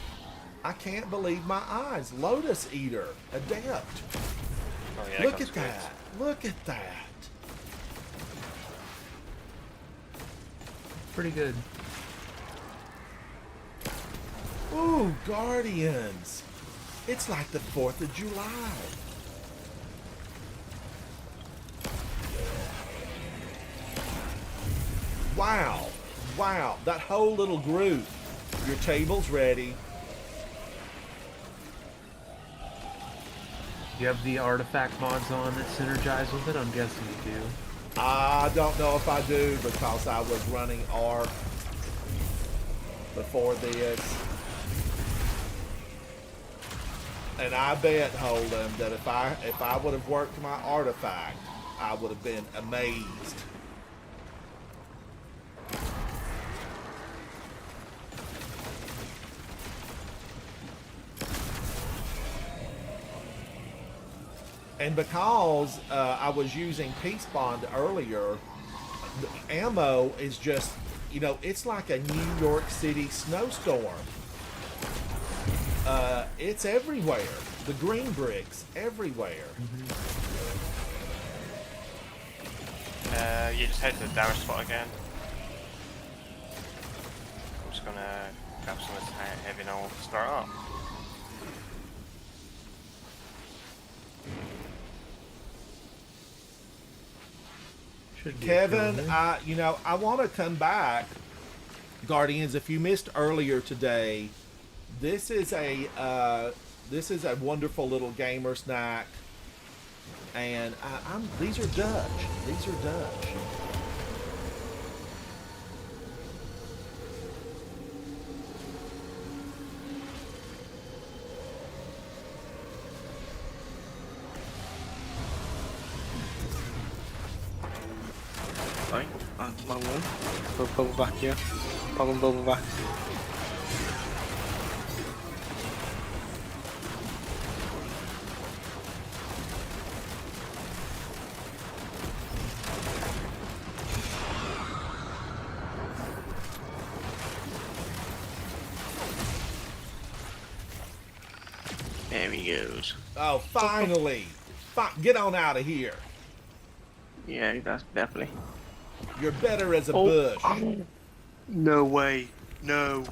I can't believe my eyes. Lotus Eater. Adept. Oh, yeah, Look comes at good. that. Look at that. Pretty good. Ooh, Guardians. It's like the 4th of July. Wow. Wow. That whole little group. Your table's ready. Do you have the artifact mods on that synergize with it? I'm guessing you do. I don't know if I do because I was running Arc before this. And I bet, Hold'em, that if I would have worked my artifact, I would have been amazed. And because I was using Peace Bond earlier, the ammo is just, it's like a New York City snowstorm. It's everywhere. The green bricks everywhere. You just head to the damage spot again. I'm just gonna grab some of this heavy now to start up. Should be Kevin, good. I want to come back. Guardians, if you missed earlier today, this is a wonderful little gamer snack, and these are Dutch. These are Dutch. Right, my one. Bubble back here. Bubble back. There he goes. Oh, finally! Get on out of here. Yeah, that's definitely. You're better as a bush. Oh, no way. No.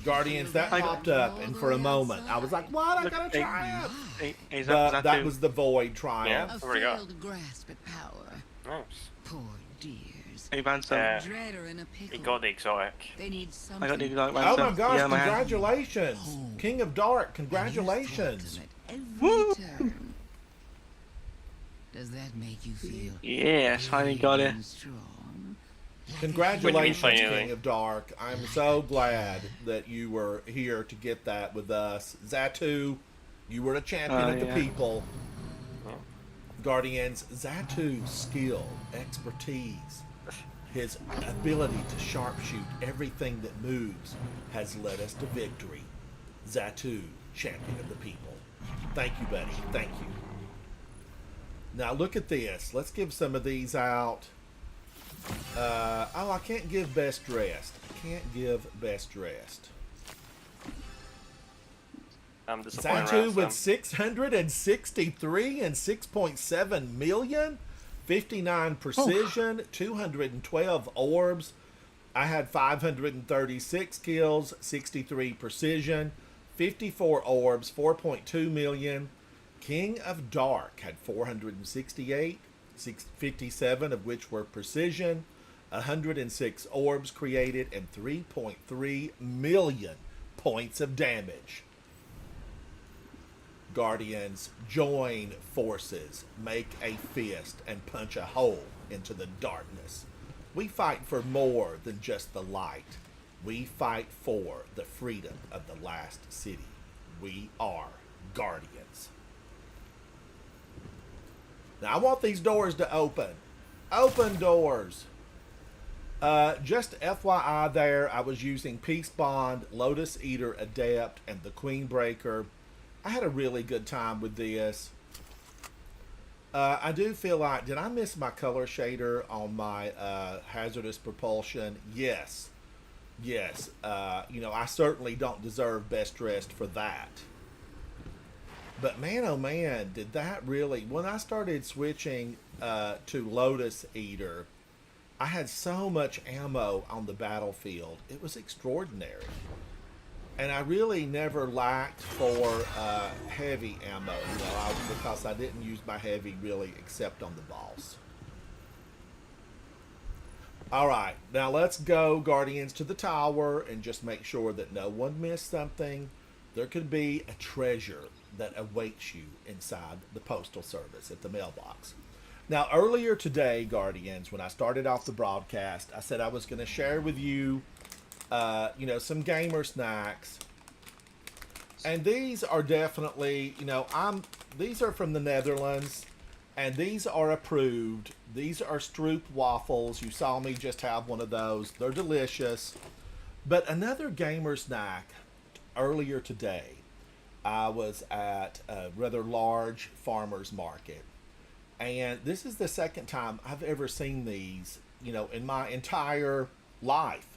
Guardians, that popped up, and for a moment, I was like, what? I gotta triumph! Hey, But that too? was the Void triumph. Yeah, there we go. failed grasp at power. Nice. Poor dears. Hey, Ransom. Dread are in a pickle. He got the exotic. They need something. I got the exact Oh Ransom. my gosh, Yeah, man. congratulations! King of Dark, congratulations! Every turn. Does that make you feel Yes, finally got it. strong? Congratulations, What do you mean, King of Dark. I'm so glad that you were here to get that with us. Zatu, you were a champion Oh, of the yeah. people. Guardians, Zatu's skill, expertise, his ability to sharpshoot everything that moves has led us to victory. Zatu, champion of the people. Thank you, buddy. Thank you. Now look at this. Let's give some of these out. Oh, I can't give best dressed. I can't give best dressed. I'm disappointed. Zatu with Ransom. 663 and 6.7 million, 59 precision, 212 orbs. I had 536 kills, 63 precision, 54 orbs, 4.2 million. King of Dark had 468, 57 of which were precision, 106 orbs created, and 3.3 million points of damage. Guardians, join forces, make a fist, and punch a hole into the darkness. We fight for more than just the light. We fight for the freedom of the last city. We are Guardians. Now, I want these doors to open. Open doors. Just FYI there, I was using Peace Bond, Lotus Eater Adept, and the Queen Breaker. I had a really good time with this. I do feel like, did I miss my color shader on my Hazardous Propulsion? Yes. Yes. I certainly don't deserve best dressed for that. But man, oh man, did that really... When I started switching to Lotus Eater, I had so much ammo on the battlefield. It was extraordinary. And I really never lacked for heavy ammo, because I didn't use my heavy really except on the boss. All right, now let's go, Guardians, to the tower and just make sure that no one missed something. There could be a treasure that awaits you inside the Postal Service at the mailbox. Now, earlier today, Guardians, when I started off the broadcast, I said I was going to share with you some gamer snacks. And these are definitely, these are from the Netherlands, and these are approved. These are Stroop waffles. You saw me just have one of those. They're delicious. But another gamer snack, earlier today, I was at a rather large farmer's market. And this is the second time I've ever seen these, in my entire life.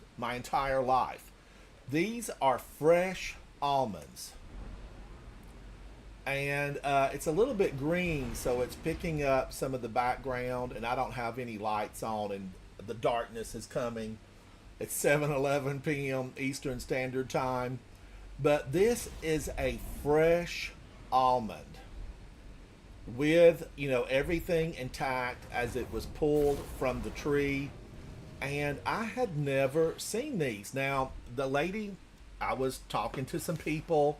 These are fresh almonds. And it's a little bit green, so it's picking up some of the background, and I don't have any lights on, and the darkness is coming. It's 7:11 p.m. Eastern Standard Time. But this is a fresh almond with, everything intact as it was pulled from the tree. And I had never seen these. Now, the lady, I was talking to some people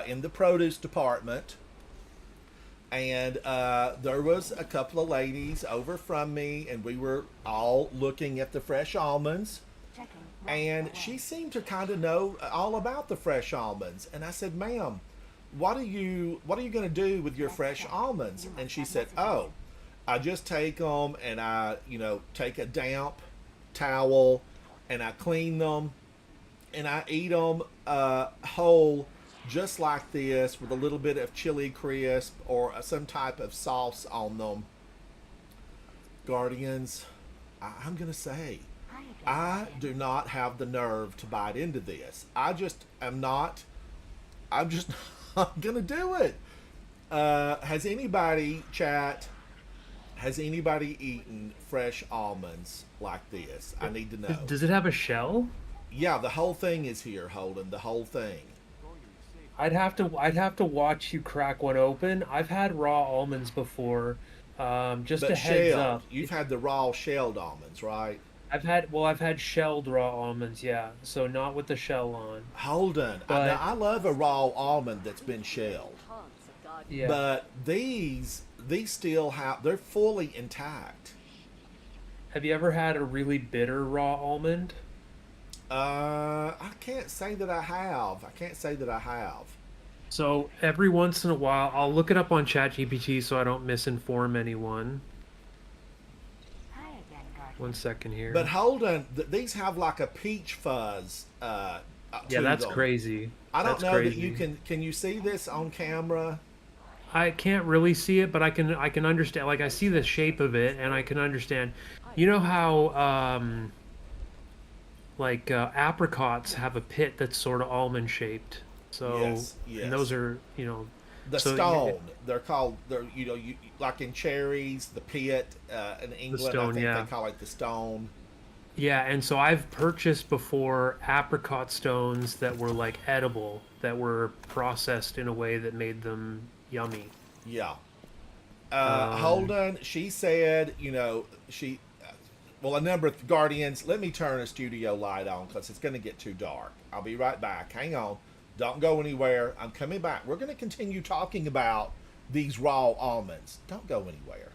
in the produce department, and there was a couple of ladies over from me, and we were all looking at the fresh almonds. And she seemed to kind of know all about the fresh almonds. And I said, "Ma'am, what are you going to do with your fresh almonds?" And she said, "Oh, I just take them and I, take a damp towel and I clean them and I eat them whole, just like this, with a little bit of chili crisp or some type of sauce on them." Guardians, I'm going to say, I do not have the nerve to bite into this. I'm just not going to do it. Has anybody, chat, eaten fresh almonds like this? I need to know. Does it have a shell? Yeah, the whole thing is here, Holden. The whole thing. I'd have to watch you crack one open. I've had raw almonds before. Just But a heads shelled. up. You've had the raw shelled almonds, right? I've had shelled raw almonds, yeah. So not with the shell on. Holden, But- I love a raw almond that's been shelled. Yeah. But these still they're fully intact. Have you ever had a really bitter raw almond? I can't say that I have. So every once in a while, I'll look it up on ChatGPT so I don't misinform anyone. Hi again, Guardian. One second here. But Holden, these have like a peach fuzz. yeah, to that's them. crazy. I don't That's know crazy. that you can you see this on camera? I can't really see it, but I can understand. Like I see the shape of it, and I can understand. You know how apricots have a pit that's sort of almond shaped. So Yes, and those yes. are The so stone. They're called. They're like in cherries, the pit. In England, I stone, think yeah. they call it the stone. yeah, and so I've purchased before apricot stones that were like edible, that were processed in a way that made them yummy. Yeah. Um, Holden, she said, well, a number of Guardians. Let me turn a studio light on because it's going to get too dark. I'll be right back. Hang on. Don't go anywhere. I'm coming back. We're going to continue talking about these raw almonds. Don't go anywhere.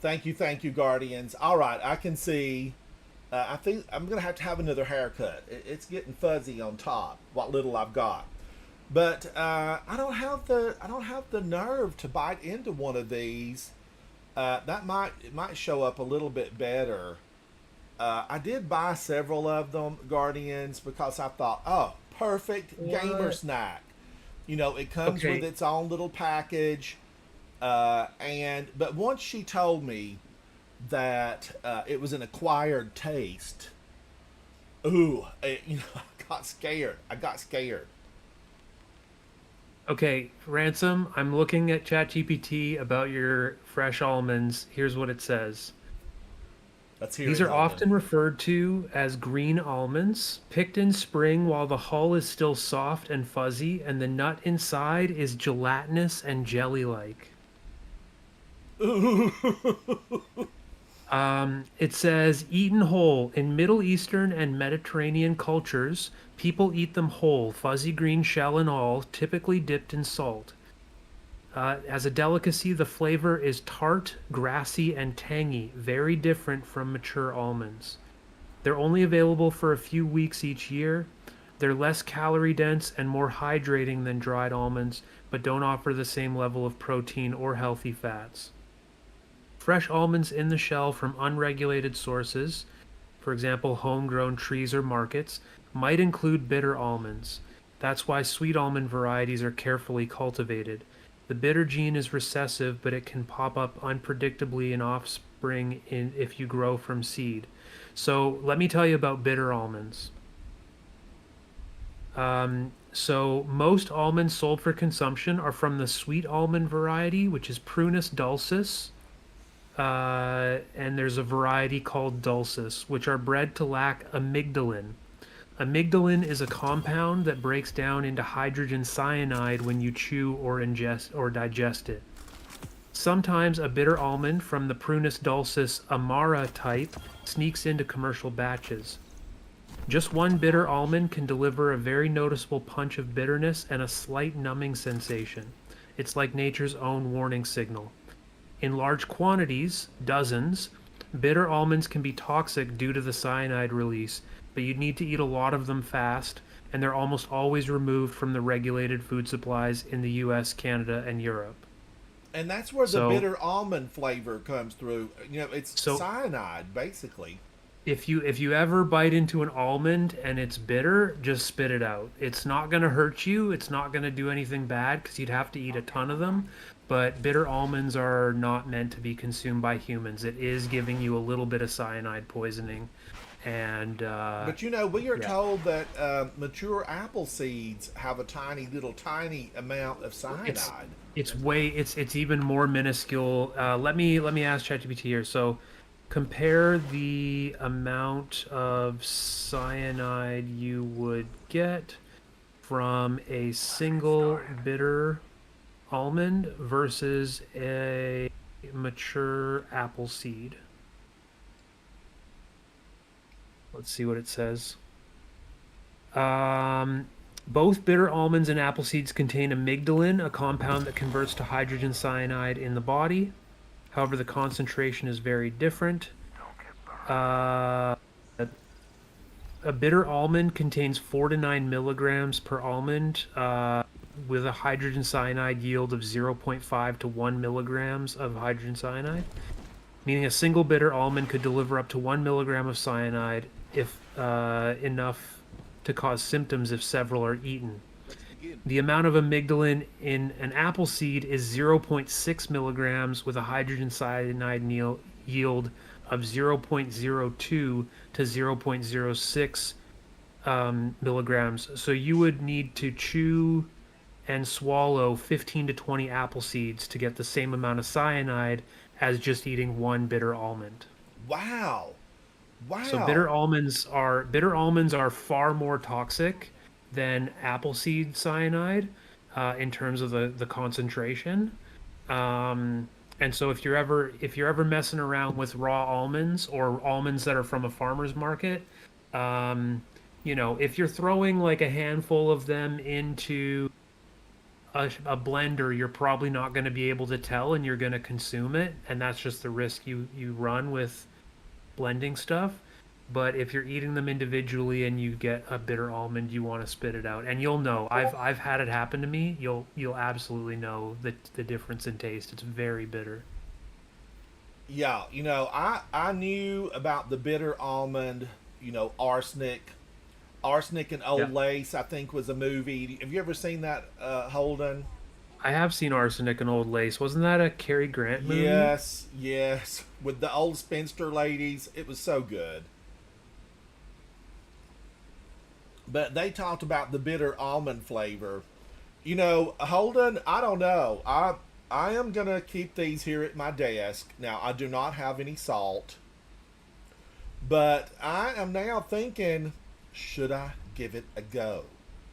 Thank you, Guardians. All right, I can see. I think I'm gonna have to have another haircut. It's getting fuzzy on top. What little I've got, but I don't have the nerve to bite into one of these. It might show up a little bit better. I did buy several of them, Guardians, because I thought, oh, perfect gamer What? snack. It comes with Okay. its own little package. But once she told me that it was an acquired taste, I got scared. I got scared. Okay, Ransom, I'm looking at ChatGPT about your fresh almonds. Here's what it says. Let's hear These it, are Holden. often referred to as green almonds, picked in spring while the hull is still soft and fuzzy, and the nut inside is gelatinous and jelly-like. It says, eaten whole. In Middle Eastern and Mediterranean cultures, people eat them whole, fuzzy green shell and all, typically dipped in salt. As a delicacy, the flavor is tart, grassy, and tangy, very different from mature almonds. They're only available for a few weeks each year. They're less calorie dense and more hydrating than dried almonds, but don't offer the same level of protein or healthy fats. Fresh almonds in the shell from unregulated sources, for example, homegrown trees or markets, might include bitter almonds. That's why sweet almond varieties are carefully cultivated. The bitter gene is recessive, but it can pop up unpredictably in offspring if you grow from seed. So let me tell you about bitter almonds. So most almonds sold for consumption are from the sweet almond variety, which is Prunus dulcis. And there's a variety called dulcis, which are bred to lack amygdalin. Amygdalin is a compound that breaks down into hydrogen cyanide when you chew or ingest or digest it. Sometimes a bitter almond from the Prunus dulcis amara type sneaks into commercial batches. Just one bitter almond can deliver a very noticeable punch of bitterness and a slight numbing sensation. It's like nature's own warning signal. In large quantities, dozens, bitter almonds can be toxic due to the cyanide release, but you need to eat a lot of them fast, and they're almost always removed from the regulated food supplies in the US, Canada, and Europe. And that's where the So- bitter almond flavor comes through. You know, it's So- cyanide, basically. If you ever bite into an almond and it's bitter, just spit it out. It's not going to hurt you. It's not going to do anything bad because you'd have to eat a ton of them. But bitter almonds are not meant to be consumed by humans. It is giving you a little bit of cyanide poisoning. And But you know, we are yeah. told that mature apple seeds have a tiny amount of cyanide. it's even more minuscule. Let me ask ChatGPT here. So compare the amount of cyanide you would get from a single bitter almond versus a mature apple seed. Let's see what it says. Both bitter almonds and apple seeds contain amygdalin, a compound that converts to hydrogen cyanide in the body. However, the concentration is very different. A bitter almond contains 4 to 9 milligrams per almond, with a hydrogen cyanide yield of 0.5 to 1 milligrams of hydrogen cyanide, meaning a single bitter almond could deliver up to 1 milligram of cyanide if enough to cause symptoms if several are eaten. The amount of amygdalin in an apple seed is 0.6 milligrams with a hydrogen cyanide yield of 0.02 to 0.06 milligrams. So you would need to chew and swallow 15 to 20 apple seeds to get the same amount of cyanide as just eating one bitter almond. Wow. Wow. So bitter almonds are far more toxic than apple seed cyanide in terms of the concentration. And so if you're ever messing around with raw almonds or almonds that are from a farmer's market, if you're throwing like a handful of them into a blender, you're probably not going to be able to tell, and you're going to consume it, and that's just the risk you run with blending stuff. But if you're eating them individually and you get a bitter almond, you want to spit it out, and you'll know. I've had it happen to me. You'll absolutely know the difference in taste. It's very bitter. Yeah, I knew about the bitter almond, arsenic and Old Yeah. Lace, I think was a movie. Have you ever seen that, Holden? I have seen Arsenic and Old Lace. Wasn't that a Cary Grant movie? Yes, with the old spinster ladies. It was so good. But they talked about the bitter almond flavor. Holden, I don't know. I am going to keep these here at my desk. Now, I do not have any salt. But I am now thinking, should I give it a go?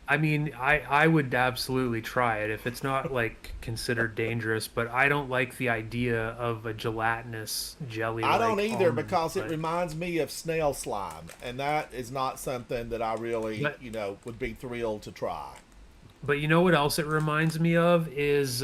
I mean, I would absolutely try it if it's not like considered dangerous, but I don't like the idea of a gelatinous jelly. I don't either, because it reminds me of snail slime, and that is not something that I really, would be thrilled to try. But you know what else it reminds me of is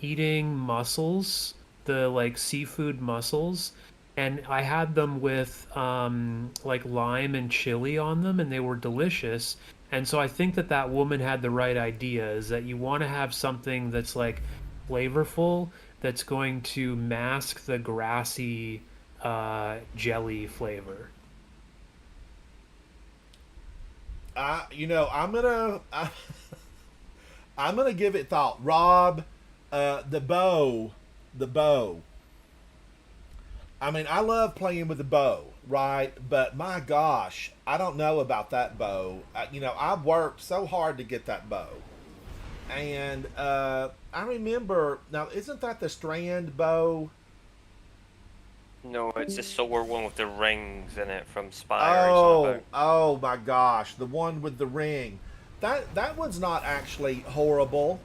eating mussels, the like seafood mussels, and I had them with like lime and chili on them, and they were delicious. And so I think that woman had the right idea, is that you want to have something that's like flavorful, that's going to mask the grassy jelly flavor. I'm gonna give it thought. Rob, the bow. I mean, I love playing with the bow, right? But my gosh, I don't know about that bow. I've worked so hard to get that bow. And I remember, now, isn't that the strand bow? No, it's the silver one with the rings in it from Spire. or something. Oh my gosh, the one with the ring. That one's not actually horrible.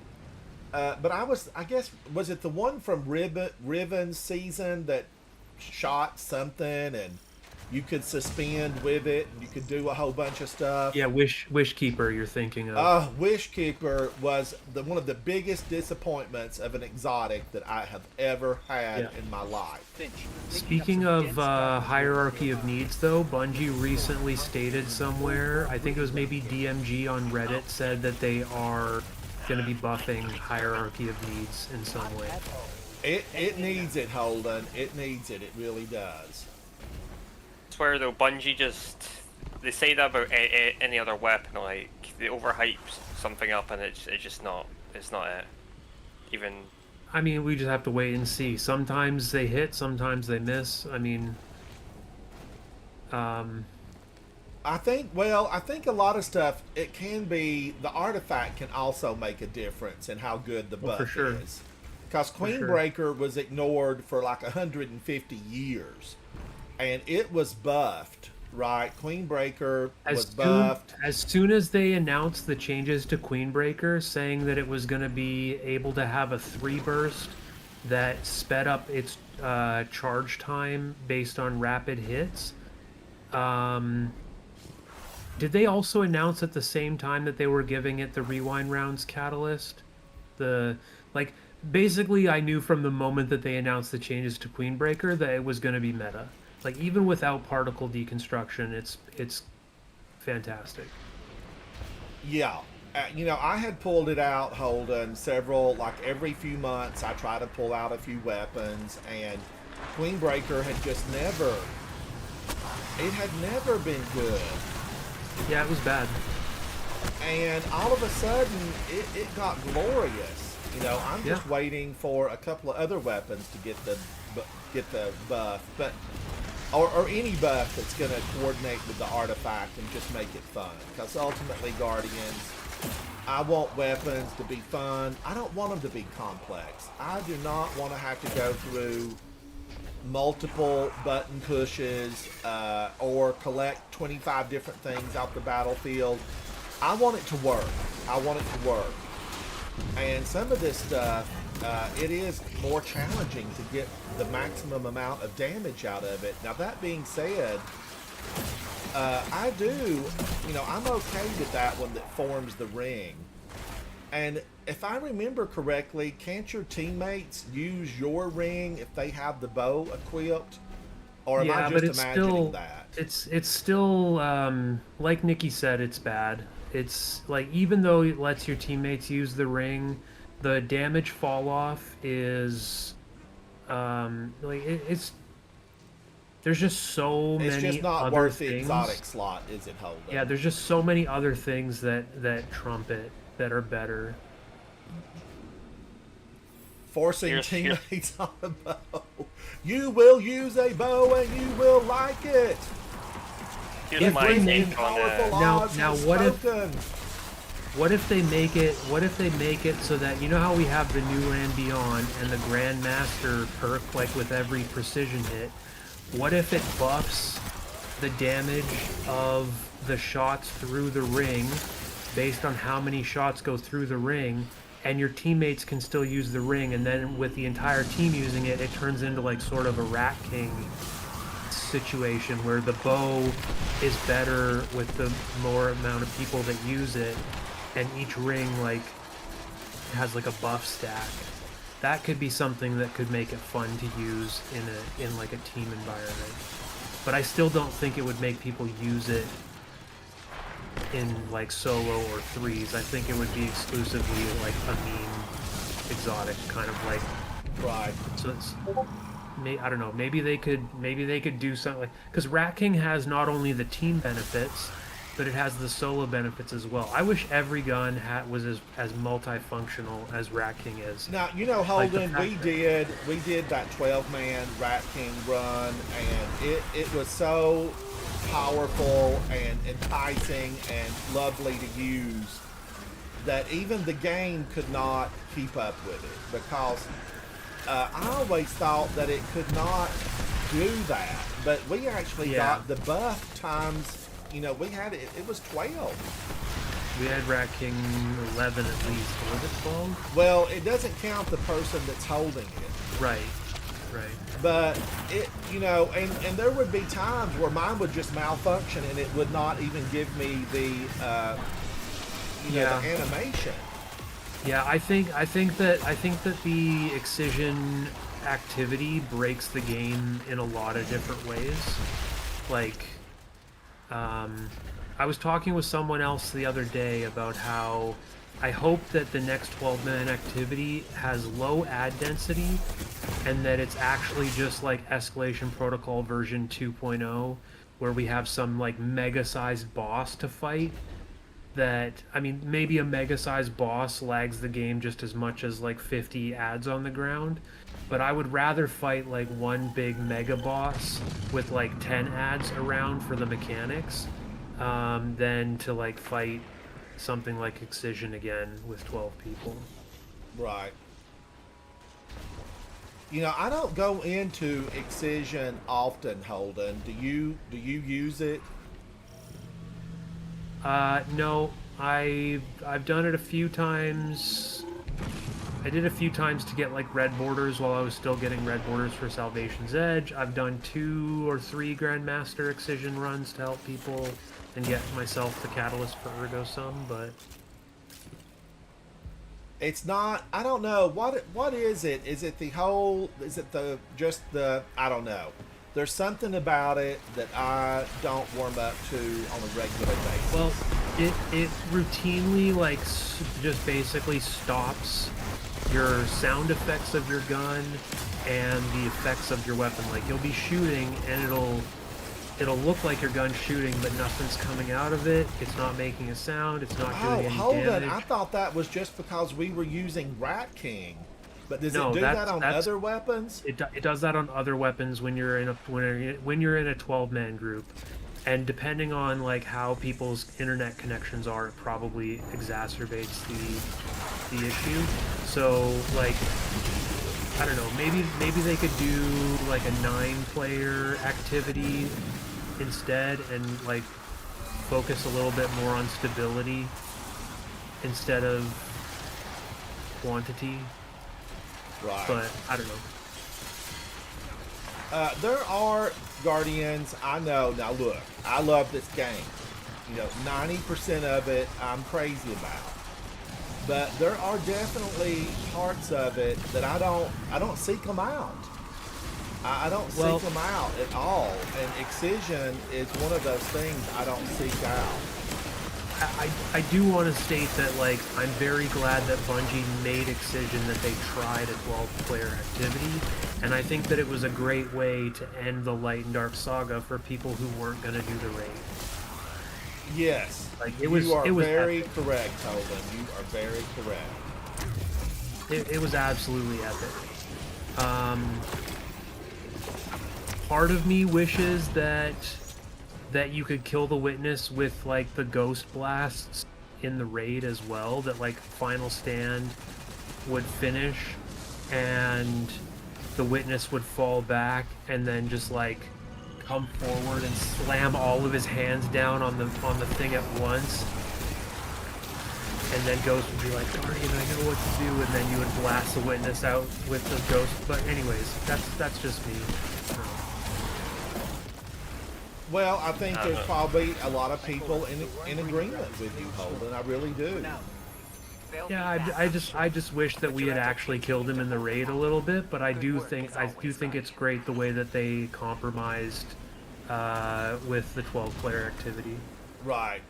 But I guess, was it the one from Riven's season that shot something, and You could suspend with it. You could do a whole bunch of stuff. Yeah, Wishkeeper you're thinking of. Wishkeeper was one of the biggest disappointments of an exotic that I have ever had in my life. Speaking of hierarchy of needs, though, Bungie recently stated somewhere, I think it was maybe DMG on Reddit, said that they are going to be buffing hierarchy of needs in some way. It needs it, Holden. It needs it. It really does. I swear though, Bungie they say that about any other weapon, like they overhype something up and it's just not it. Even. I mean, we just have to wait and see. Sometimes they hit, sometimes they miss. I mean, I think a lot of stuff, it can be, the artifact can also make a difference in how good the buff is. Because Queenbreaker was ignored for like 150 years. And it was buffed, right? Queenbreaker was buffed. As soon as they announced the changes to Queenbreaker, saying that it was going to be able to have a 3 burst that sped up its charge time based on rapid hits. Did they also announce at the same time that they were giving it the rewind rounds catalyst? Basically, I knew from the moment that they announced the changes to Queenbreaker that it was going to be meta. Like, even without particle deconstruction, it's fantastic. Yeah. I had pulled it out, Holden, every few months I try to pull out a few weapons, and Queenbreaker had just never been good. Yeah, it was bad. And all of a sudden, it got glorious. I'm just waiting for a couple of other weapons to get the buff, but or any buff that's going to coordinate with the artifact and just make it fun. Because ultimately, Guardians, I want weapons to be fun. I don't want them to be complex. I do not want to have to go through multiple button pushes or collect 25 different things out the battlefield. I want it to work. And some of this stuff, it is more challenging to get the maximum amount of damage out of it. Now, that being said, I'm okay with that one that forms the ring. And if I remember correctly, can't your teammates use your ring if they have the bow equipped? Or am I just imagining that? It's still, like Nikki said, it's bad. It's like, even though it lets your teammates use the ring, the damage fall off is there's just so many. It's just not other worth things. the exotic slot, is it, Holden? Yeah, there's just so many other things that trump it that are better. Forcing teammates on a bow. You will use a bow and you will like it. Here's my take on now what if they make it so that, you know how we have the New Land Beyond and the Grandmaster perk, like with every precision hit? What if it buffs the damage of the shots through the ring based on how many shots go through the ring, and your teammates can still use the ring, and then with the entire team using it, it turns into like sort of a Rat King situation where the bow is better with the more amount of people that use it, and each ring has like a buff stack. That could be something that could make it fun to use in like a team environment. But I still don't think it would make people use it in like solo or threes. I think it would be exclusively like a meme exotic kind of like. Right. So it's, I don't know. Maybe they could do something like, because Rat King has not only the team benefits, but it has the solo benefits as well. I wish every gun was as multifunctional as Rat King is. Now, Holden, we did that 12-man Rat King run, and it was so powerful and enticing and lovely to use that even the game could not keep up with it, because I always thought that it could not do that, but we actually got the buff times. We had it. It was 12. We had Rat King 11 at least. Was it 12? Well, it doesn't count the person that's holding it. Right. Right. But it, you know, and there would be times where mine would just malfunction and it would not even give me the, you know, Yeah. the animation. Yeah, I think that the excision activity breaks the game in a lot of different ways. Like, I was talking with someone else the other day about how I hope that the next 12-man activity has low ad density and that it's actually just like Escalation Protocol version 2.0 where we have some like mega-sized boss to fight. That, I mean, maybe a mega-sized boss lags the game just as much as like 50 ads on the ground, but I would rather fight like one big mega boss with like 10 ads around for the mechanics than to like fight something like Excision again with 12 people. Right. You know, I don't go into Excision often, Holden. Do you use it? No, I've done it a few times. I did a few times to get like red borders while I was still getting red borders for Salvation's Edge. I've done 2 or 3 Grandmaster Excision runs to help people and get myself the catalyst for Ergo Sum, but It's not. I don't know. What is it? Is it the whole? Is it the just the? I don't know. There's something about it that I don't warm up to on a regular basis. well, it routinely like just basically stops your sound effects of your gun and the effects of your weapon. Like you'll be shooting and it'll look like your gun's shooting, but nothing's coming out of it. It's not making a sound. It's not doing any hold on. damage. I thought that was just because we were using Rat King. But does No, it do that's- that on that's- other weapons? It does that on other weapons when you're in a when you're in a 12-man group, and depending on like how people's internet connections are, it probably exacerbates the issue. So like, I don't know, maybe they could do like a 9-player activity instead, and like focus a little bit more on stability instead of quantity. Right. But I don't know. There are Guardians. I know. Now look, I love this game. You know, 90% of it I'm crazy about. But there are definitely parts of it that I don't seek them out. I don't Well- seek them out at all. And Excision is one of those things I don't seek out. I do want to state that, like, I'm very glad that Bungie made Excision, that they tried a 12-player activity, and I think that it was a great way to end the Light and Dark saga for people who weren't going to do the raid. Yes. Like, it was very epic. correct, Holden. You are very correct. It was absolutely epic. Part of me wishes that you could kill the Witness with like the ghost blasts in the raid as well, that like Final Stand would finish and the Witness would fall back and then just like come forward and slam all of his hands down on the thing at once, and then Ghost would be like, Guardian, I know what to do, and then you would blast the Witness out with the Ghost. But anyways, that's just me. Well, I think there's probably a lot of people in agreement with you, Holden. I really do. Yeah, I just wish that we had actually killed him in the raid a little bit, but I do think it's great the way that they compromised with the 12-player activity. Right.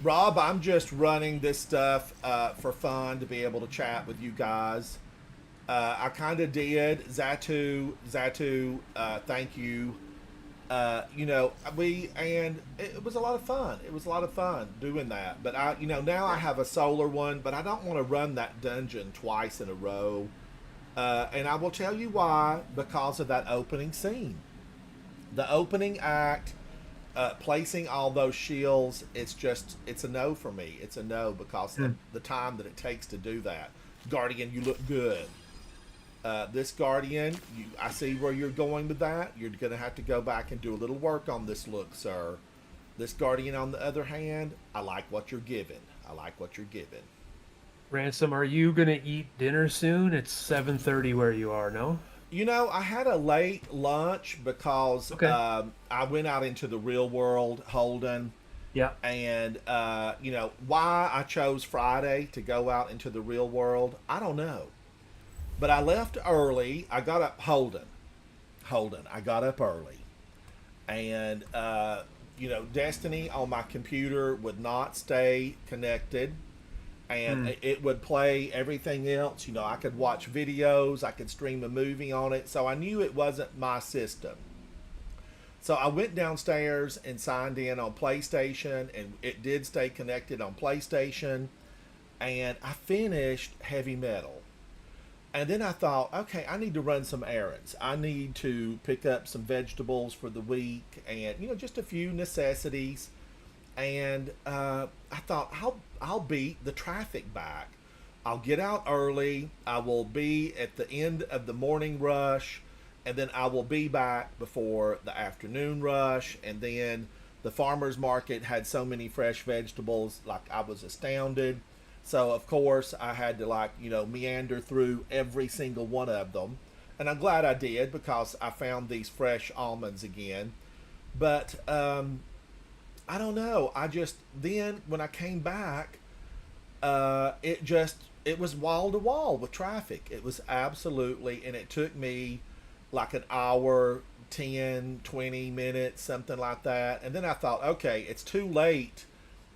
Rob, I'm just running this stuff for fun to be able to chat with you guys. I kind of did. Zatu, thank you. You know, and it was a lot of fun. It was a lot of fun doing that. But now I have a solar one, but I don't want to run that dungeon twice in a row. And I will tell you why, because of that opening scene. The opening act, placing all those shields, it's a no for me. It's a no because of the time that it takes to do that. Guardian, you look good. This Guardian, I see where you're going with that. You're going to have to go back and do a little work on this look, sir. This Guardian, on the other hand, I like what you're giving. Ransom, are you gonna eat dinner soon? It's 7:30 where you are, no? You know, I had a late lunch because Okay. I went out into the real world, Holden, Yeah. and you know why I chose Friday to go out into the real world. I don't know, but I left early. I got up Holden. I got up early, and you know, Destiny on my computer would not stay connected, and it would play everything else. You know, I could watch videos, I could stream a movie on it, so I knew it wasn't my system. So I went downstairs and signed in on PlayStation, and it did stay connected on PlayStation. And I finished Heavy Metal. And then I thought, okay, I need to run some errands. I need to pick up some vegetables for the week and, you know, just a few necessities. And I thought, I'll beat the traffic back. I'll get out early. I will be at the end of the morning rush, and then I will be back before the afternoon rush. And then the farmer's market had so many fresh vegetables, like I was astounded. So of course I had to, like, you know, meander through every single one of them. And I'm glad I did, because I found these fresh almonds again. But I don't know. I just, then when I came back, it was wall to wall with traffic. It was absolutely, and it took me like an hour, 10, 20 minutes, something like that. And then I thought, okay, it's too late.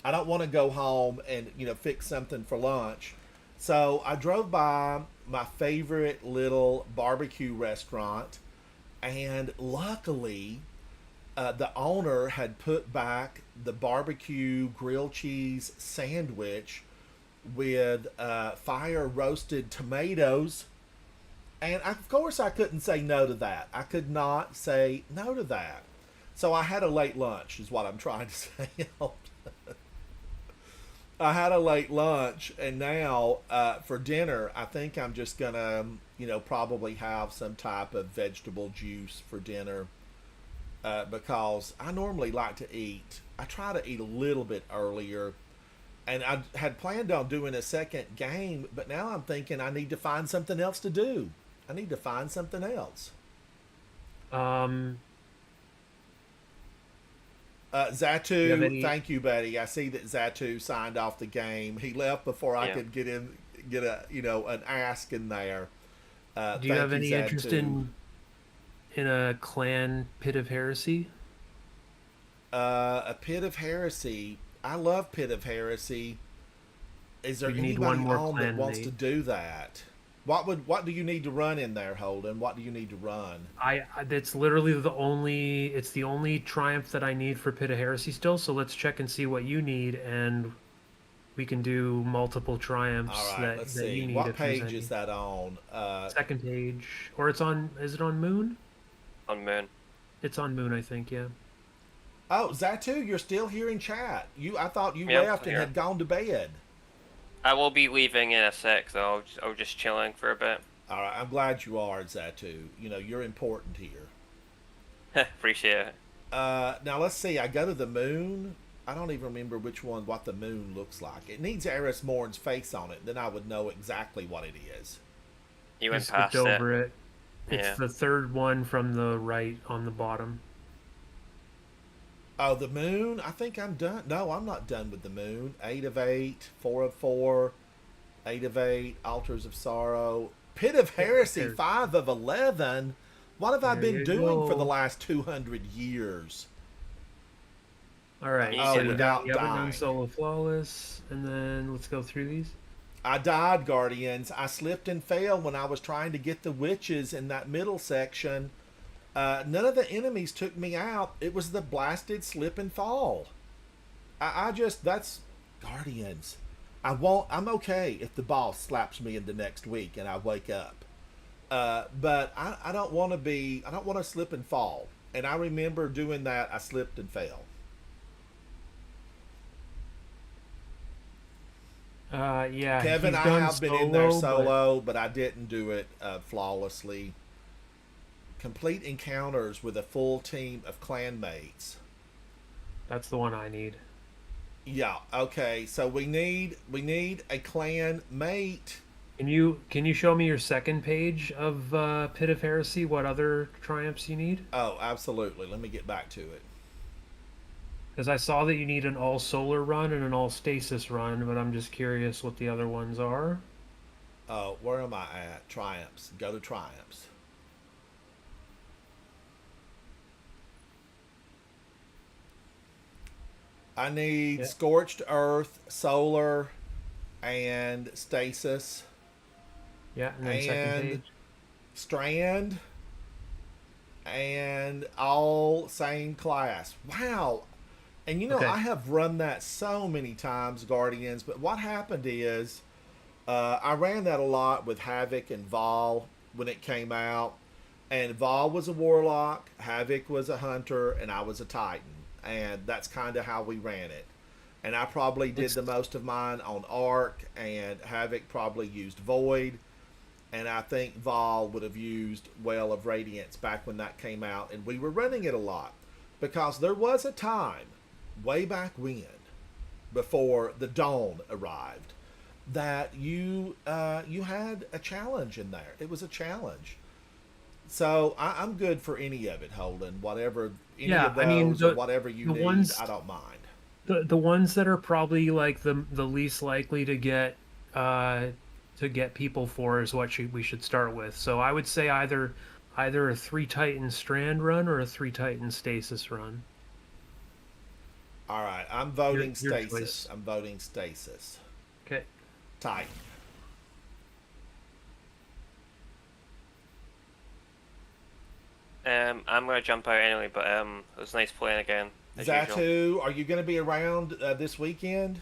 I don't want to go home and, you know, fix something for lunch. So I drove by my favorite little barbecue restaurant, and luckily, the owner had put back the barbecue grilled cheese sandwich with fire roasted tomatoes. And of course, I couldn't say no to that. I could not say no to that. So I had a late lunch, is what I'm trying to say. I had a late lunch, and now for dinner, I think I'm just gonna, you know, probably have some type of vegetable juice for dinner, because I normally like to eat. I try to eat a little bit earlier, and I had planned on doing a second game, but now I'm thinking I need to find something else to do. I need to find something else. Zatu, thank you, buddy. I see that Zatu signed off the game. He left before I could get a, you know, an ask in there. Do you have any interest in a clan Pit of Heresy? A Pit of Heresy. I love Pit of Heresy. Is there You need anybody one more on that clan wants mate. to do that? What do you need to run in there, Holden? What do you need to run? It's literally it's the only triumph that I need for Pit of Heresy still, so let's check and see what you need, and we can do multiple triumphs All right, that, let's that you see. need. What if there's page any. is that on? Second page. Or is it on Moon? On Moon. It's on Moon, I think, yeah. Oh, Zatu, you're still here in chat. I thought you Yep, left and here. had gone to bed. I will be leaving in a sec, though. I'll just chilling for a bit. All right, I'm glad you are, Zatu. You know, you're important here. Appreciate it. Now let's see. I go to the moon. I don't even remember what the moon looks like. It needs Eris Morn's face on it. Then I would know exactly what it is. You went skipped past over it. it. It's Yeah. the third one from the right on the bottom. Oh, the moon? I think I'm done. No, I'm not done with the moon. 8 of 8, 4 of 4, 8 of 8, Altars of Sorrow, Pit of Heresy, 5 of 11. What have I There been you doing for go. the last 200 years? All right, Oh, so you without haven't done dying. Solo Flawless, and then let's go through these. I died, Guardians. I slipped and fell when I was trying to get the witches in that middle section. None of the enemies took me out. It was the blasted slip and fall. That's Guardians. I'm okay if the boss slaps me into next week and I wake up. But I don't want to slip and fall. And I remember doing that. I slipped and fell. Yeah, Kevin, he's I done have been in there but- solo, but I didn't do it flawlessly. Complete encounters with a full team of clanmates. That's the one I need. Yeah, okay. So we need a clan mate. Can you show me your second page of Pit of Heresy? What other triumphs you need? Oh, absolutely. Let me get back to it. Because I saw that you need an all solar run and an all stasis run, but I'm just curious what the other ones are. Oh, where am I at? Triumphs. Go to triumphs. I need Yeah. Scorched Earth, Solar, and Stasis. Yeah, and then second And page. Strand, and all same class. Wow. And you know, Okay. I have run that so many times, Guardians, but what happened is I ran that a lot with Havoc and Vol when it came out. And Vol was a Warlock, Havoc was a Hunter, and I was a Titan. And that's kind of how we ran it. And I probably did the most of mine on Arc, and Havoc probably used Void. And I think Vol would have used Well of Radiance back when that came out. And we were running it a lot. Because there was a time, way back when, before the Dawn arrived, that you had a challenge in there. It was a challenge. So I'm good for any of it, Holden. Whatever, any Yeah, of I mean, those or whatever you the need, ones- I don't mind. The ones that are probably like the least likely to get people for is what we should start with. So I would say either a 3 Titan Strand run or a 3 Titan Stasis run. All right, I'm voting Your Stasis. choice. I'm voting Stasis. Okay. Titan. I'm gonna jump out anyway, but it was nice playing again. As usual. Zatu, are you going to be around this weekend?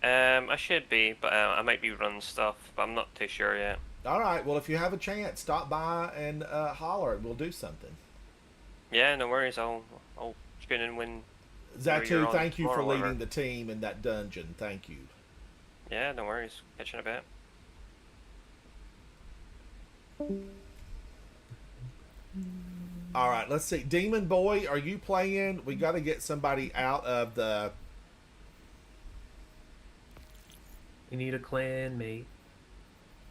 I should be, but I might be running stuff, but I'm not too sure yet. All right. Well, if you have a chance, stop by and holler, and we'll do something. Yeah, no worries. I'll tune in when. you're Zatu, on thank you for tomorrow or whatever. leading the team in that dungeon. Thank you. Yeah, no worries. Catch you in a bit. All right. Let's see. Demon Boy, are you playing? We got to get somebody out of the. You need a clan mate.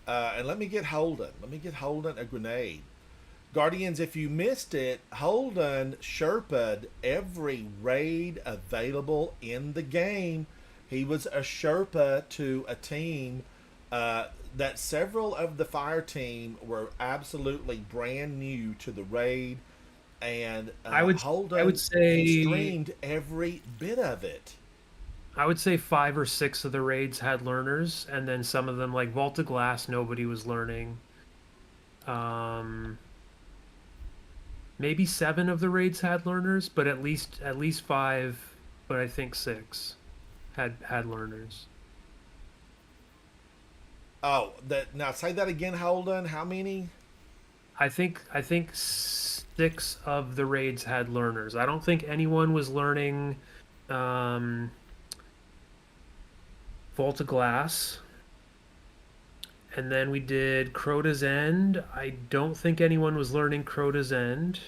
And let me get Holden. Let me get Holden a grenade. Guardians, if you missed it, Holden Sherpa'd every raid available in the game. He was a Sherpa to a team that several of the fire team were absolutely brand new to the raid. And Holden I would say streamed every bit of it. I would say 5 or 6 of the raids had learners, and then some of them, like Vault of Glass, nobody was learning. Maybe 7 of the raids had learners, but at least 5, but I think 6 had learners. Oh, now say that again, Holden. How many? I think 6 of the raids had learners. I don't think anyone was learning Vault of Glass. And then we did Crota's End. I don't think anyone was learning Crota's End.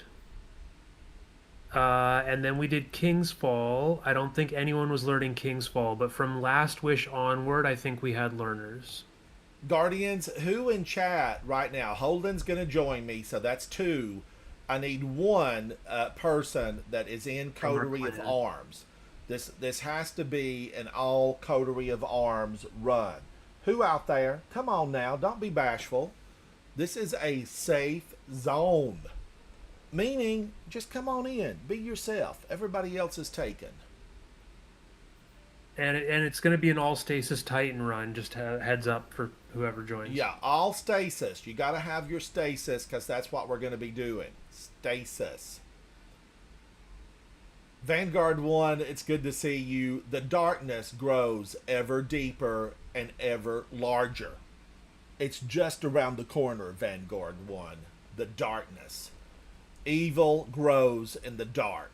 And then we did King's Fall. I don't think anyone was learning King's Fall, but from Last Wish onward, I think we had learners. Guardians, who in chat right now? Holden's going to join me, so that's 2. I need 1 person that is in Coterie of Arms. This has to be an all Coterie of Arms run. Who out there? Come on now, don't be bashful. This is a safe zone. Meaning, just come on in, be yourself. Everybody else is taken. And it's going to be an all Stasis Titan run. Just heads up for whoever joins. Yeah, all stasis. You got to have your stasis because that's what we're going to be doing. Stasis. Vanguard 1, it's good to see you. The darkness grows ever deeper and ever larger. It's just around the corner, Vanguard 1. The darkness. Evil grows in the dark.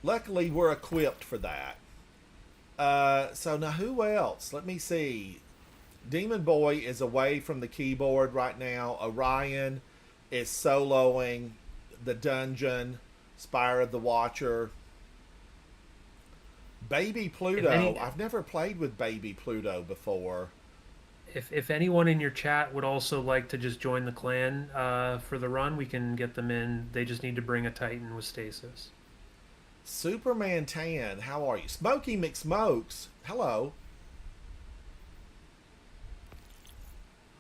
Luckily, we're equipped for that. So now who else? Let me see. Demon Boy is away from the keyboard right now. Orion is soloing the dungeon. Spire of the Watcher. Baby Pluto. I've never played with Baby Pluto before. If anyone in your chat would also like to just join the clan for the run, we can get them in. They just need to bring a Titan with stasis. Superman Tan, how are you? Smokey McSmokes, hello.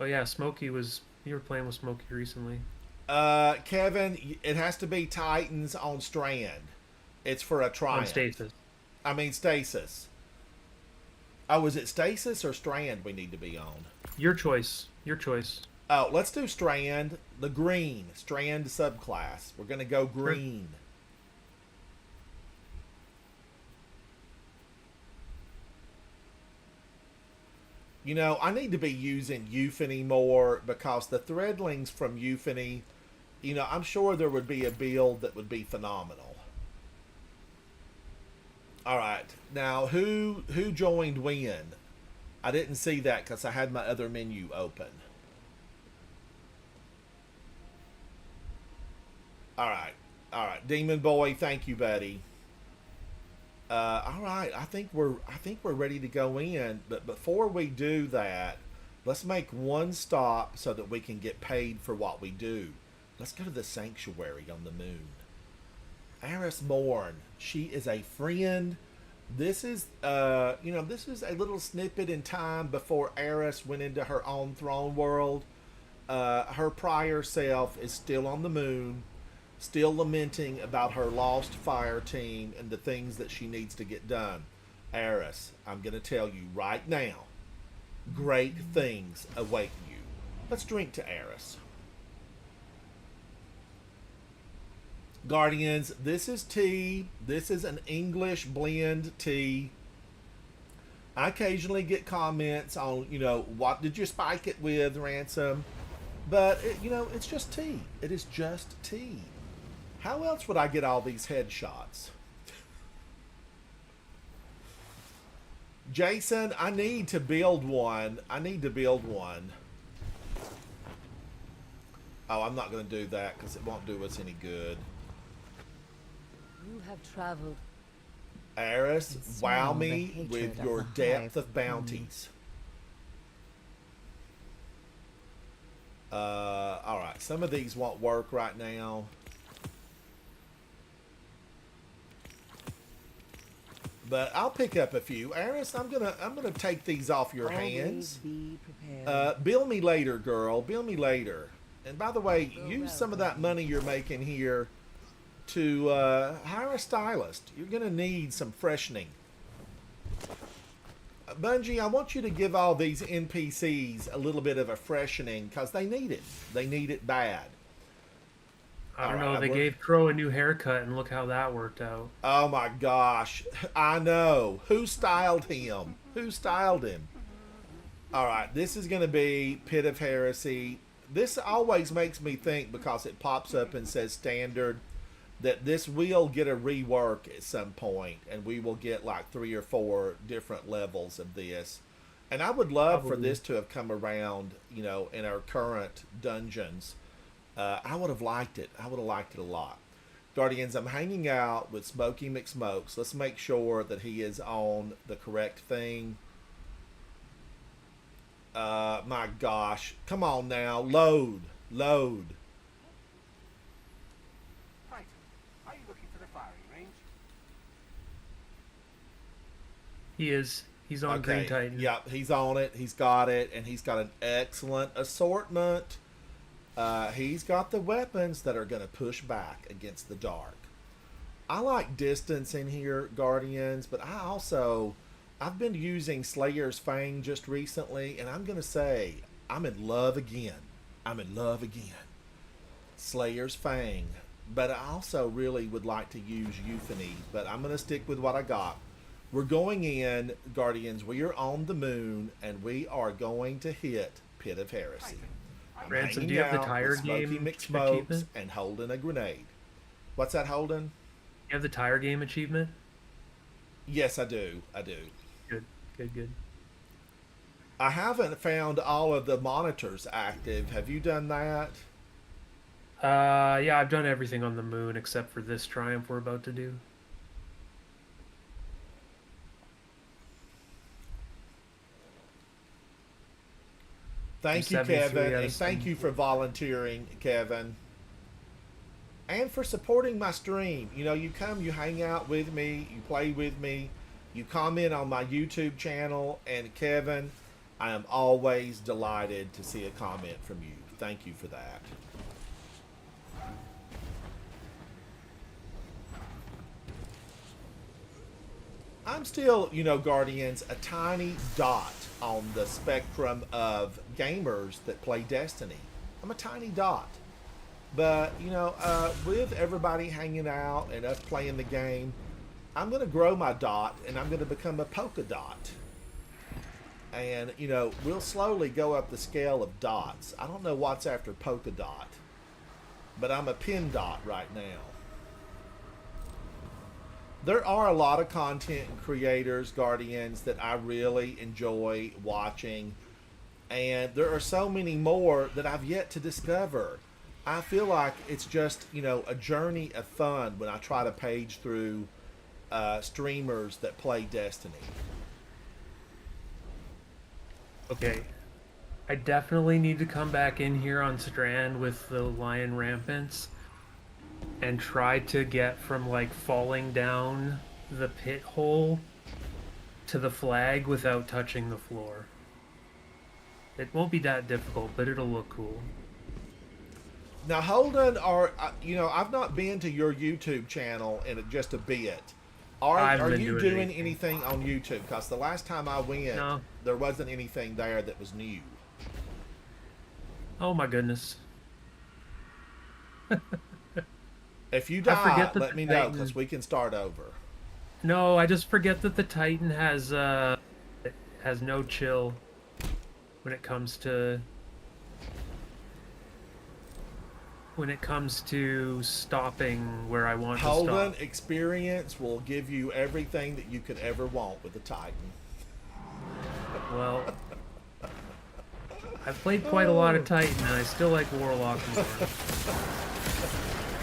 Oh yeah, Smokey was. You were playing with Smokey recently. Kevin, it has to be Titans on Strand. It's for a triumph. On stasis. I mean stasis. Oh, is it stasis or Strand we need to be on? Your choice. Your choice. Oh, let's do Strand. The green. Strand subclass. We're going to go green. You know, I need to be using Euphony more because the threadlings from Euphony, you know, I'm sure there would be a build that would be phenomenal. All right. Now, who joined when? I didn't see that because I had my other menu open. All right. All right. Demon Boy, thank you, buddy. All right. I think we're ready to go in, but before we do that, let's make one stop so that we can get paid for what we do. Let's go to the sanctuary on the moon. Eris Morn, she is a friend. This is, you know, this is a little snippet in time before Eris went into her own throne world. Her prior self is still on the moon, still lamenting about her lost fire team and the things that she needs to get done. Eris, I'm going to tell you right now, great things await you. Let's drink to Eris. Guardians, this is tea. This is an English blend tea. I occasionally get comments on, you know, what did you spike it with, Ransom? But, you know, it's just tea. It is just tea. How else would I get all these headshots? Jason, I need to build one. I need to build one. Oh, I'm not going to do that because it won't do us any good. You have traveled. Eris, wow Smell the me hatred with of your the depth hive of bounties. Alright, some of these won't work right now. But I'll pick up a few. Eris, I'm gonna take these off your hands. Be prepared. Bill me later, girl. Bill me later. And by the way, use some of that money you're making here to hire a stylist. You're going to need some freshening. Bungie, I want you to give all these NPCs a little bit of a freshening because they need it. They need it bad. I don't know. They gave Crow a new haircut, and look how that worked out. Oh my gosh. I know. Who styled him? Who styled him? All right. This is going to be Pit of Heresy. This always makes me think because it pops up and says standard that this will get a rework at some point and we will get like 3 or 4 different levels of this. And I would love for this to have come around, you know, in our current dungeons. I would have liked it. I would have liked it a lot. Guardians, I'm hanging out with Smokey McSmokes. Let's make sure that he is on the correct thing. My gosh. Come on now. Load. Load. Right. Are you looking for the firing range? He is. He's on Green Titan. Yep, he's on it. He's got it. And he's got an excellent assortment. He's got the weapons that are going to push back against the dark. I like distance in here, Guardians, but I've been using Slayer's Fang just recently, and I'm going to say I'm in love again. I'm in love again. Slayer's Fang. But I also really would like to use Euphony, but I'm going to stick with what I got. We're going in, Guardians. We are on the moon, and we are going to hit Pit of Heresy. I'm Ransom, do hanging you have the out tire with Smokey game McSmokes achievement? and holding a grenade. What's that, Holden? You have the tire game achievement? Yes, I do. I do. Good, good, good. I haven't found all of the monitors active. Have you done that? Yeah, I've done everything on the moon except for this triumph we're about to do. Thank you, 73 Kevin, out and of thank you for volunteering, Kevin. And for supporting my stream. You know, you come, you hang out with me, you play with me, you comment on my YouTube channel, and Kevin, I am always delighted to see a comment from you. Thank you for that. I'm still, you know, Guardians, a tiny dot on the spectrum of gamers that play Destiny. I'm a tiny dot. But, you know, with everybody hanging out and us playing the game, I'm going to grow my dot and I'm going to become a polka dot. And, you know, we'll slowly go up the scale of dots. I don't know what's after polka dot, but I'm a pin dot right now. There are a lot of content creators, Guardians, that I really enjoy watching. And there are so many more that I've yet to discover. I feel like it's just, you know, a journey of fun when I try to page through streamers that play Destiny. Okay. I definitely need to come back in here on Strand with the Lion Rampants and try to get from like falling down the pit hole to the flag without touching the floor. It won't be that difficult, but it'll look cool. Now, Holden, you know, I've not been to your YouTube channel in just a bit. Are you doing anything on YouTube? Because the last time I went, No. there wasn't anything there that was new. Oh my goodness. If you I forget die, that let the me know, Titan- because we can start over. No, I just forget that the Titan has no chill when it comes to stopping where I want to Holden, stop. experience will give you everything that you could ever want with the Titan. Well, I've played quite a lot of Titan, and I still like Warlock more.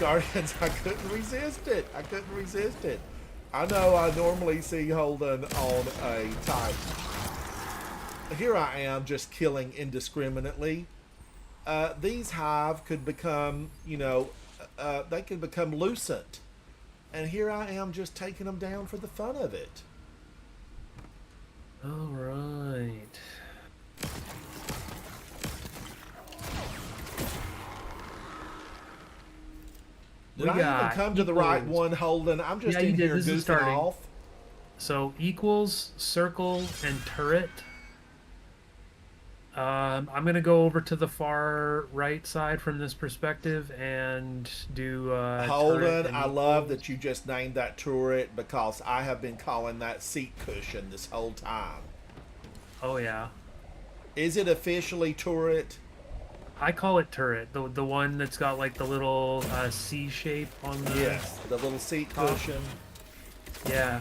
Guardians, I couldn't resist it. I know I normally see Holden on a Titan. Here I am just killing indiscriminately. These Hive could become, you know, they could become lucent. And here I am just taking them down for the fun of it. Alright. Did I even come to the right one, Holden? I'm just in here goofing off. So equals, circle, and turret. I'm gonna go over to the far right side from this perspective and do Holden, I love that you just named that turret because I have been calling that seat cushion this whole time. Oh yeah. Is it officially turret? I call it turret. The one that's got like the little C shape on the Yes, the little seat cushion. Yeah.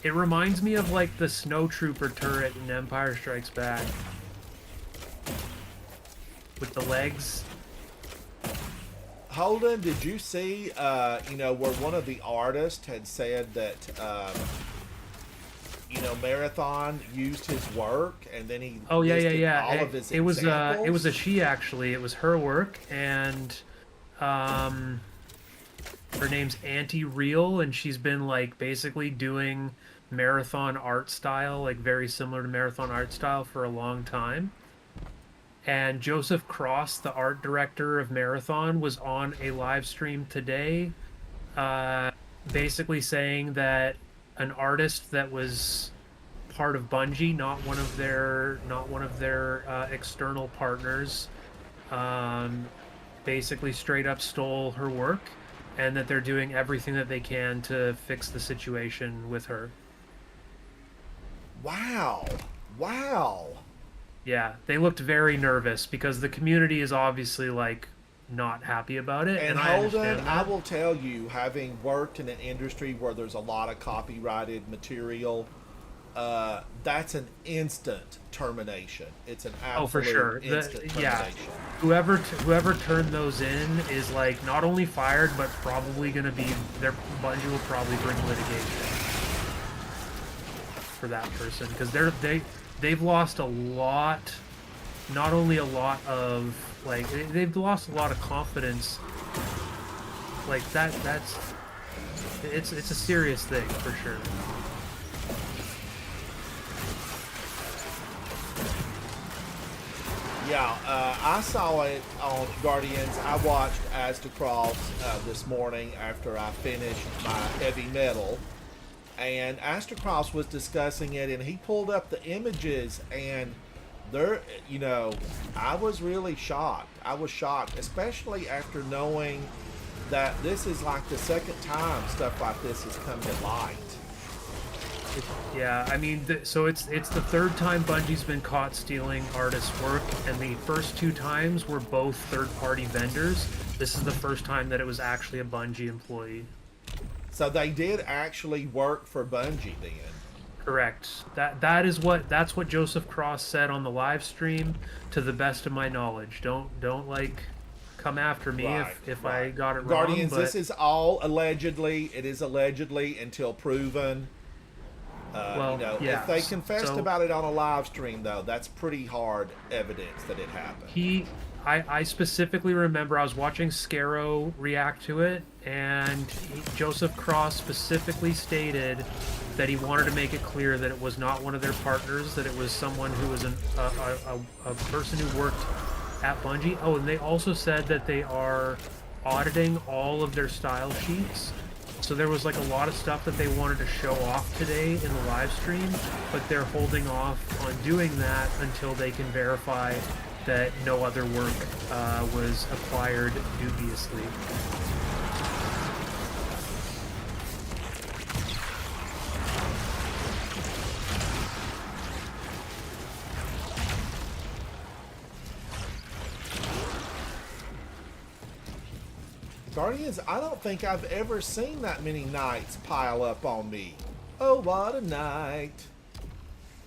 It reminds me of like the Snowtrooper turret in Empire Strikes Back. With the legs. Holden, did you see, you know, where one of the artists had said that, you know, Marathon used his work and then he Oh yeah, listed yeah. all of his It was examples? a she actually. It was her work, and her name's Auntie Real, and she's been like basically doing Marathon art style, like very similar to Marathon art style for a long time. And Joseph Cross, the art director of Marathon, was on a live stream today, basically saying that an artist that was part of Bungie, not one of their external partners, basically straight up stole her work, and that they're doing everything that they can to fix the situation with her. Wow. Wow. Yeah, they looked very nervous because the community is obviously like not happy about it. And I Holden, understand I that. will tell you, having worked in an industry where there's a lot of copyrighted material, that's an instant termination. It's an absolute Oh, for sure. instant Yeah, termination. whoever turned those in is like not only fired, but probably gonna be Bungie will probably bring litigation for that person because they've lost a lot not only a lot of like they've lost a lot of confidence. Like that's it's a serious thing for sure. Yeah, I saw it on Guardians. I watched Astacross this morning after I finished my heavy metal, and Astacross was discussing it, and he pulled up the images, and there, you know, I was really shocked. I was shocked, especially after knowing that this is like the second time stuff like this has come to light. Yeah, I mean, so it's the third time Bungie's been caught stealing artists' work, and the first 2 times were both third-party vendors. This is the first time that it was actually a Bungie employee. So they did actually work for Bungie then. Correct. That's what Joseph Cross said on the live stream. To the best of my knowledge, don't like come after me if I got it wrong. Guardians, but... this is all allegedly. It is allegedly until proven. You know, if they confessed about it on a live stream, though, that's pretty hard evidence that it happened. I specifically remember I was watching Scarrow react to it, and Joseph Cross specifically stated that he wanted to make it clear that it was not one of their partners, that it was someone who was a person who worked at Bungie. Oh, and they also said that they are auditing all of their style sheets. So there was like a lot of stuff that they wanted to show off today in the live stream, but they're holding off on doing that until they can verify that no other work was acquired dubiously. Guardians, I don't think I've ever seen that many knights pile up on me. Oh, what a night.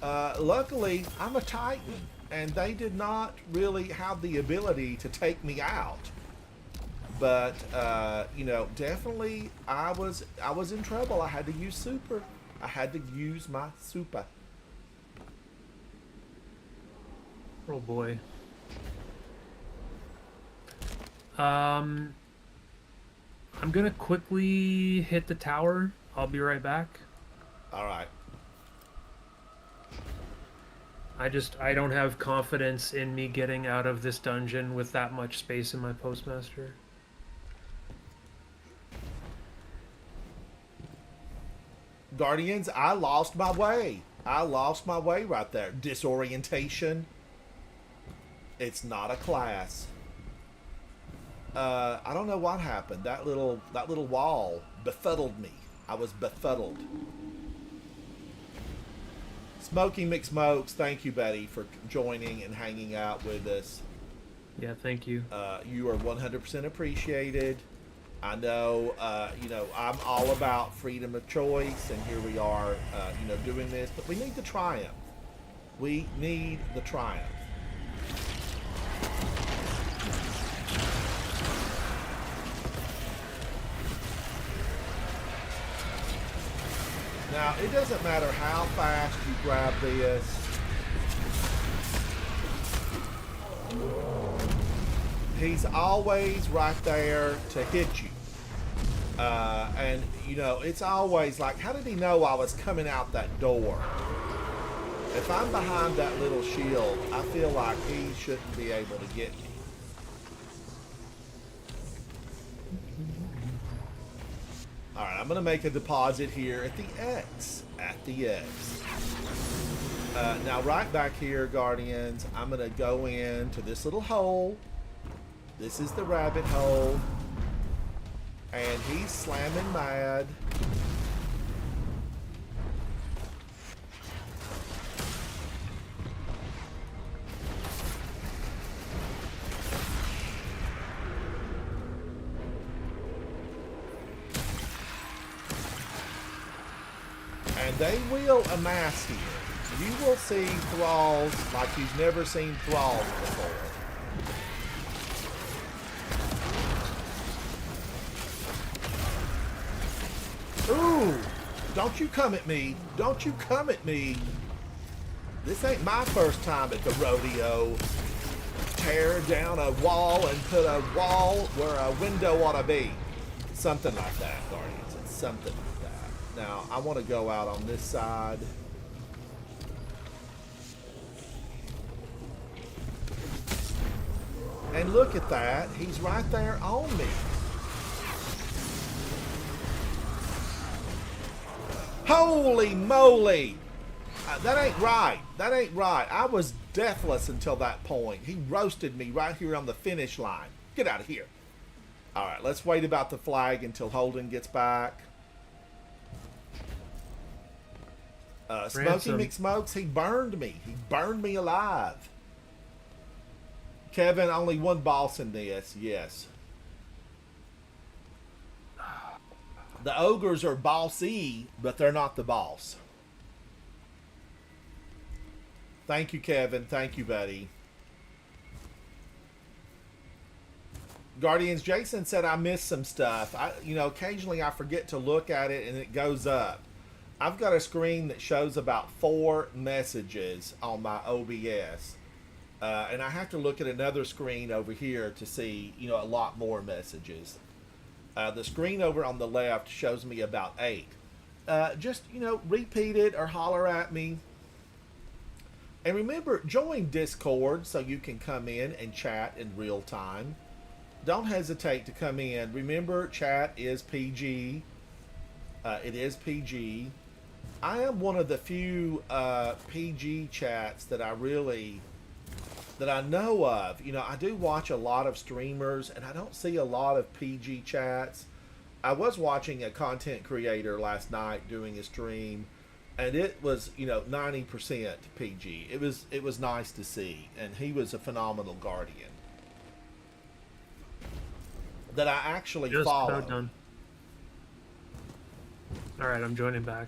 Luckily, I'm a Titan, and they did not really have the ability to take me out. But, you know, definitely I was in trouble. I had to use super. I had to use my super. Oh boy. I'm gonna quickly hit the tower. I'll be right back. Alright. I don't have confidence in me getting out of this dungeon with that much space in my postmaster. Guardians, I lost my way. I lost my way right there. Disorientation. It's not a class. I don't know what happened. That little wall befuddled me. I was befuddled. Smokey McSmokes, thank you, Betty, for joining and hanging out with us. Yeah, thank you. You are 100% appreciated. I know, you know, I'm all about freedom of choice, and here we are, you know, doing this. But we need the triumph. We need the triumph. Now, it doesn't matter how fast you grab this. He's always right there to hit you. And, you know, it's always like, how did he know I was coming out that door? If I'm behind that little shield, I feel like he shouldn't be able to get me. Alright, I'm going to make a deposit here at the X. At the X. Now, right back here, Guardians, I'm going to go into this little hole. This is the rabbit hole. And he's slamming mad. And they will amass here. You will see thralls like you've never seen thralls before. Ooh! Don't you come at me. Don't you come at me. This ain't my first time at the rodeo. Tear down a wall and put a wall where a window ought to be. Something like that, Guardians. It's something like that. Now, I want to go out on this side. And look at that. He's right there on me. Holy moly! That ain't right. That ain't right. I was deathless until that point. He roasted me right here on the finish line. Get out of here. All right, let's wait about the flag until Holden gets back. Smokey McSmokes, he burned me. He burned me alive. Kevin, only one boss in this. Yes. The ogres are bossy, but they're not the boss. Thank you, Kevin. Thank you, buddy. Guardians, Jason said I missed some stuff. Occasionally I forget to look at it and it goes up. I've got a screen that shows about 4 messages on my OBS. And I have to look at another screen over here to see, a lot more messages. The screen over on the left shows me about 8. Just, repeat it or holler at me. And remember, join Discord so you can come in and chat in real time. Don't hesitate to come in. Remember, chat is PG. It is PG. I am one of the few PG chats that I know of. I do watch a lot of streamers, and I don't see a lot of PG chats. I was watching a content creator last night doing a stream, and it was 90% PG. It was nice to see, and he was a phenomenal Guardian that I actually follow. Just about done. All right, I'm joining back.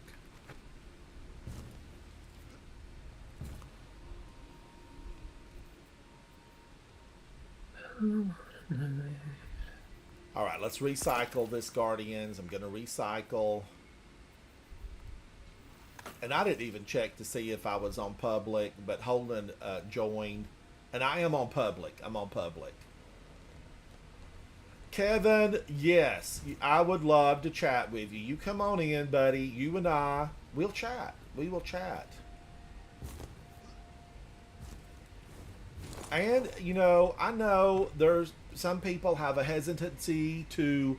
All right, let's recycle this, Guardians. I'm going to recycle. And I didn't even check to see if I was on public, but Holden joined. And I am on public. I'm on public. Kevin, yes, I would love to chat with you. You come on in, buddy. You and I, we'll chat. We will chat. And, I know there's some people have a hesitancy to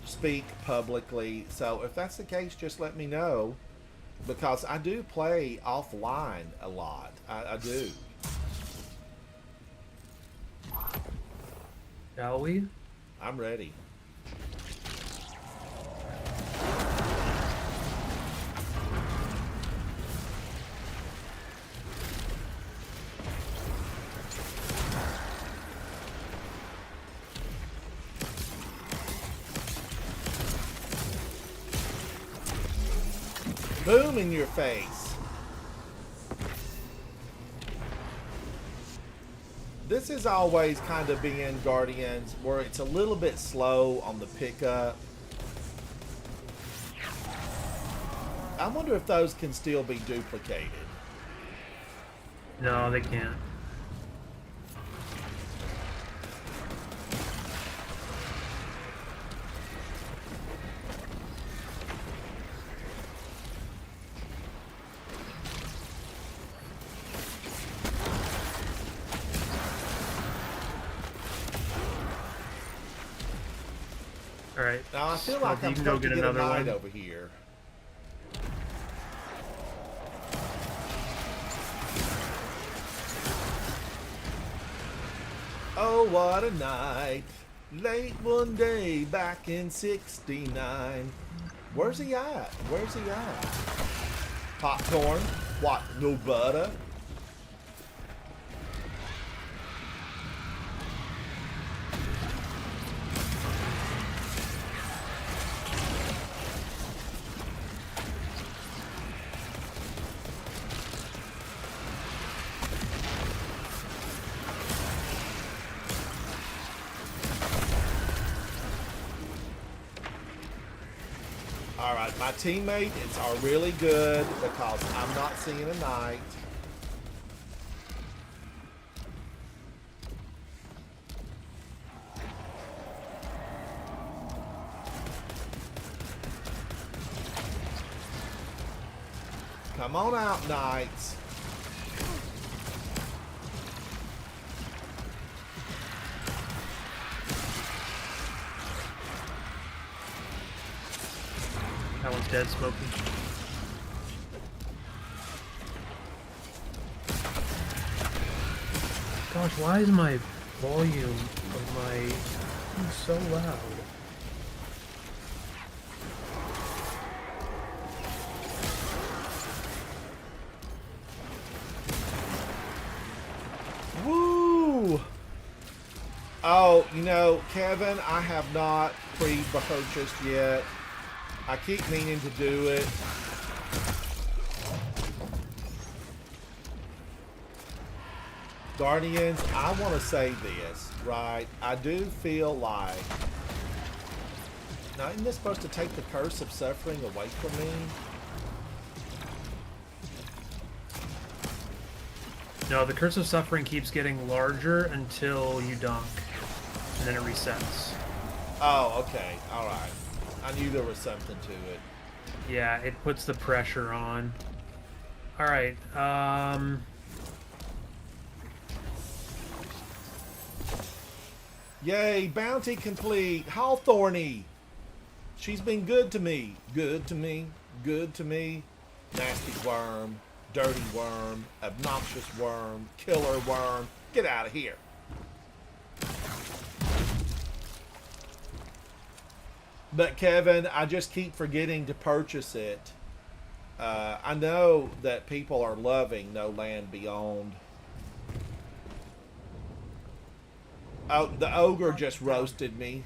speak publicly. So if that's the case, just let me know, because I do play offline a lot. I do. Shall we? I'm ready. Boom in your face. This is always kind of being Guardians where it's a little bit slow on the pickup. I wonder if those can still be duplicated. No, they can't. Alright. Now I feel like I'm supposed to get a knight over here. Oh, what a night. Late one day back in 69. Where's he at? Where's he at? Popcorn? What, no butter? my teammates are really good because I'm not seeing a knight. Come on out, knights. That one's dead, Smokey. Gosh, why is my volume of my so loud? Woo! Oh, you know, Kevin, I have not pre-purchased yet. I keep meaning to do it. Guardians, I want to say this, right? I do feel like... Now, isn't this supposed to take the curse of suffering away from me? No, the Curse of Suffering keeps getting larger until you dunk, and then it resets. Oh, okay. Alright. I knew there was something to it. Yeah, it puts the pressure on. Alright, Yay, bounty complete. Hawthorny. She's been good to me. Good to me. Good to me. Nasty worm. Dirty worm. Obnoxious worm. Killer worm. Get out of here. But Kevin, I just keep forgetting to purchase it. I know that people are loving No Land Beyond. Oh, the ogre just roasted me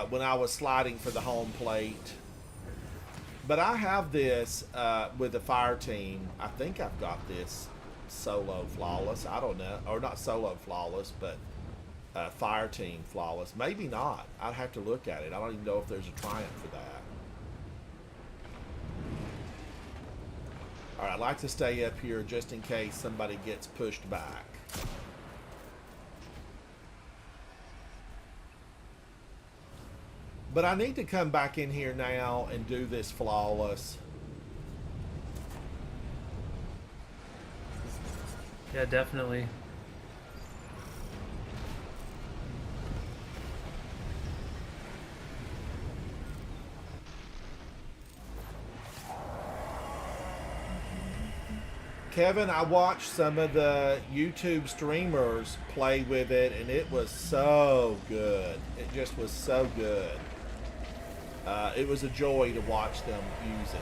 when I was sliding for the home plate. But I have this with the fire team. I think I've got this solo flawless. I don't know. Or not solo flawless, but fire team flawless. Maybe not. I'd have to look at it. I don't even know if there's a triumph for that. Alright, I'd like to stay up here just in case somebody gets pushed back. But I need to come back in here now and do this flawless. yeah, definitely. Kevin, I watched some of the YouTube streamers play with it, and it was so good. It just was so good. It was a joy to watch them use it.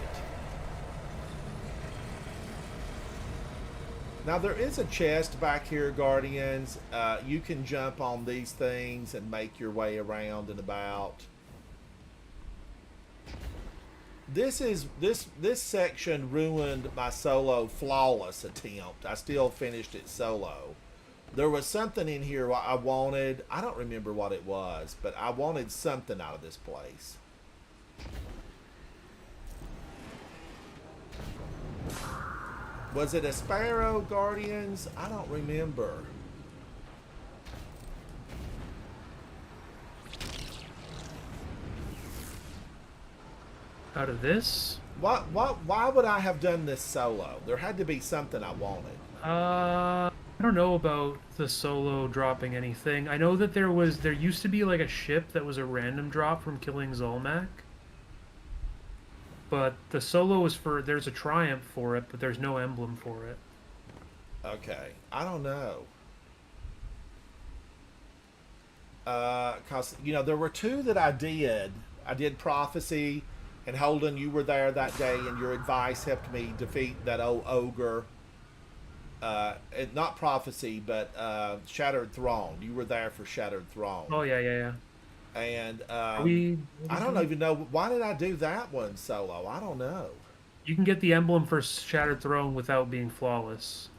Now, there is a chest back here, Guardians. You can jump on these things and make your way around and about. This section ruined my solo flawless attempt. I still finished it solo. There was something in here I wanted. I don't remember what it was, but I wanted something out of this place. Was it a sparrow, Guardians? I don't remember. Out of this? Why would I have done this solo? There had to be something I wanted. I don't know about the solo dropping anything. I know that there used to be like a ship that was a random drop from killing Zolmak. But the solo is there's a triumph for it, but there's no emblem for it. Okay, I don't know. Cause there were two that I did. I did Prophecy, and Holden, you were there that day, and your advice helped me defeat that old ogre. Not Prophecy, but Shattered Throne. You were there for Shattered Throne. Oh yeah. And I don't even know, why did I do that one solo? I don't know. You can get the emblem for Shattered Throne without being flawless.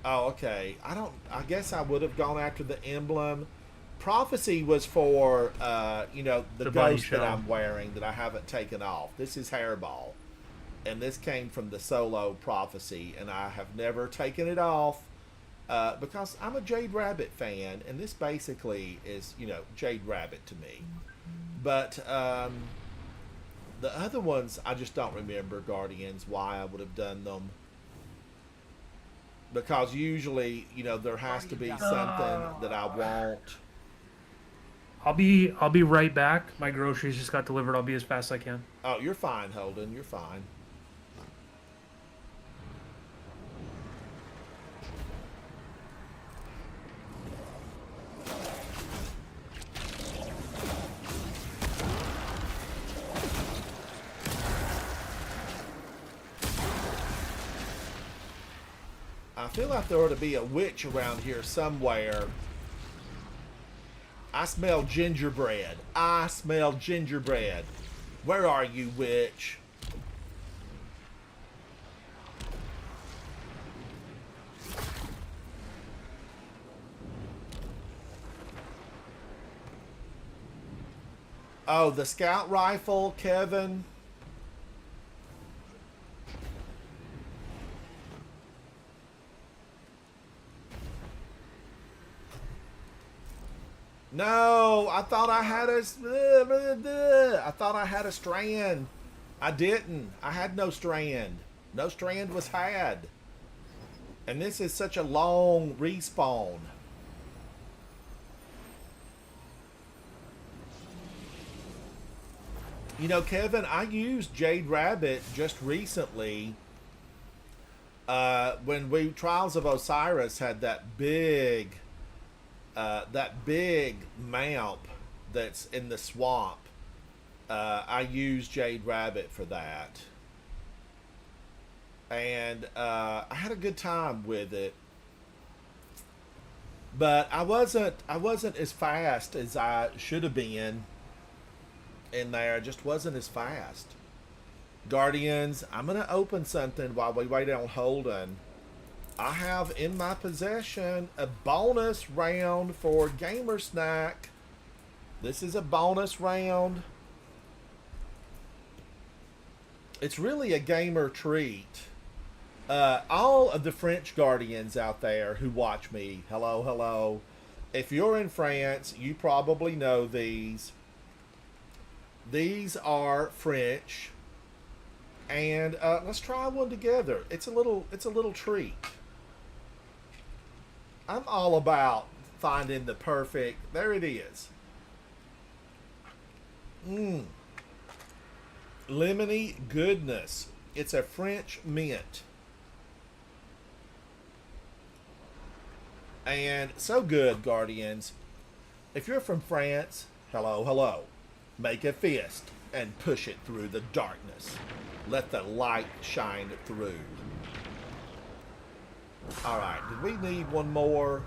Oh, okay. I guess I would have gone after the emblem, Prophecy was for, you know, the bunny ghost that shell. I'm wearing that I haven't taken off. This is Hairball. And this came from the solo Prophecy, and I have never taken it off because I'm a Jade Rabbit fan, and this basically is, you know, Jade Rabbit to me. But the other ones, I just don't remember, Guardians, why I would have done them. Because usually, you know, there has to be something that I want. I'll be right back. My groceries just got delivered. I'll be as fast as I can. Oh, you're fine, Holden. You're fine. I feel like there ought to be a witch around here somewhere. I smell gingerbread. I smell gingerbread. Where are you, witch? Oh, the scout rifle, Kevin. No, I thought I had I thought I had a strand. I didn't. I had no strand. No strand was had. And this is such a long respawn. You know, Kevin, I used Jade Rabbit just recently when we Trials of Osiris had that big mount that's in the swamp. I used Jade Rabbit for that. And I had a good time with it. But I wasn't as fast as I should have been in there. I just wasn't as fast. Guardians, I'm going to open something while we wait on Holden. I have in my possession a bonus round for Gamer Snack. This is a bonus round. It's really a gamer treat. All of the French Guardians out there who watch me, hello, hello. If you're in France, you probably know these. These are French. And let's try one together. It's a little treat. I'm all about finding the perfect. There it is. Lemony goodness. It's a French mint. And so good, Guardians. If you're from France, hello, hello. Make a fist and push it through the darkness. Let the light shine through. Alright, did we need one more?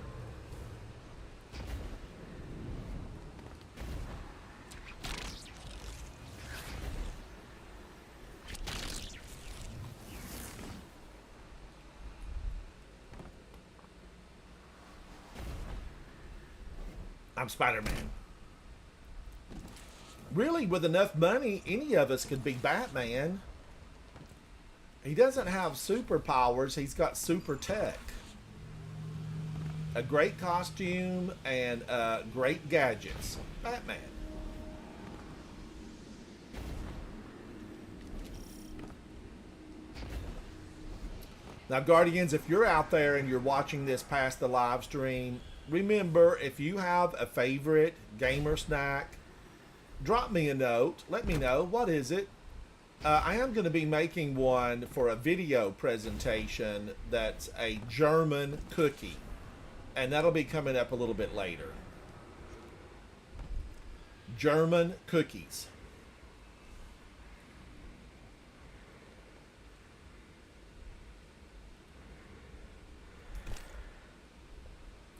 I'm Spider-Man. Really, with enough money, any of us could be Batman. He doesn't have superpowers, he's got super tech. A great costume and great gadgets. Batman. Now, Guardians, if you're out there and you're watching this past the live stream, remember, if you have a favorite Gamer Snack, drop me a note. Let me know. What is it? I am going to be making one for a video presentation that's a German cookie. And that'll be coming up a little bit later. German cookies.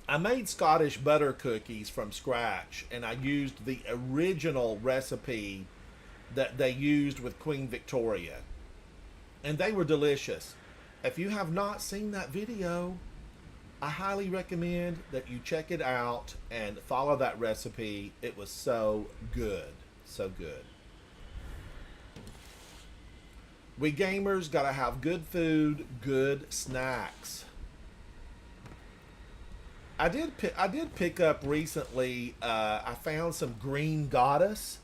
I made Scottish butter cookies from scratch, and I used the original recipe that they used with Queen Victoria. And they were delicious. If you have not seen that video, I highly recommend that you check it out and follow that recipe. It was so good. So good. We gamers gotta have good food, good snacks. I did pick up recently. I found some Green Goddess.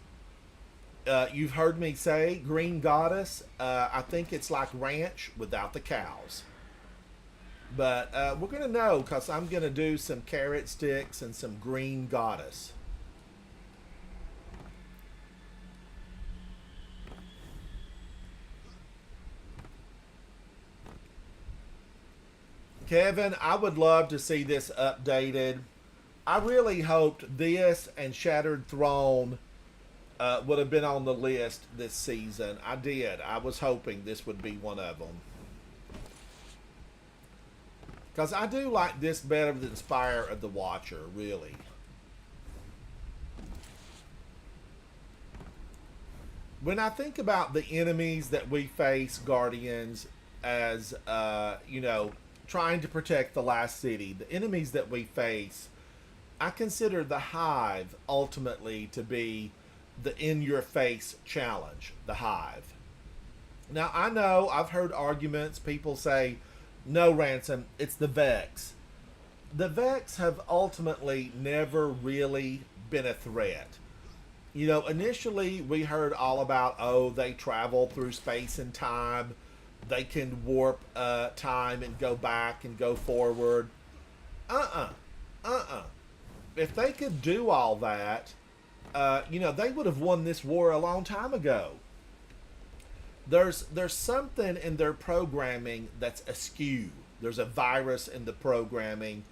You've heard me say Green Goddess. I think it's like ranch without the cows. But we're gonna know because I'm gonna do some carrot sticks and some Green Goddess. Kevin, I would love to see this updated. I really hoped this and Shattered Throne would have been on the list this season. I did. I was hoping this would be one of them. Because I do like this better than Spire of the Watcher, really. When I think about the enemies that we face, Guardians, as, you know, trying to protect the last city, the enemies that we face, I consider the Hive ultimately to be the in-your-face challenge, the Hive. Now, I know I've heard arguments, people say, no, Ransom, it's the Vex. The Vex have ultimately never really been a threat. You know, initially we heard all about, oh, they travel through space and time. They can warp time and go back and go forward. If they could do all that, you know, they would have won this war a long time ago. There's something in their programming that's askew. There's a virus in the programming.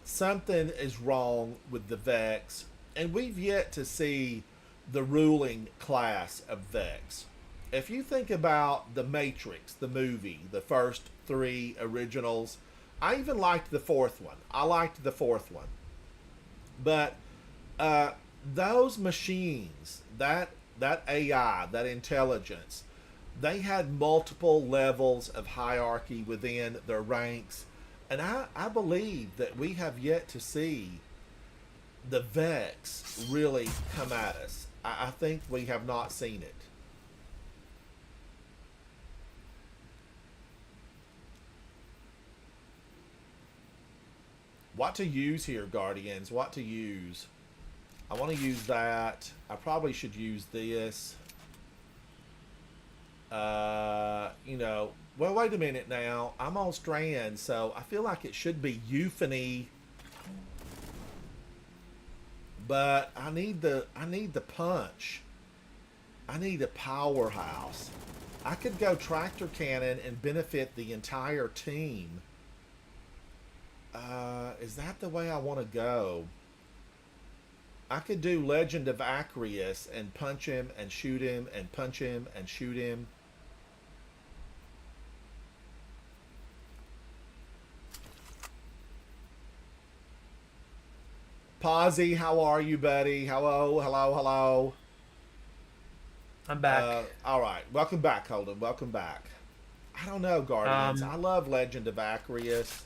Something is wrong with the Vex, and we've yet to see the ruling class of Vex. If you think about The Matrix, the movie, the first 3 originals, I even liked the 4th one. I liked the 4th one. But those machines, that AI, that intelligence, they had multiple levels of hierarchy within their ranks. And I believe that we have yet to see the Vex really come at us. I think we have not seen it. What to use here, Guardians? What to use? I want to use that. I probably should use this. You know, well, wait a minute now. I'm on Strand, so I feel like it should be Euphony. But I need the punch. I need a powerhouse. I could go Tractor Cannon and benefit the entire team. Is that the way I want to go? I could do Legend of Acreus and punch him and shoot him and punch him and shoot him. Pawsy, how are you, buddy? Hello, hello, hello. I'm back. All right. Welcome back, Holden. Welcome back. I don't know, Guardians. I love Legend of Acreus.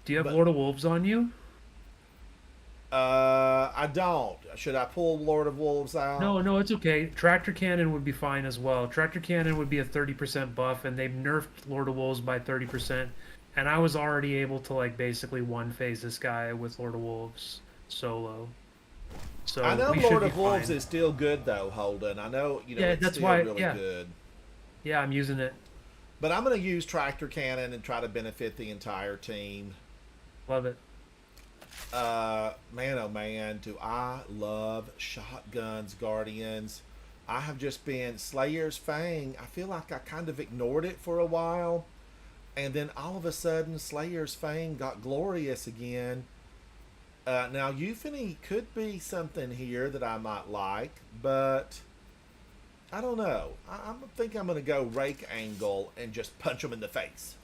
Do you have Lord of Wolves on you? I don't. Should I pull Lord of Wolves out? No, it's okay. Tractor Cannon would be fine as well. Tractor Cannon would be a 30% buff, and they've nerfed Lord of Wolves by 30%. And I was already able to, like, basically one-phase this guy with Lord of Wolves solo. So I know we Lord should be of Wolves fine. is still good, though, Holden. I know, you know, Yeah, it's that's still why- really yeah. good. Yeah, I'm using it. But I'm going to use Tractor Cannon and try to benefit the entire team. Love it. Man, oh man, do I love shotguns, Guardians. I have just been Slayer's Fang. I feel like I kind of ignored it for a while. And then all of a sudden, Slayer's Fang got glorious again. Now, Euphony could be something here that I might like, but I don't know. I think I'm going to go Rake Angle and just punch him in the face.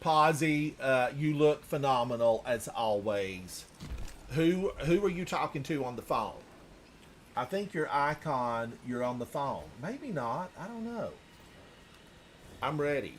Pawsy, you look phenomenal as always. Who are you talking to on the phone? I think your icon, you're on the phone. Maybe not. I don't know. I'm ready.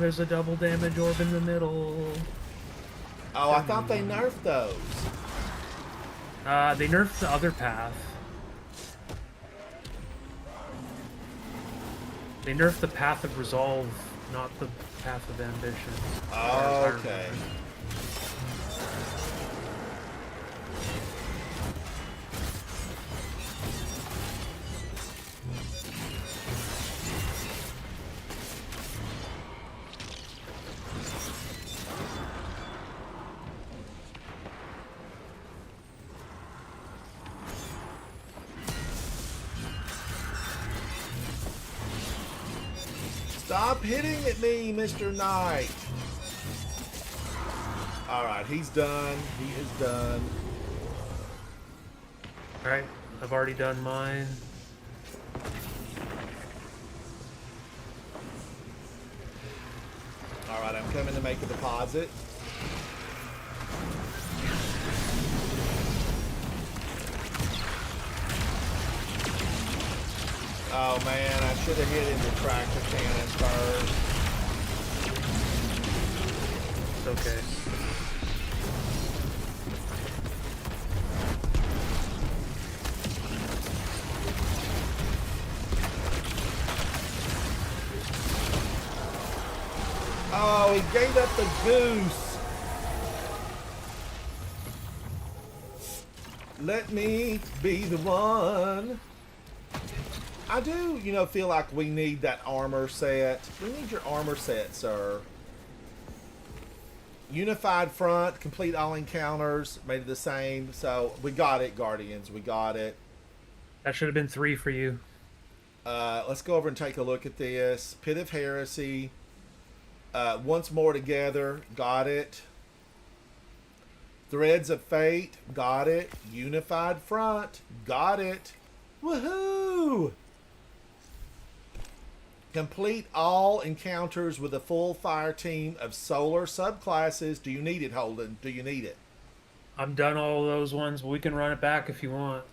there's a double damage orb in the middle. Oh, I thought they nerfed those. They nerfed the other path. They nerfed the path of resolve, not the path of ambition. Oh, okay. Stop hitting at me, Mr. Knight. Alright, he's done. He is done. Alright, I've already done mine. Alright, I'm coming to make a deposit. Oh man, I should have hit him with tractor cannon first. It's okay. Oh, he gave up the goose. Let me be the one. I do, feel like we need that armor set. We need your armor set, sir. Unified front, complete all encounters, made it the same. So we got it, Guardians. We got it. That should have been 3 for you. Let's go over and take a look at this. Pit of Heresy. Once More Together. Got it. Threads of Fate. Got it. Unified front. Got it. Woohoo! Complete all encounters with a full fire team of solar subclasses. Do you need it, Holden? Do you need it? I'm done all of those ones. We can run it back if you want.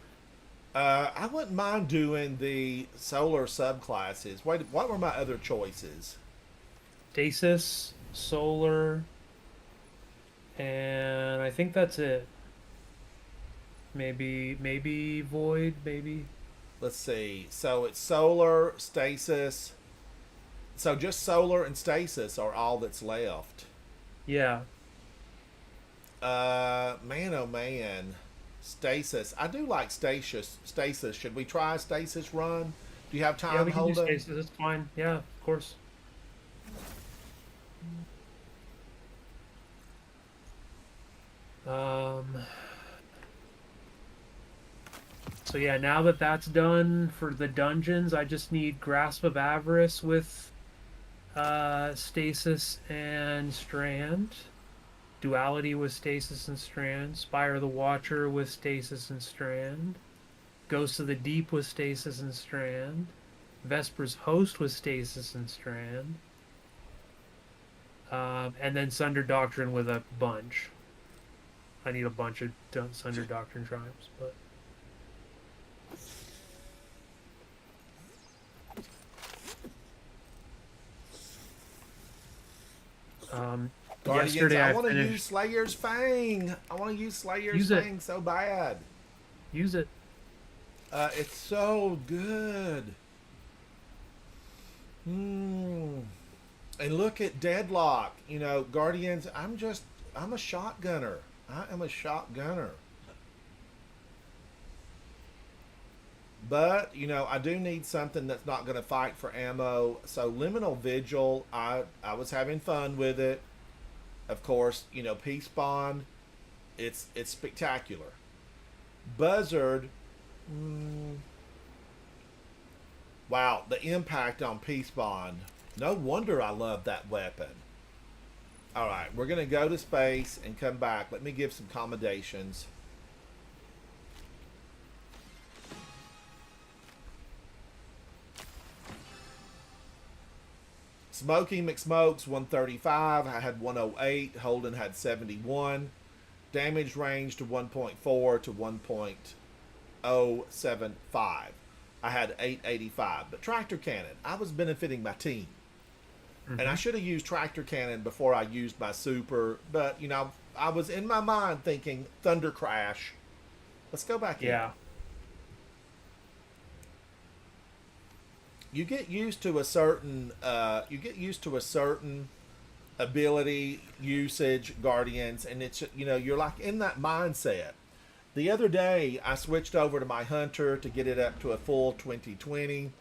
I wouldn't mind doing the solar subclasses. What were my other choices? Stasis, solar, and I think that's it. Maybe void, maybe. Let's see. So it's solar, stasis. So just solar and stasis are all that's left. Yeah. Man, oh man. Stasis. I do like stasis. Should we try a stasis run? Do you have time, Yeah, we can do Holden? stasis. That's fine. Yeah, of course. So yeah, now that that's done for the dungeons, I just need Grasp of Avarice with Stasis and Strand. Duality with Stasis and Strand. Spire of the Watcher with Stasis and Strand. Ghost of the Deep with Stasis and Strand. Vesper's Host with Stasis and Strand. And then Sunder Doctrine with a bunch. I need a bunch of Sunder Doctrine tribes, but... Guardians, yesterday I I want to finished... use Slayer's Fang. I want to use Slayer's Fang so bad. Use it. It's so good. And look at Deadlock. Guardians, I'm a shotgunner. I am a shotgunner. But, I do need something that's not going to fight for ammo. So Liminal Vigil, I was having fun with it. Of course, Peace Bond, it's spectacular. Buzzard, wow, the impact on Peace Bond. No wonder I love that weapon. All right, we're going to go to space and come back. Let me give some commendations. Smokey McSmokes 135. I had 108. Holden had 71. Damage range to 1.4 to 1.075. I had 885. But tractor cannon, I was benefiting my team. And I should have used tractor cannon before I used my super, but you know, I was in my mind thinking Thunder Crash. Let's go back in. Yeah. You get used to a certain ability usage, Guardians, and it's, you know, you're like in that mindset. The other day I switched over to my Hunter to get it up to a full 2020,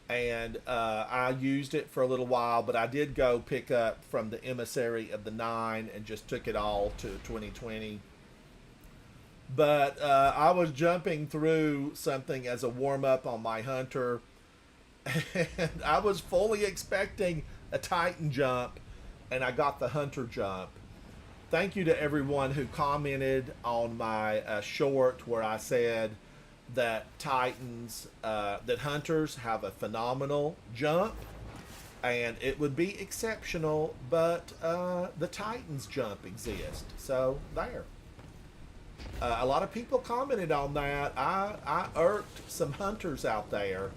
and I used it for a little while, but I did go pick up from the Emissary of the 9 and just took it all to 2020. But I was jumping through something as a warm-up on my Hunter, and I was fully expecting a Titan jump, and I got the Hunter jump. Thank you to everyone who commented on my short where I said that that Hunters have a phenomenal jump, and it would be exceptional, but the Titans jump exists. So there. A lot of people commented on that. I irked some Hunters out there.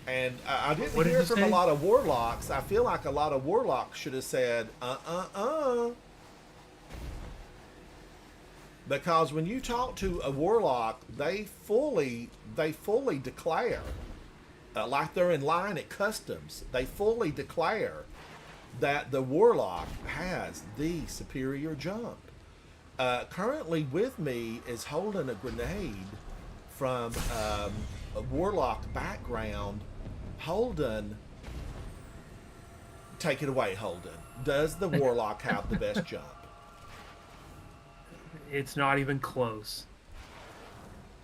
And I didn't What did hear you from say? a lot of Warlocks. I feel like a lot of Warlocks should have said, Because when you talk to a Warlock, they fully declare, like they're in line at customs, they fully declare that the Warlock has the superior jump. Currently with me is holding a grenade from a Warlock background. Holden, take it away, Holden. Does the Warlock have the best jump? It's not even close.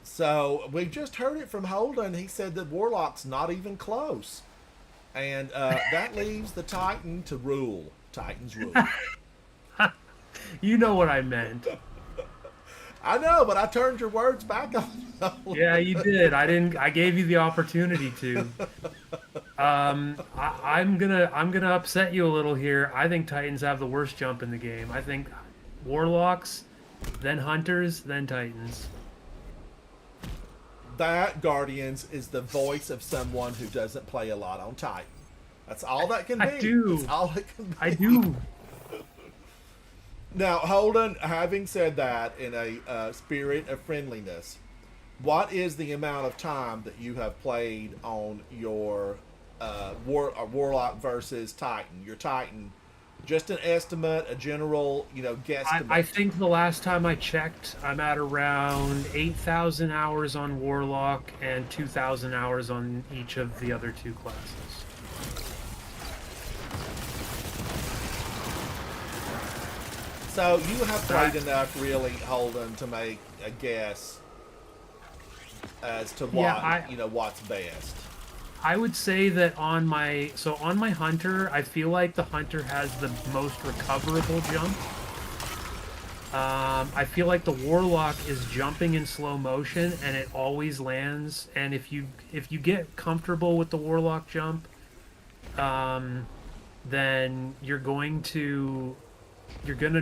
So we just heard it from Holden. He said that Warlock's not even close. And that leaves the Titan to rule. Titans rule. You know what I meant. I know, but I turned your words back on you. Yeah, you did. I gave you the opportunity to. I'm gonna upset you a little here. I think Titans have the worst jump in the game. I think Warlocks, then Hunters, then Titans. That, Guardians, is the voice of someone who doesn't play a lot on Titan. That's all that can be. I do. That's all it can be. I do. Now, Holden, having said that, in a spirit of friendliness, what is the amount of time that you have played on your Warlock versus Titan? Your Titan, just an estimate, a general, guesstimate. I think the last time I checked, I'm at around 8,000 hours on Warlock and 2,000 hours on each of the other two classes. So you have played enough, really, Holden, to make a guess as to what what's best. I would say that on my Hunter, I feel like the Hunter has the most recoverable jump. I feel like the Warlock is jumping in slow motion and it always lands. And if you get comfortable with the Warlock jump, then you're gonna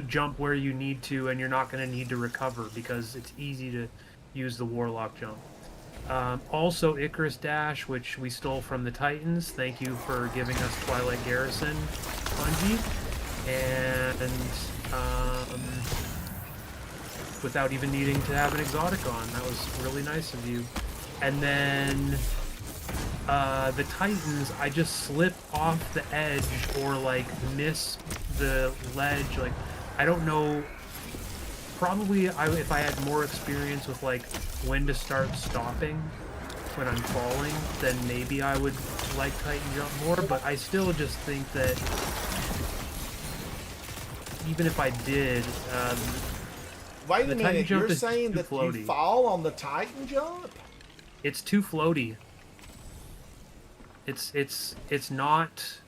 jump where you need to, and you're not gonna need to recover because it's easy to use the Warlock jump. Also, Icarus Dash, which we stole from the Titans. Thank you for giving us Twilight Garrison, Bungie. And without even needing to have an exotic on. That was really nice of you. And then the Titans, I just slip off the edge or like miss the ledge. Like, I don't know. Probably if I had more experience with like when to start stopping when I'm falling, then maybe I would like Titan jump more. But I still just think that even if I did, wait a minute, you're saying that floaty. You fall on the Titan jump? It's too floaty. It's not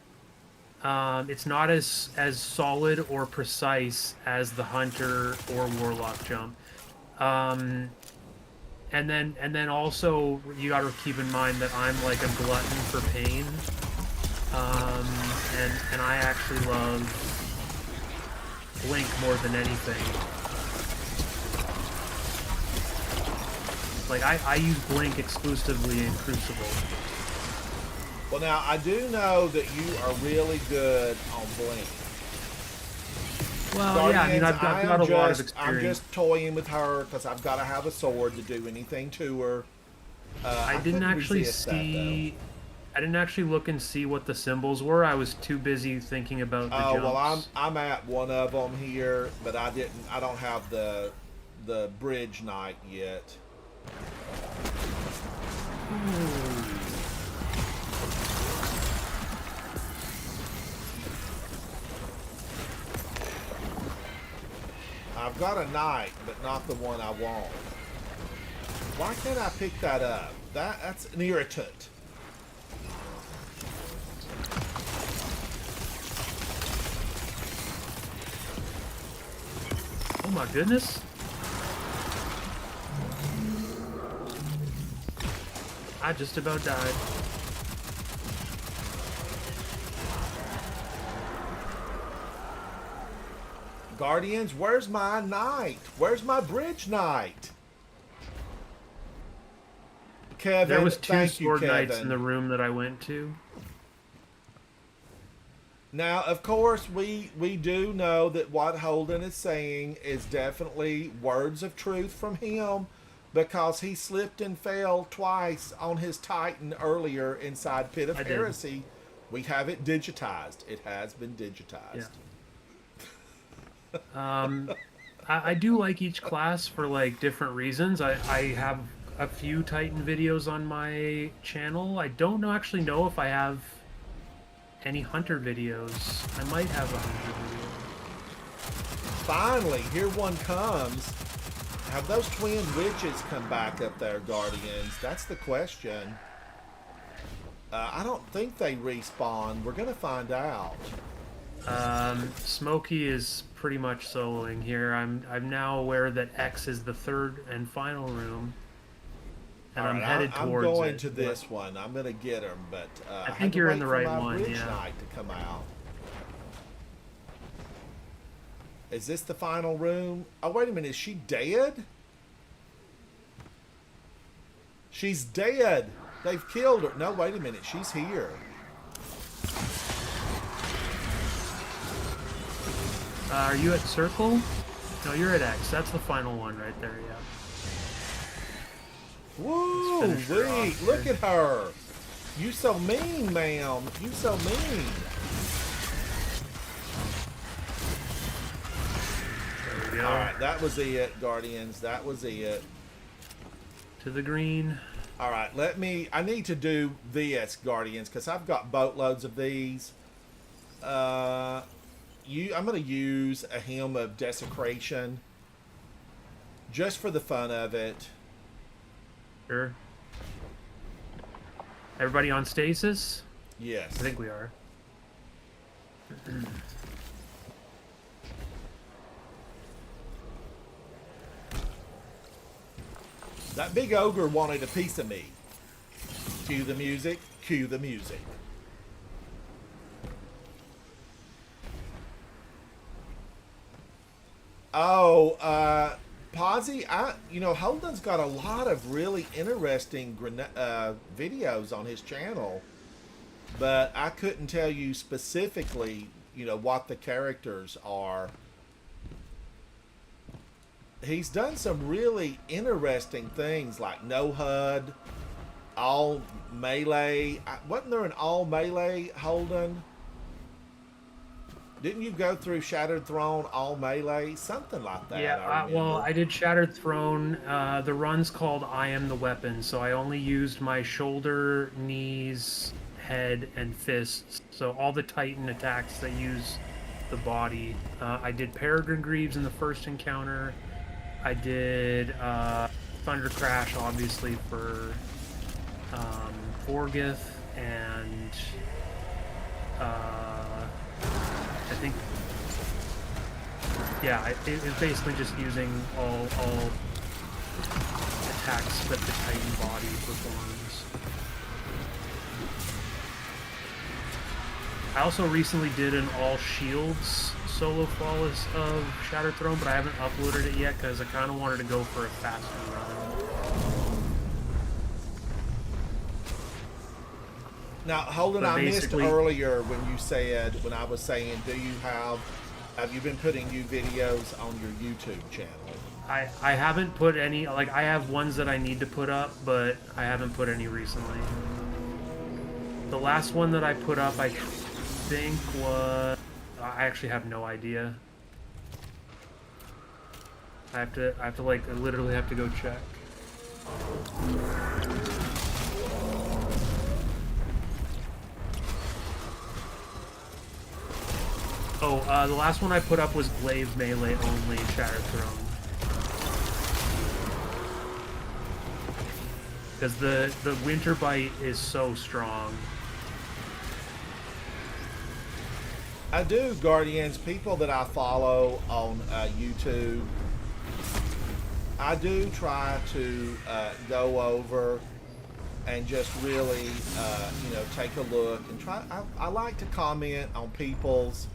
as solid or precise as the Hunter or Warlock jump. And then also you got to keep in mind that I'm like a glutton for pain. And I actually love Blink more than anything. Like I use Blink exclusively in Crucible. Well, now, I do know that you are really good on Blink. Well, yeah, I mean, I've got a lot of I'm experience. just toying with her because I've got to have a sword to do anything to her. I didn't couldn't actually resist that, see. I didn't actually look and see what the symbols were. I was too busy thinking about the Oh jumps. well, I'm at one of them here, but I don't have the bridge knight yet. I've got a knight, but not the one I want. Why can't I pick that up? That's an irritant. Oh my goodness. I just about died. Guardians, where's my knight? Where's my bridge knight? Kevin, There was two thank you, sword knights Kevin. in the room that I went to. Now, of course, we do know that what Holden is saying is definitely words of truth from him, because he slipped and fell twice on his Titan earlier inside Pit of I did. Heresy. We have it digitized. It has been digitized. I do like each class for like different reasons. I have a few Titan videos on my channel. I don't actually know if I have any Hunter videos. I might have a Hunter video. Finally, here one comes. Have those twin witches come back up there, Guardians? That's the question. I don't think they respawn. We're going to find out. Smokey is pretty much soloing here. I'm now aware that X is the third and final room, and All I'm right, headed I'm towards going it, to but- this one. I'm going to get him, but I think had to you're wait in the for right my one, Bridge yeah. Knight to come out. Is this the final room? Oh, wait a minute. Is she dead? She's dead. They've killed her. No, wait a minute. She's here. Are you at Circle? No, you're at X. That's the final one right there, yeah. Woo! finish her off Wait, here. look at her. You so mean, ma'am. You so mean. There we go. All right, that was it, Guardians. That was it. To the green. All right, I need to do this, Guardians, because I've got boatloads of these. I'm going to use a Hymn of Desecration just for the fun of it. Sure. Everybody on stasis? Yes. I think we are. That big ogre wanted a piece of me. Cue the music. Cue the music. Oh, Posy, Holden's got a lot of really interesting videos on his channel, but I couldn't tell you specifically, what the characters are. He's done some really interesting things, like no HUD, all melee. Wasn't there an all melee, Holden? Didn't you go through Shattered Throne all melee? Something like that. Yeah, well, I did Shattered Throne. The run's called I Am the Weapon, so I only used my shoulder, knees, head, and fists. So all the Titan attacks that use the body. I did Peregrine Greaves in the first encounter. I did Thunder Crash, obviously, for Forgith, and I think, yeah, it's basically just using all attacks that the Titan body performs. I also recently did an all shields solo flawless of Shattered Throne, but I haven't uploaded it yet because I kind of wanted to go for a faster run. Now, Holden, But I missed basically- earlier when you said, when I was saying, have you been putting new videos on your YouTube channel? I haven't put any, like, I have ones that I need to put up, but I haven't put any recently. The last one that I put up, I think was, I actually have no idea. I have to like, I literally have to go check. Oh, the last one I put up was Glaive Melee only, Shattered Throne. Because the Winter Bite is so strong. I do, Guardians. People that I follow on YouTube, I do try to go over and just really, take a look and try. I like to comment on people's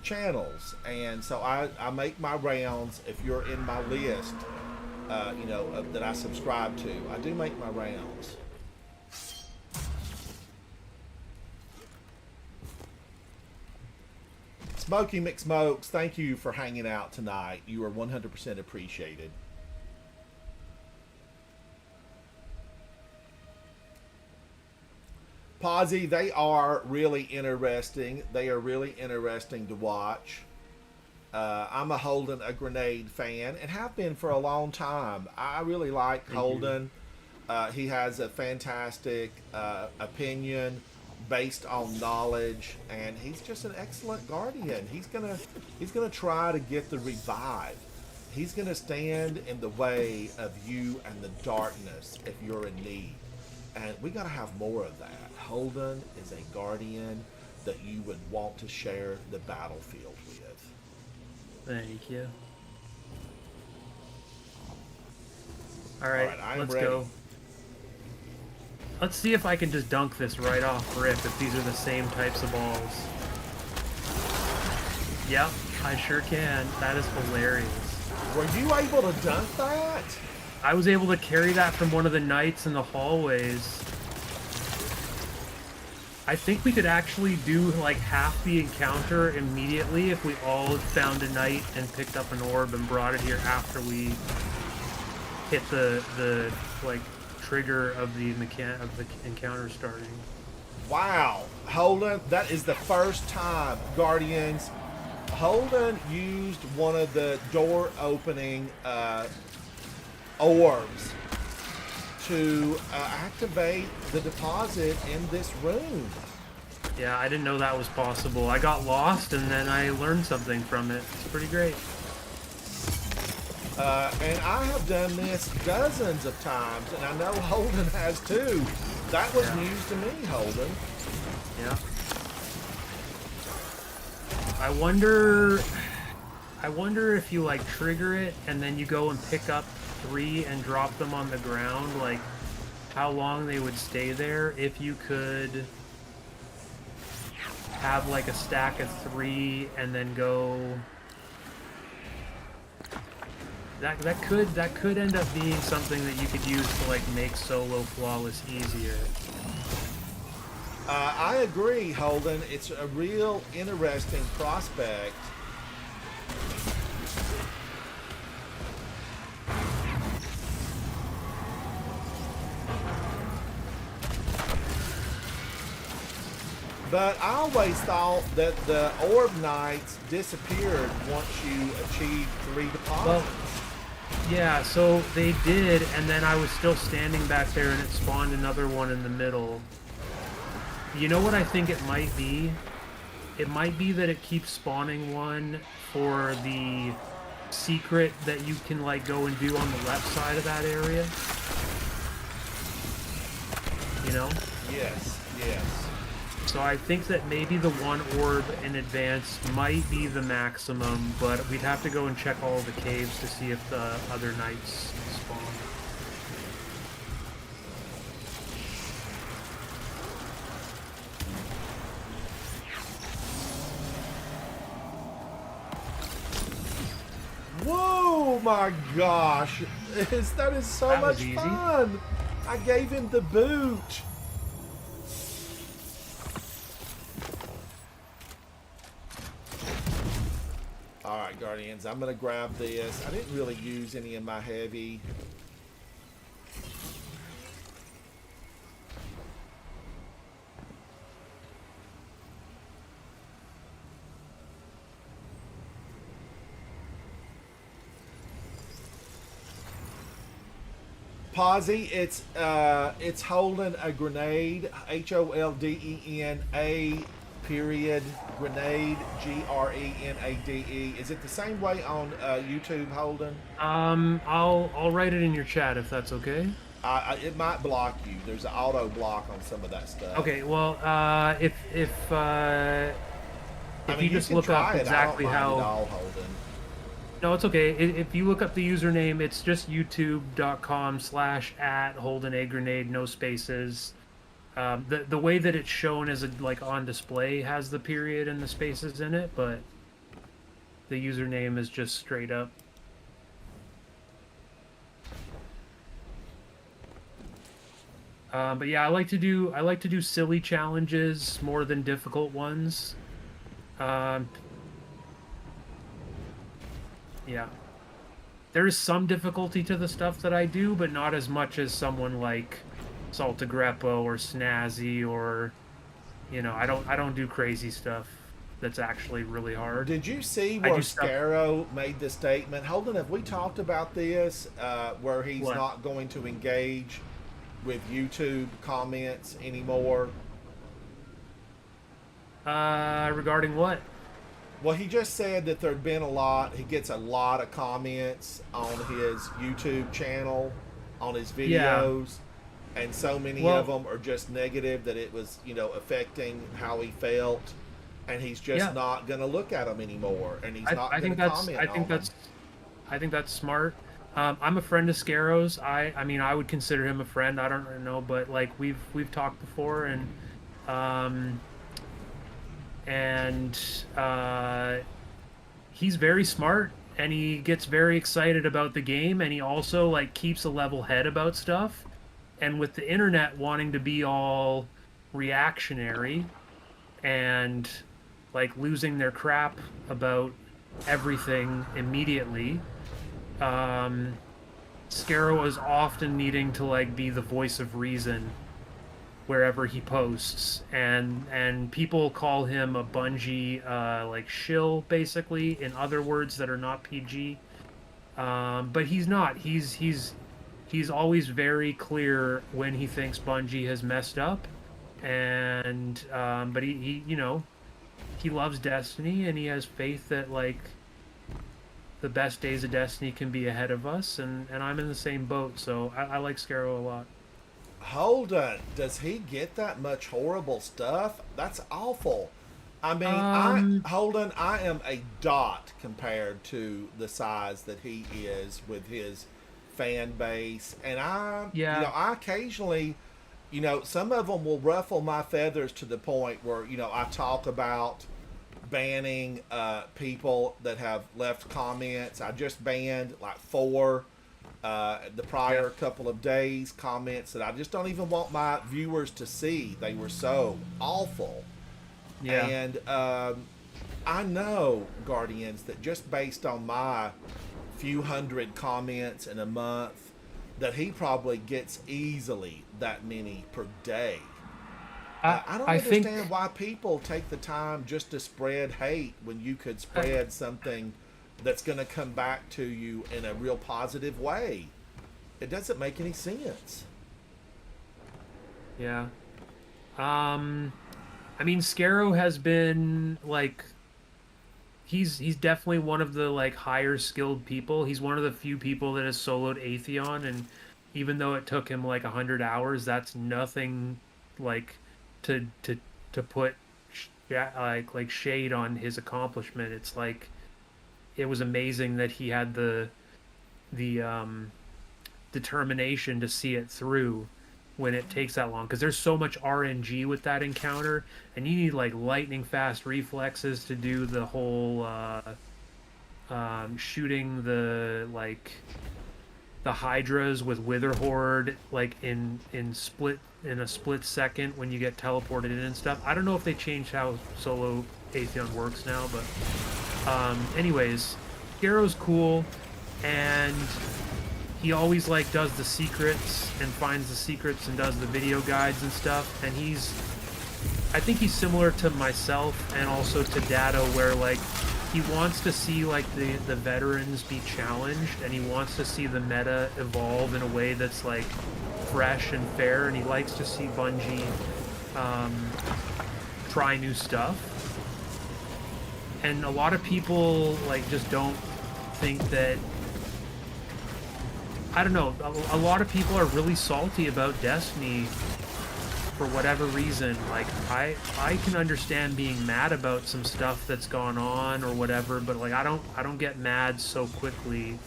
channels, and so I make my rounds. If you're in my list, that I subscribe to, I do make my rounds. Smokey McSmokes, thank you for hanging out tonight. You are 100% appreciated. Posy, they are really interesting. They are really interesting to watch. I'm a Holden a Grenade fan and have been for a long time. I really like Holden. He has a fantastic opinion based on knowledge, and he's just an excellent Guardian. He's gonna try to get the revive. He's gonna stand in the way of you and the darkness if you're in need. And we gotta have more of that. Holden is a Guardian that you would want to share the battlefield with. Thank you. Alright, I am let's ready. go. Let's see if I can just dunk this right off rip if these are the same types of balls. Yep, I sure can. That is hilarious. Were you able to dunk that? I was able to carry that from one of the knights in the hallways. I think we could actually do like half the encounter immediately if we all found a knight and picked up an orb and brought it here after we hit the like trigger of the encounter starting. Wow, Holden, that is the first time, Guardians, Holden used one of the door opening orbs to activate the deposit in this room. Yeah, I didn't know that was possible. I got lost and then I learned something from it. It's pretty great. And I have done this dozens of times, and I know Holden has too. That was news to me, Holden. Yeah. I wonder if you like trigger it and then you go and pick up 3 and drop them on the ground, like how long they would stay there if you could have like a stack of 3 and then go. That could end up being something that you could use to like make solo flawless easier. I agree, Holden. It's a real interesting prospect. But I always thought that the Orb Knights disappeared once you achieved 3 deposits. Well, yeah, so they did, and then I was still standing back there and it spawned another one in the middle. You know what I think it might be? It might be that it keeps spawning one for the secret that you can like go and do on the left side of that area. You know? Yes, yes. So I think that maybe the 1 orb in advance might be the maximum, but we'd have to go and check all the caves to see if the other knights spawn. Whoa, my gosh. That is so That was much easy. fun. I gave him the boot. right, Guardians. I'm gonna grab this. I didn't really use any of my heavy. Posy, it's holding a grenade. HOLDENA period grenade GRENADE. Is it the same way on YouTube, Holden? I'll write it in your chat if that's okay. It might block you. There's an auto block on some of that stuff. Okay, well, if I mean, you just can look try up it. exactly I don't mind how. it all, Holden. No, it's okay. If you look up the username, it's just youtube.com/@HoldenAGrenade, no spaces. The way that it's shown as like on display has the period and the spaces in it, but the username is just straight up. But yeah, I like to do silly challenges more than difficult ones. Yeah. There is some difficulty to the stuff that I do, but not as much as someone like Saltagreppo or Snazzy or, you know, I don't do crazy stuff that's actually really hard. Did you see where Scarrow made the statement? Holden, have we talked about this, where he's What? not going to engage with YouTube comments anymore? Regarding what? Well, he just said that there'd been he gets a lot of comments on his YouTube channel, on his videos, and so many of them are just negative that it was, you know, affecting how he felt, and he's just not going to look at them anymore, and he's not going to comment on them. I think that's smart. I'm a friend of Scarrow's. I mean, I would consider him a friend. I don't know, but like we've talked before, and he's very smart, and he gets very excited about the game, and he also like keeps a level head about stuff. And with the internet wanting to be all reactionary and like losing their crap about everything immediately, Scarrow is often needing to like be the voice of reason wherever he posts, and people call him a Bungie like shill, basically, in other words that are not PG. But he's not. He's always very clear when he thinks Bungie has messed up, and but he you know, he loves Destiny, and he has faith that like the best days of Destiny can be ahead of us, and I'm in the same boat, so I like Scarrow a lot. Holden, does he get that much horrible stuff? That's awful. I mean, Holden, I am a dot compared to the size that he is with his fan base, and you know, I occasionally, you know, some of them will ruffle my feathers to the point where, you know, I talk about banning people that have left comments. I just banned like 4 the prior couple of days, comments that I just don't even want my viewers to see. They were so awful. And I know, Guardians, that just based on my few hundred comments in a month, that he probably gets easily that many per day. I don't understand why people take the time just to spread hate when you could spread something that's going to come back to you in a real positive way. It doesn't make any sense. Yeah. I mean, Scarrow has been like, he's definitely one of the like higher skilled people. He's one of the few people that has soloed Atheon, and even though it took him like 100 hours, that's nothing like to put like shade on his accomplishment. It's like, it was amazing that he had the determination to see it through when it takes that long, because there's so much RNG with that encounter, and you need like lightning fast reflexes to do the whole shooting the hydras with Witherhoard like in a split second when you get teleported in and stuff. I don't know if they changed how solo Atheon works now, but anyways, Garrow's cool, and he always like does the secrets and finds the secrets and does the video guides and stuff. And I think he's similar to myself and also to Dado, where like he wants to see like the veterans be challenged, and he wants to see the meta evolve in a way that's like fresh and fair, and he likes to see Bungie try new stuff. And a lot of people like just don't think that, I don't know, a lot of people are really salty about Destiny for whatever reason. Like I can understand being mad about some stuff that's gone on or whatever, but like I don't get mad so quickly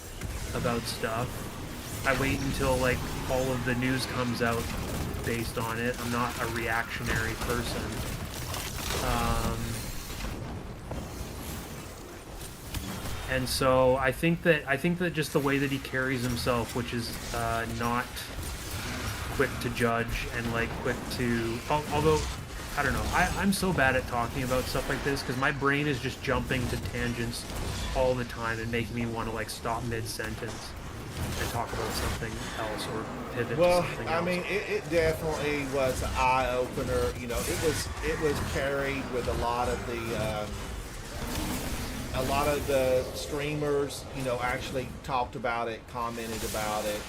about stuff. I wait until like all of the news comes out based on it. I'm not a reactionary person. And so I think that just the way that he carries himself, which is not quick to judge and like quick to, although I don't know, I'm so bad at talking about stuff like this because my brain is just jumping to tangents all the time and making me want to like stop mid-sentence and talk about something else or pivot to something else. I mean, it definitely was an eye-opener. You know, it was carried with a lot of the streamers, you know, actually talked about it, commented about it.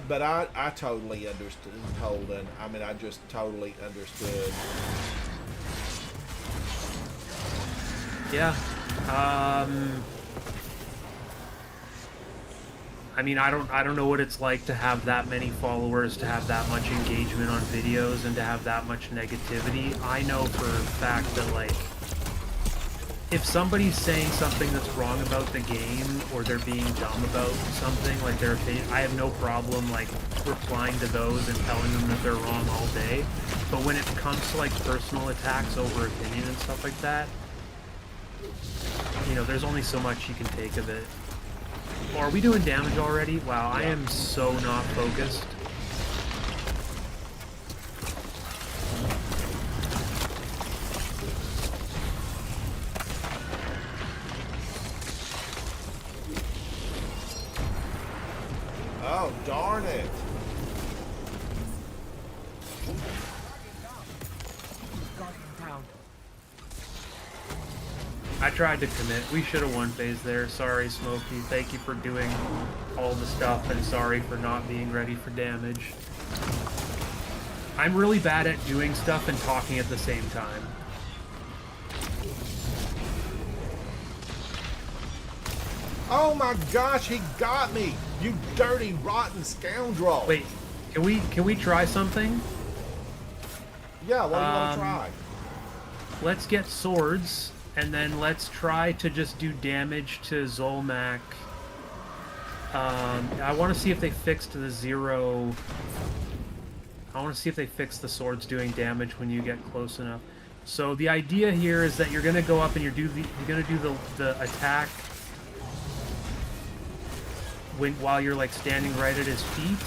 But I totally understood Holden. I mean, I just totally understood. Yeah. I mean, I don't know what it's like to have that many followers, to have that much engagement on videos, and to have that much negativity. I know for a fact that, like, if somebody's saying something that's wrong about the game, or they're being dumb about something, like their opinion, I have no problem, like, replying to those and telling them that they're wrong all day. But when it comes to, like, personal attacks over opinion and stuff like that, you know, there's only so much you can take of it. Oh, are we doing damage already? Wow, I am so not focused. Oh, darn it. I tried to commit. We should have won phase there. Sorry, Smokey. Thank you for doing all the stuff, and sorry for not being ready for damage. I'm really bad at doing stuff and talking at the same time. Oh my gosh, he got me! You dirty, rotten scoundrel! Wait, can we try something? Yeah, what do you want to try? Let's get swords, and then let's try to just do damage to Zolmak. I want to see if they fixed the zero. I want to see if they fixed the swords doing damage when you get close enough. So the idea here is that you're gonna go up and you're gonna do the attack while you're like standing right at his feet,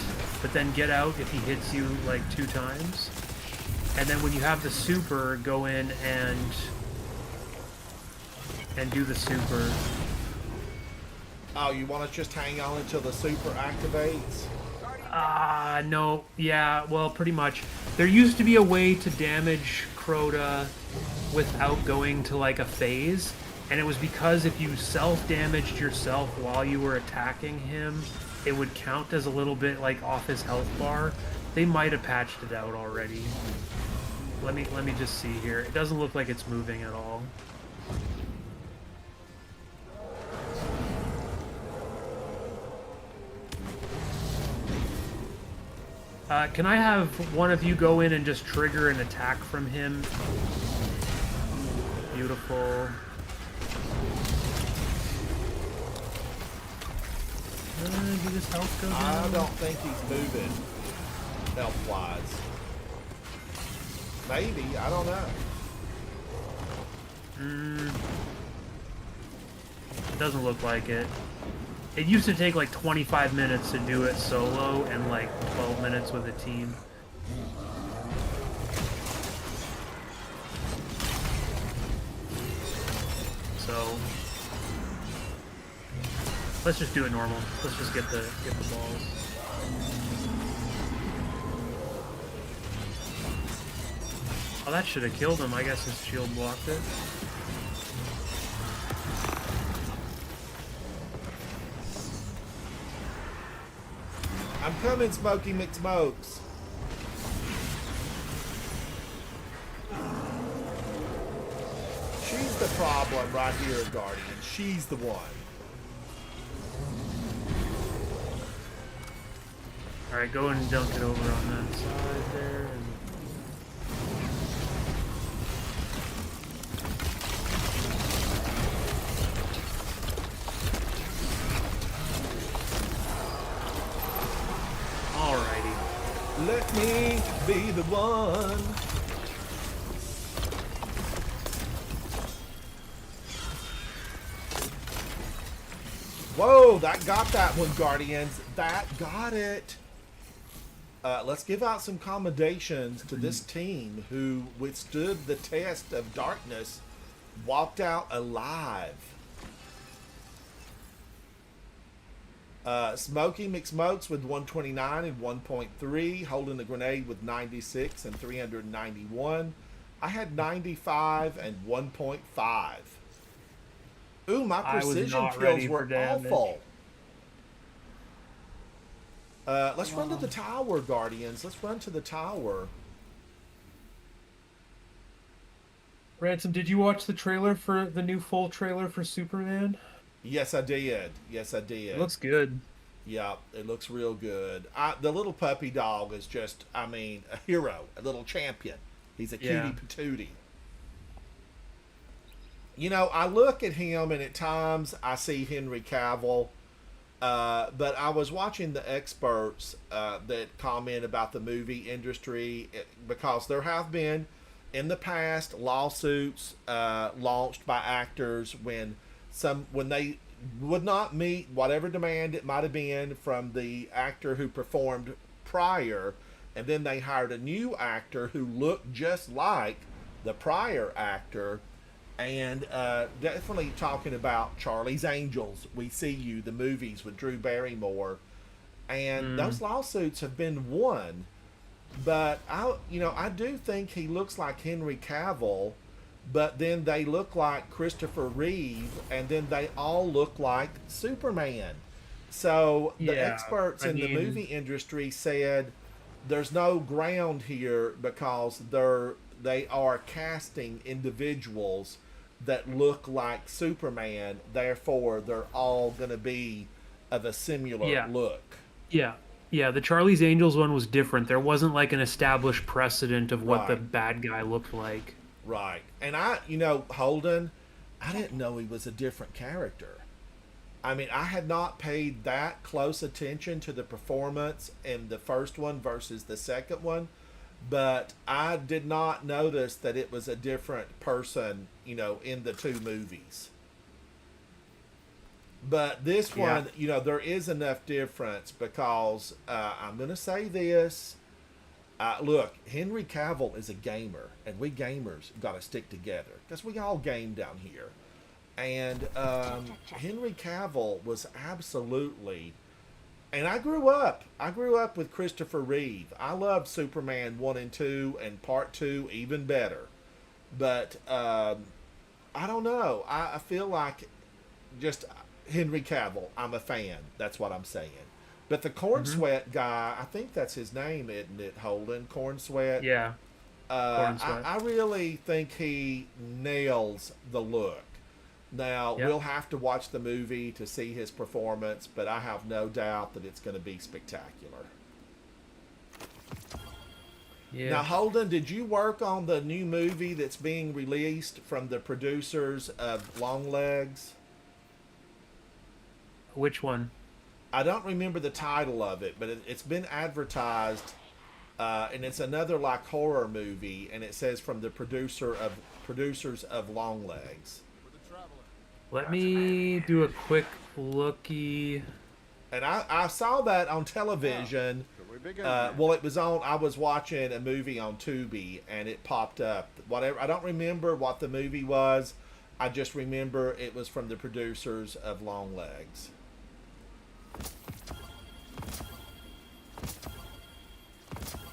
but then get out if he hits you like 2 times. And then when you have the super, go in and do the super. Oh, you want to just hang on until the super activates? No. Yeah, well, pretty much. There used to be a way to damage Crota without going to like a phase, and it was because if you self-damaged yourself while you were attacking him, it would count as a little bit like off his health bar. They might have patched it out already. Let me just see here. It doesn't look like it's moving at all. Can I have one of you go in and just trigger an attack from him? Beautiful. Did his health go down? I don't think he's moving health-wise. Maybe, I don't know. Doesn't look like it. It used to take like 25 minutes to do it solo and like 12 minutes with a team. So Let's just do it normal. Let's just get the balls. Oh, that should have killed him. I guess his shield blocked it. I'm coming, Smokey McSmokes. She's the problem right here, Guardian. She's the one. Alright, go and dunk it over on that side there. And... Alrighty. Let me be the one. Whoa, that got that one, Guardians. That got it. Let's give out some commendations to this team who withstood the test of darkness, walked out alive. Smokey McSmokes with 129 and 1.3, holding the grenade with 96 and 391. I had 95 and 1.5. Ooh, my precision kills were awful. Let's run to the tower, Guardians. Let's run to the tower. Ransom, did you watch the trailer for the new full trailer for Superman? Yes, I did. Yes, I did. It looks good. Yeah, it looks real good. The little puppy dog is just, I mean, a hero, a little champion. He's a cutie patootie. You know, I look at him and at times I see Henry Cavill, but I was watching the experts that comment about the movie industry because there have been in the past lawsuits launched by actors when they would not meet whatever demand it might have been from the actor who performed prior, and then they hired a new actor who looked just like the prior actor. And definitely talking about Charlie's Angels, We See You, the movies with Drew Barrymore, and those lawsuits have been won. But I do think he looks like Henry Cavill, but then they look like Christopher Reeve, and then they all look like Superman. So the experts in the movie industry said there's no ground here because they are casting individuals that look like Superman, therefore they're all going to be of a similar look. Yeah, the Charlie's Angels one was different. There wasn't like an established precedent of what the bad guy looked like. Right. And Holden, I didn't know he was a different character. I mean, I had not paid that close attention to the performance in the first one versus the second one. But I did not notice that it was a different person, in the two movies. But this one, there is enough difference because I'm going to say this. Look, Henry Cavill is a gamer, and we gamers got to stick together because we all game down here. And Henry Cavill was absolutely... And I grew up with Christopher Reeve. I loved Superman 1 and 2 and Part 2 even better. But I don't know. I feel like just Henry Cavill, I'm a fan. That's what I'm saying. But the Corn Sweat guy, I think that's his name, isn't it, Holden? Corn Sweat? Yeah. Corn Sweat. I really think he nails the look. Now, we'll have to watch the movie to see his performance, but I have no doubt that it's going to be spectacular. Yeah. Now, Holden, did you work on the new movie that's being released from the producers of Longlegs? Which one? I don't remember the title of it, but it's been advertised, and it's another like horror movie, and it says from the producers of Longlegs. Let me do a quick looky. And I saw that on television. Well, it was on. I was watching a movie on Tubi, and it popped up. Whatever. I don't remember what the movie was. I just remember it was from the producers of Longlegs.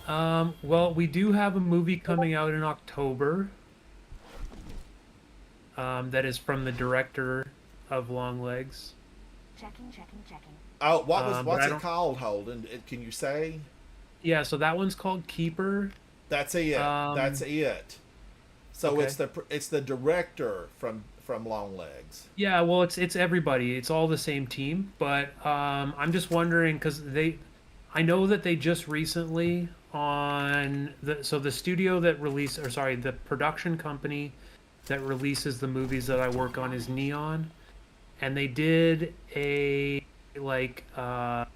Well, we do have a movie coming out in October. That is from the director of Longlegs. Checking. Oh, But what's I it don't. called, Holden? Can you say? Yeah, so that one's called Keeper. That's it. That's it. So okay. it's the director from Longlegs. Yeah, well, it's everybody. It's all the same team. But I'm just wondering because I know that they just recently the studio that released, or sorry, the production company that releases the movies that I work on is Neon, and they did like an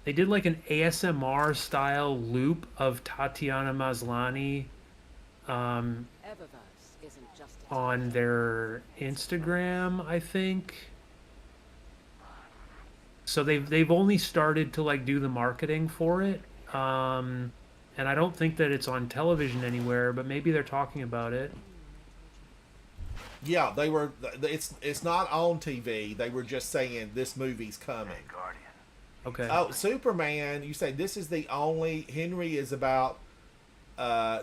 ASMR style loop of Tatiana Maslany on their Instagram, I think. So they've only started to like do the marketing for it. And I don't think that it's on television anywhere, but maybe they're talking about it. Yeah, they were. It's not on TV. They were just saying this movie's coming. Okay. Oh, Superman! You say this is the only. Henry is about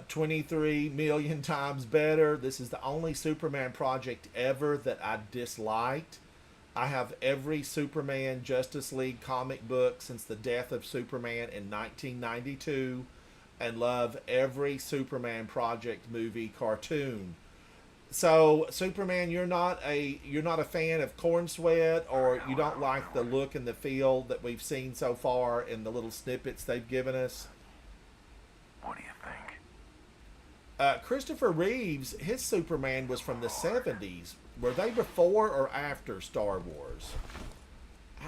23 million times better. This is the only Superman project ever that I disliked. I have every Superman Justice League comic book since the death of Superman in 1992, and love every Superman project movie cartoon. So Superman, you're not a fan of Corn Sweat, or you don't like the look and the feel that we've seen so far in the little snippets they've given us. What do you think? Christopher Reeves, his Superman was from the 70s. Were they before or after Star Wars?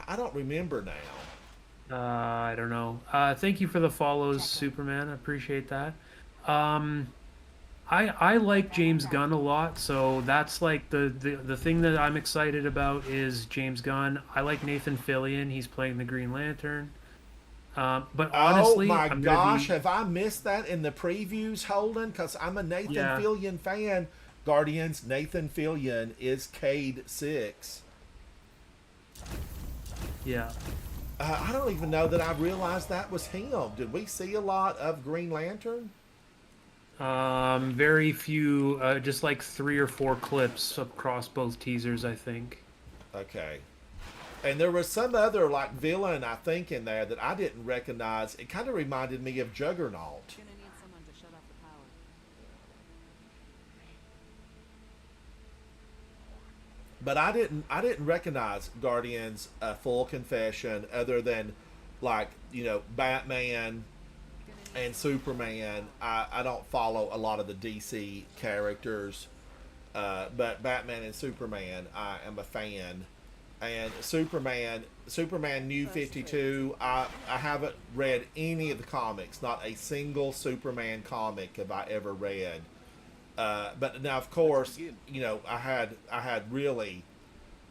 I don't remember now. I don't know. Thank you for the follows, Superman. I appreciate that. I like James Gunn a lot, so that's like the thing that I'm excited about is James Gunn. I like Nathan Fillion. He's playing the Green Lantern. But honestly, oh my I'm gosh, have I missed that in the previews, Holden? Because I'm a Nathan Fillion fan. Guardians, Nathan Fillion is Cade Six. Yeah. I don't even know that I realized that was him. Did we see a lot of Green Lantern? Very few, just like 3 or 4 clips across both teasers, I think. Okay. And there was some other like villain, I think, in there that I didn't recognize. It kind of reminded me of Juggernaut. But I didn't recognize Guardians full confession, other than like, Batman and Superman. I don't follow a lot of the DC characters, but Batman and Superman I am a fan. And Superman New 52, I haven't read any of the comics. Not a single Superman comic have I ever read. But now, of course, I had really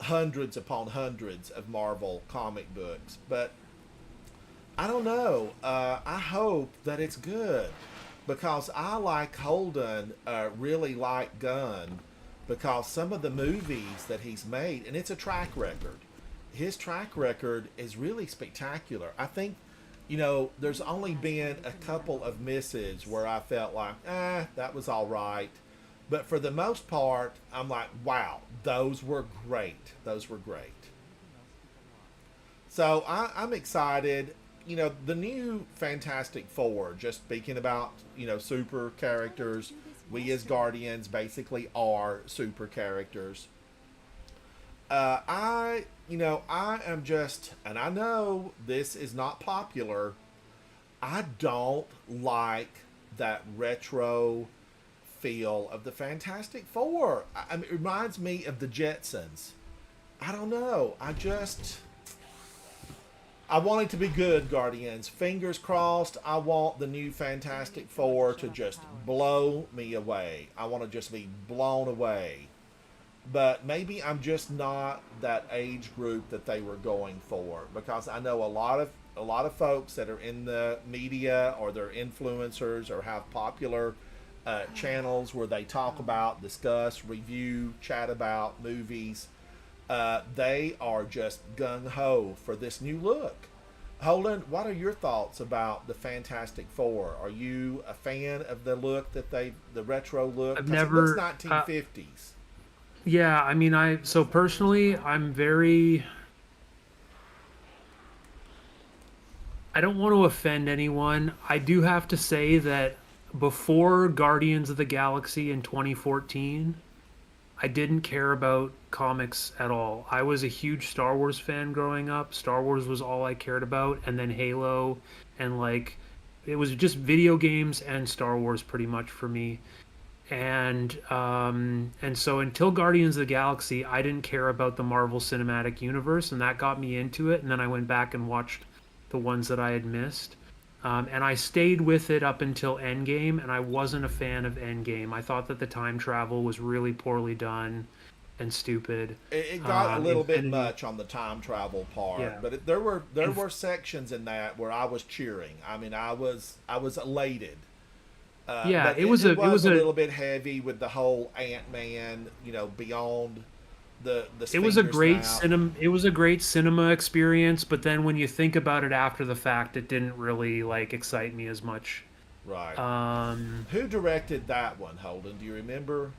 hundreds upon hundreds of Marvel comic books. But I don't know. I hope that it's good, because I, like Holden, really like Gunn, because some of the movies that he's made, and it's a track record. His track record is really spectacular. I think, there's only been a couple of misses where I felt like, that was all right. But for the most part, I'm like, wow, those were great. Those were great. So I'm excited. The new Fantastic Four, just speaking about, super characters, we as Guardians basically are super characters. I am just, and I know this is not popular, I don't like that retro feel of the Fantastic Four. I mean, it reminds me of the Jetsons. I don't know. I want it to be good, Guardians. Fingers crossed. I want the new Fantastic Four to just blow me away. I want to just be blown away. But maybe I'm just not that age group that they were going for, because I know a lot of folks that are in the media, or they're influencers, or have popular channels where they talk about, discuss, review, chat about movies. They are just gung-ho for this new look. Holden, what are your thoughts about the Fantastic Four? Are you a fan of the look that the retro look? I've 'Cause never- it looks 1950s. Yeah, I mean, so personally, I'm very. I don't want to offend anyone. I do have to say that before Guardians of the Galaxy in 2014, I didn't care about comics at all. I was a huge Star Wars fan growing up. Star Wars was all I cared about, and then Halo, and like, it was just video games and Star Wars pretty much for me. And so until Guardians of the Galaxy, I didn't care about the Marvel Cinematic Universe, and that got me into it. And then I went back and watched the ones that I had missed. And I stayed with it up until Endgame, and I wasn't a fan of Endgame. I thought that the time travel was really poorly done and stupid. It got a little bit Infinity- much on the time travel part, Yeah. but there were sections in that where I was cheering. I mean, I was elated. Yeah, but it was a little bit heavy with the whole Ant-Man, beyond the It was a finger great snout. It was a great cinema experience, but then when you think about it after the fact, it didn't really like excite me as much. Right. Who directed that one, Holden? Do you remember?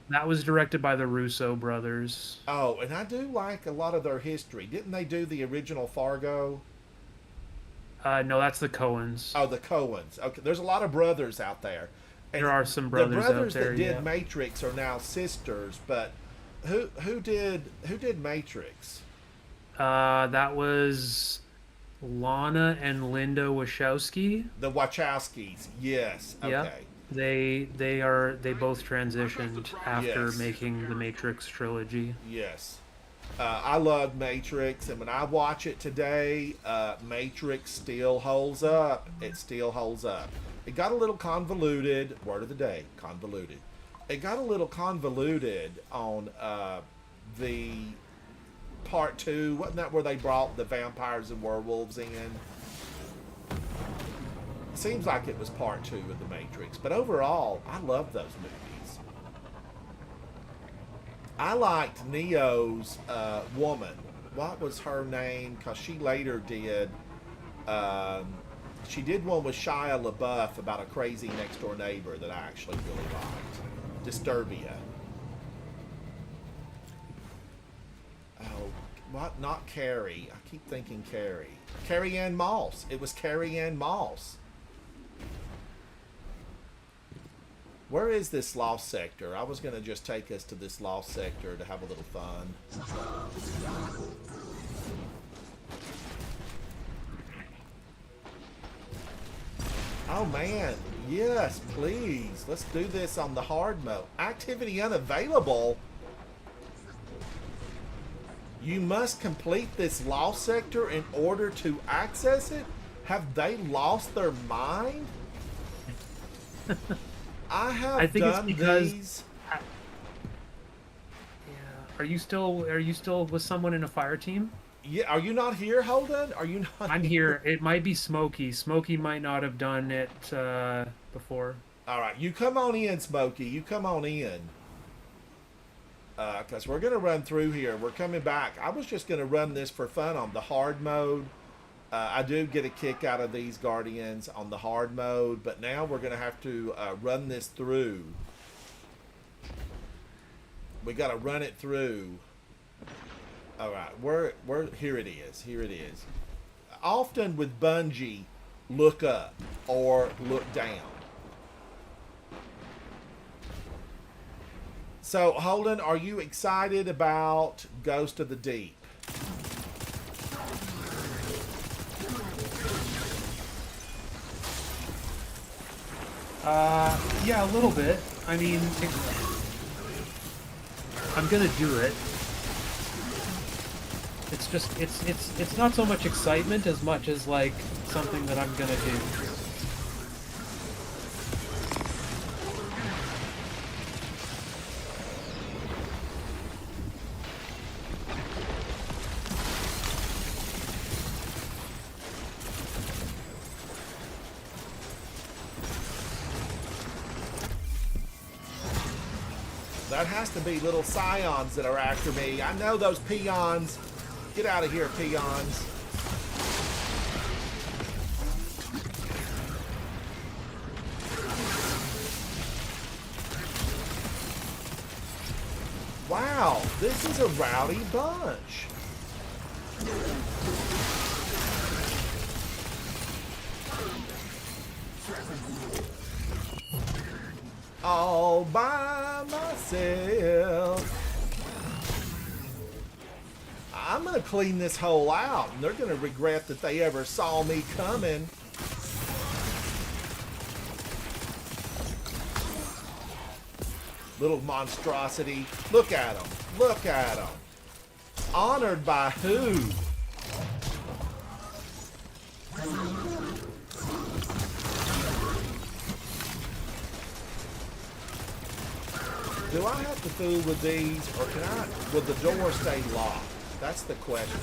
That was directed by the Russo brothers. Oh, and I do like a lot of their history. Didn't they do the original Fargo? No, that's the Coens. Oh, the Coens. Okay, there's a lot of brothers out there. And There are some brothers the brothers out there, that did yeah. Matrix are now sisters, but who did Matrix? That was Lana and Linda Wachowski. The Wachowskis. Yes. Okay. Yeah. They both transitioned after Yes. making the Matrix trilogy. Yes. I love Matrix, and when I watch it today, Matrix still holds up. It still holds up. It got a little convoluted. Word of the day, convoluted. It got a little convoluted on the part 2. Wasn't that where they brought the vampires and werewolves in? Seems like it was part 2 of the Matrix, but overall, I love those movies. I liked Neo's woman. What was her name? Because she later did. She did one with Shia LaBeouf about a crazy next door neighbor that I actually really liked. Disturbia. Oh, what? Not Carrie. I keep thinking Carrie. Carrie Ann Moss. It was Carrie Ann Moss. Where is this lost sector? I was going to just take us to this lost sector to have a little fun. Oh man, yes, please. Let's do this on the hard mode. Activity unavailable. You must complete this lost sector in order to access it? Have they lost their mind? I have I think it's done because- these. Are you still with someone in a fire team? Yeah, are you not here, Holden? Are you not? I'm here. It might be Smokey. Smokey might not have done it before. All right, you come on in, Smokey. You come on in. Because we're going to run through here. We're coming back. I was just going to run this for fun on the hard mode. I do get a kick out of these Guardians on the hard mode, but now we're going to have to run this through. We got to run it through. All right, here it is. Here it is. Often with Bungie, look up or look down. So, Holden, are you excited about Ghost of the Deep? Yeah, a little bit. I mean, I'm gonna do it. It's just, it's not so much excitement as much as like something that I'm gonna do. That has to be little scions that are after me. I know those peons. Get out of here, peons. Wow, this is a rowdy bunch. All by myself. I'm gonna clean this hole out, and they're gonna regret that they ever saw me coming. Little monstrosity. Look at him. Look at him. Honored by who? Do I have to fool with these, or can I? Will the door stay locked? That's the question.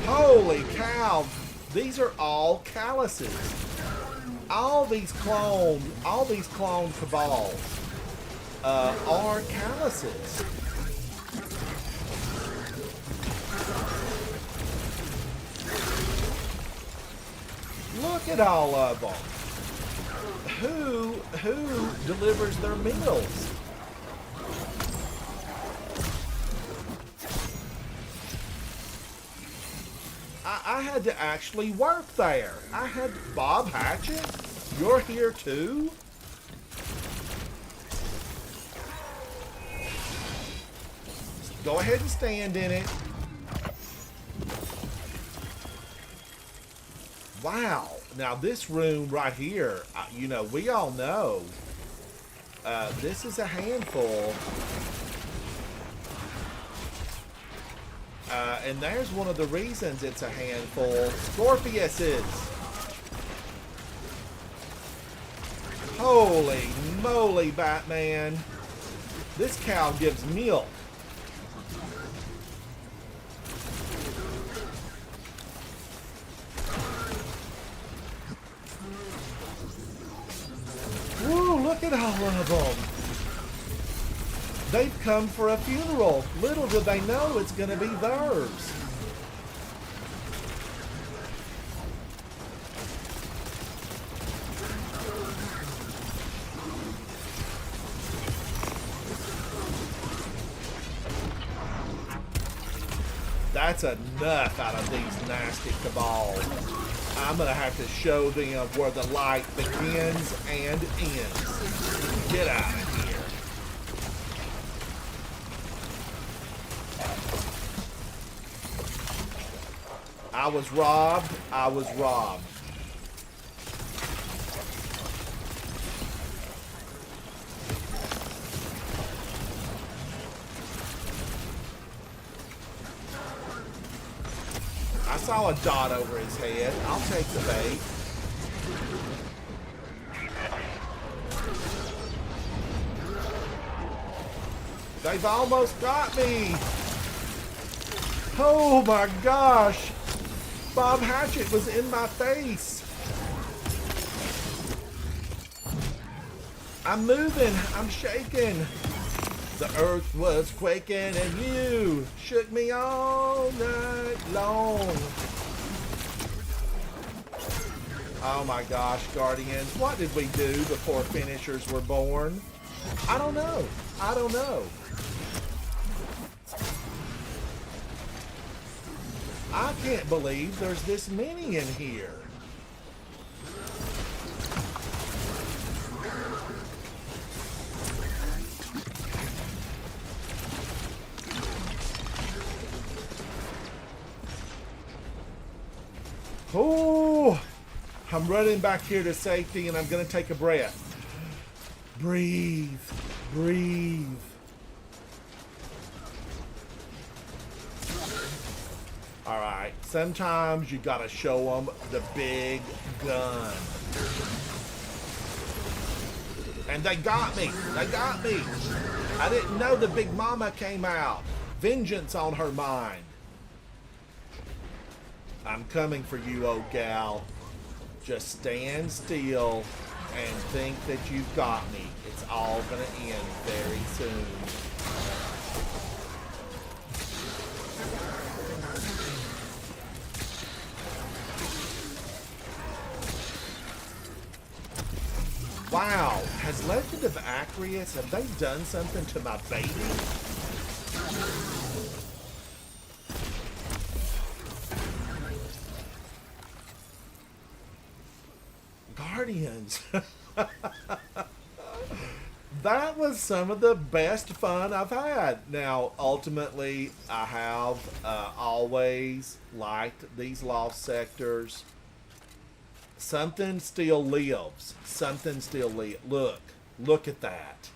Holy cow! These are all calluses. All these clone cabals are calluses. Look at all of them. Who delivers their meals? I had to actually work there. I had Bob Hatchett. You're here too? Go ahead and stand in it. Wow. Now this room right here, you know, we all know this is a handful. And there's one of the reasons it's a handful. Scorpiuses. Holy moly, Batman. This cow gives milk. Woo, look at all of them. They've come for a funeral. Little do they know it's going to be theirs. That's enough out of these nasty cabals. I'm going to have to show them where the light begins and ends. Get out of here. I was robbed. I was robbed. I saw a dot over his head. I'll take the bait. They've almost got me. Oh my gosh. Bob Hatchett was in my face. I'm moving. I'm shaking. The earth was quaking and you shook me all night long. Oh my gosh, Guardians. What did we do before finishers were born? I don't know. I don't know. I can't believe there's this many in here. Oh, I'm running back here to safety and I'm going to take a breath. Breathe, breathe. All right, sometimes you gotta show them the big gun. And they got me, they got me. I didn't know the Big Mama came out. Vengeance on her mind. I'm coming for you, old gal. Just stand still and think that you've got me. It's all gonna end very soon. Wow, has Legend of Acreus, have they done something to my baby? Guardians. That was some of the best fun I've had. Now, ultimately, I have always liked these lost sectors. Something still lives. Something still lives. Look at that.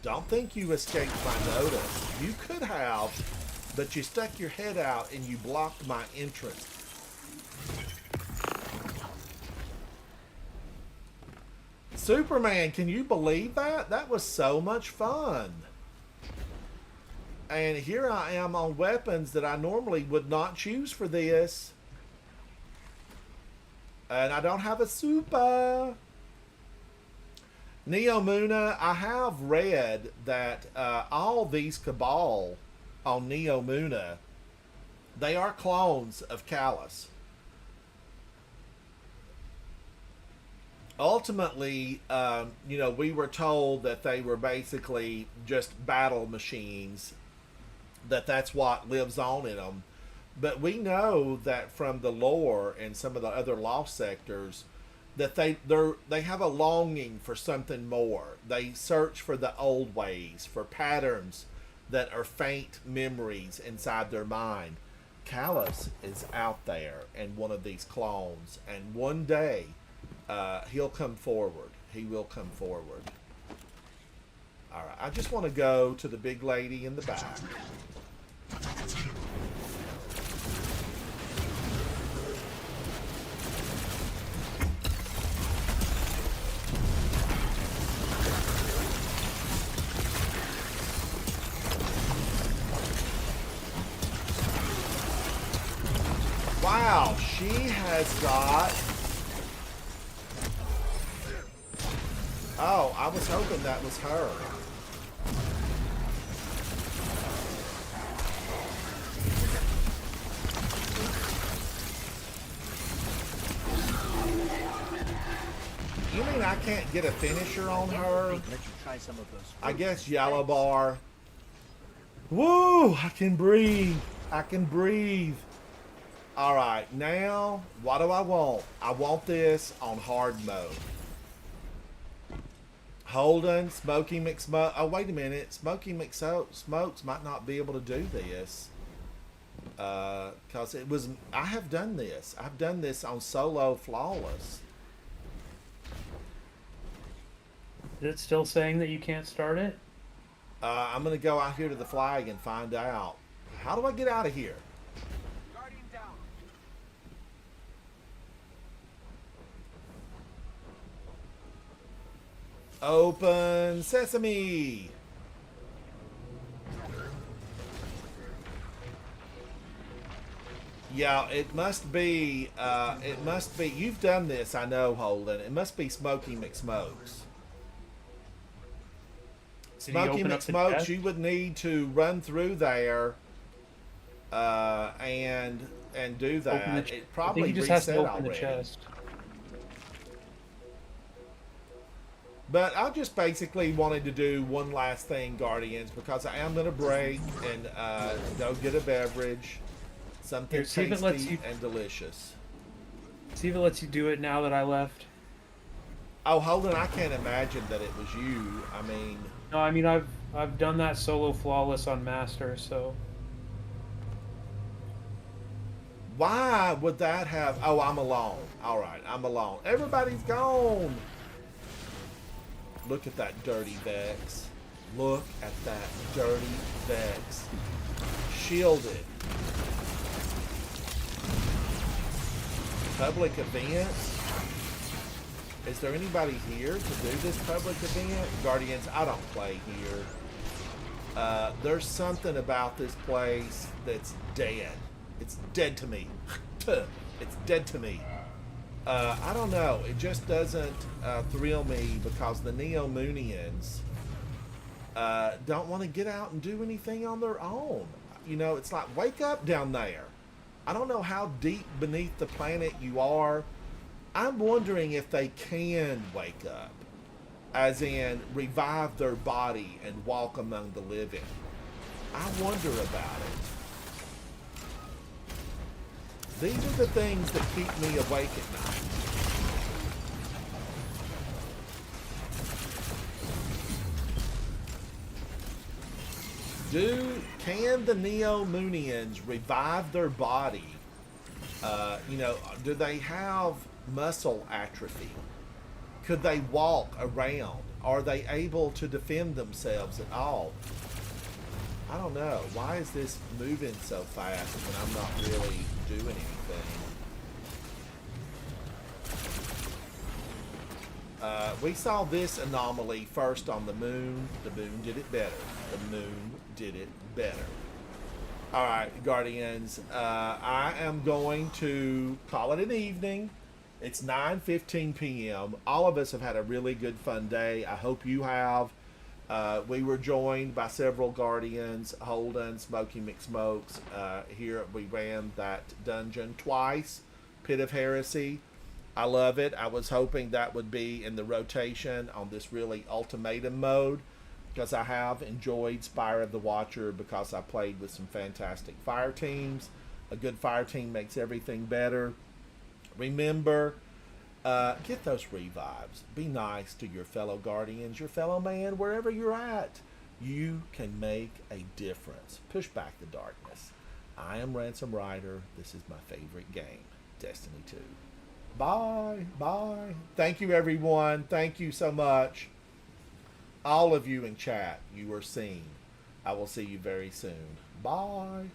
Don't think you escaped my notice. You could have, but you stuck your head out and you blocked my entrance. Superman, can you believe that? That was so much fun. And here I am on weapons that I normally would not choose for this. And I don't have a super. Neomuna, I have read that all these Cabal on Neomuna, they are clones of Callus. Ultimately, you know, we were told that they were basically just battle machines, that's what lives on in them. But we know that from the lore and some of the other lost sectors, that they have a longing for something more. They search for the old ways, for patterns that are faint memories inside their mind. Callus is out there and one of these clones, and one day he'll come forward. He will come forward. All right, I just want to go to the big lady in the back. Wow, she has got... Oh, I was hoping that was her. You mean I can't get a finisher on her? Let you try some of those. I guess yellow bar. Woo! I can breathe. I can breathe. All right, now what do I want? I want this on hard mode. Holden, Smokey McSmoke. Oh, wait a minute. Smokey McSmokes might not be able to do this. Because it was... I have done this. I've done this on solo flawless. Is it still saying that you can't start it? I'm going to go out here to the flag and find out. How do I get out of here? Guardian down. Open sesame. Yeah, it must be, you've done this, I know, Holden. It must be Smokey McSmokes. Smokey McSmokes, you would need to run through there and do that. It probably I think he just reset has to open already. the chest. But I just basically wanted to do one last thing, Guardians, because I am going to break and go get a beverage. Something tasty and delicious. See if it lets you do it now that I left. Oh, Holden, I can't imagine that it was you. I mean... No, I mean, I've done that solo flawless on Master, so... Why would that have... Oh, I'm alone. All right, I'm alone. Everybody's gone. Look at that dirty Vex. Look at that dirty Vex. Shielded. Public event? Is there anybody here to do this public event? Guardians, I don't play here. There's something about this place that's dead. It's dead to me. It's dead to me. I don't know. It just doesn't thrill me because the Neomunians don't want to get out and do anything on their own. You know, it's like, wake up down there. I don't know how deep beneath the planet you are. I'm wondering if they can wake up, as in revive their body and walk among the living. I wonder about it. These are the things that keep me awake at night. Can the Neomunians revive their body? You know, do they have muscle atrophy? Could they walk around? Are they able to defend themselves at all? I don't know. Why is this moving so fast when I'm not really doing anything? We saw this anomaly first on the moon. The moon did it better. The moon did it better. Alright, Guardians. I am going to call it an evening. It's 9:15 p.m. All of us have had a really good fun day. I hope you have. We were joined by several Guardians, Holden, Smokey McSmokes. Here we ran that dungeon twice, Pit of Heresy. I love it. I was hoping that would be in the rotation on this really ultimatum mode, because I have enjoyed Spire of the Watcher because I played with some fantastic fire teams. A good fire team makes everything better. Remember, get those revives. Be nice to your fellow Guardians, your fellow man, wherever you're at. You can make a difference. Push back the darkness. I am Ransom Rider. This is my favorite game, Destiny 2. Bye. Bye. Thank you, everyone. Thank you so much. All of you in chat, you are seen. I will see you very soon. Bye.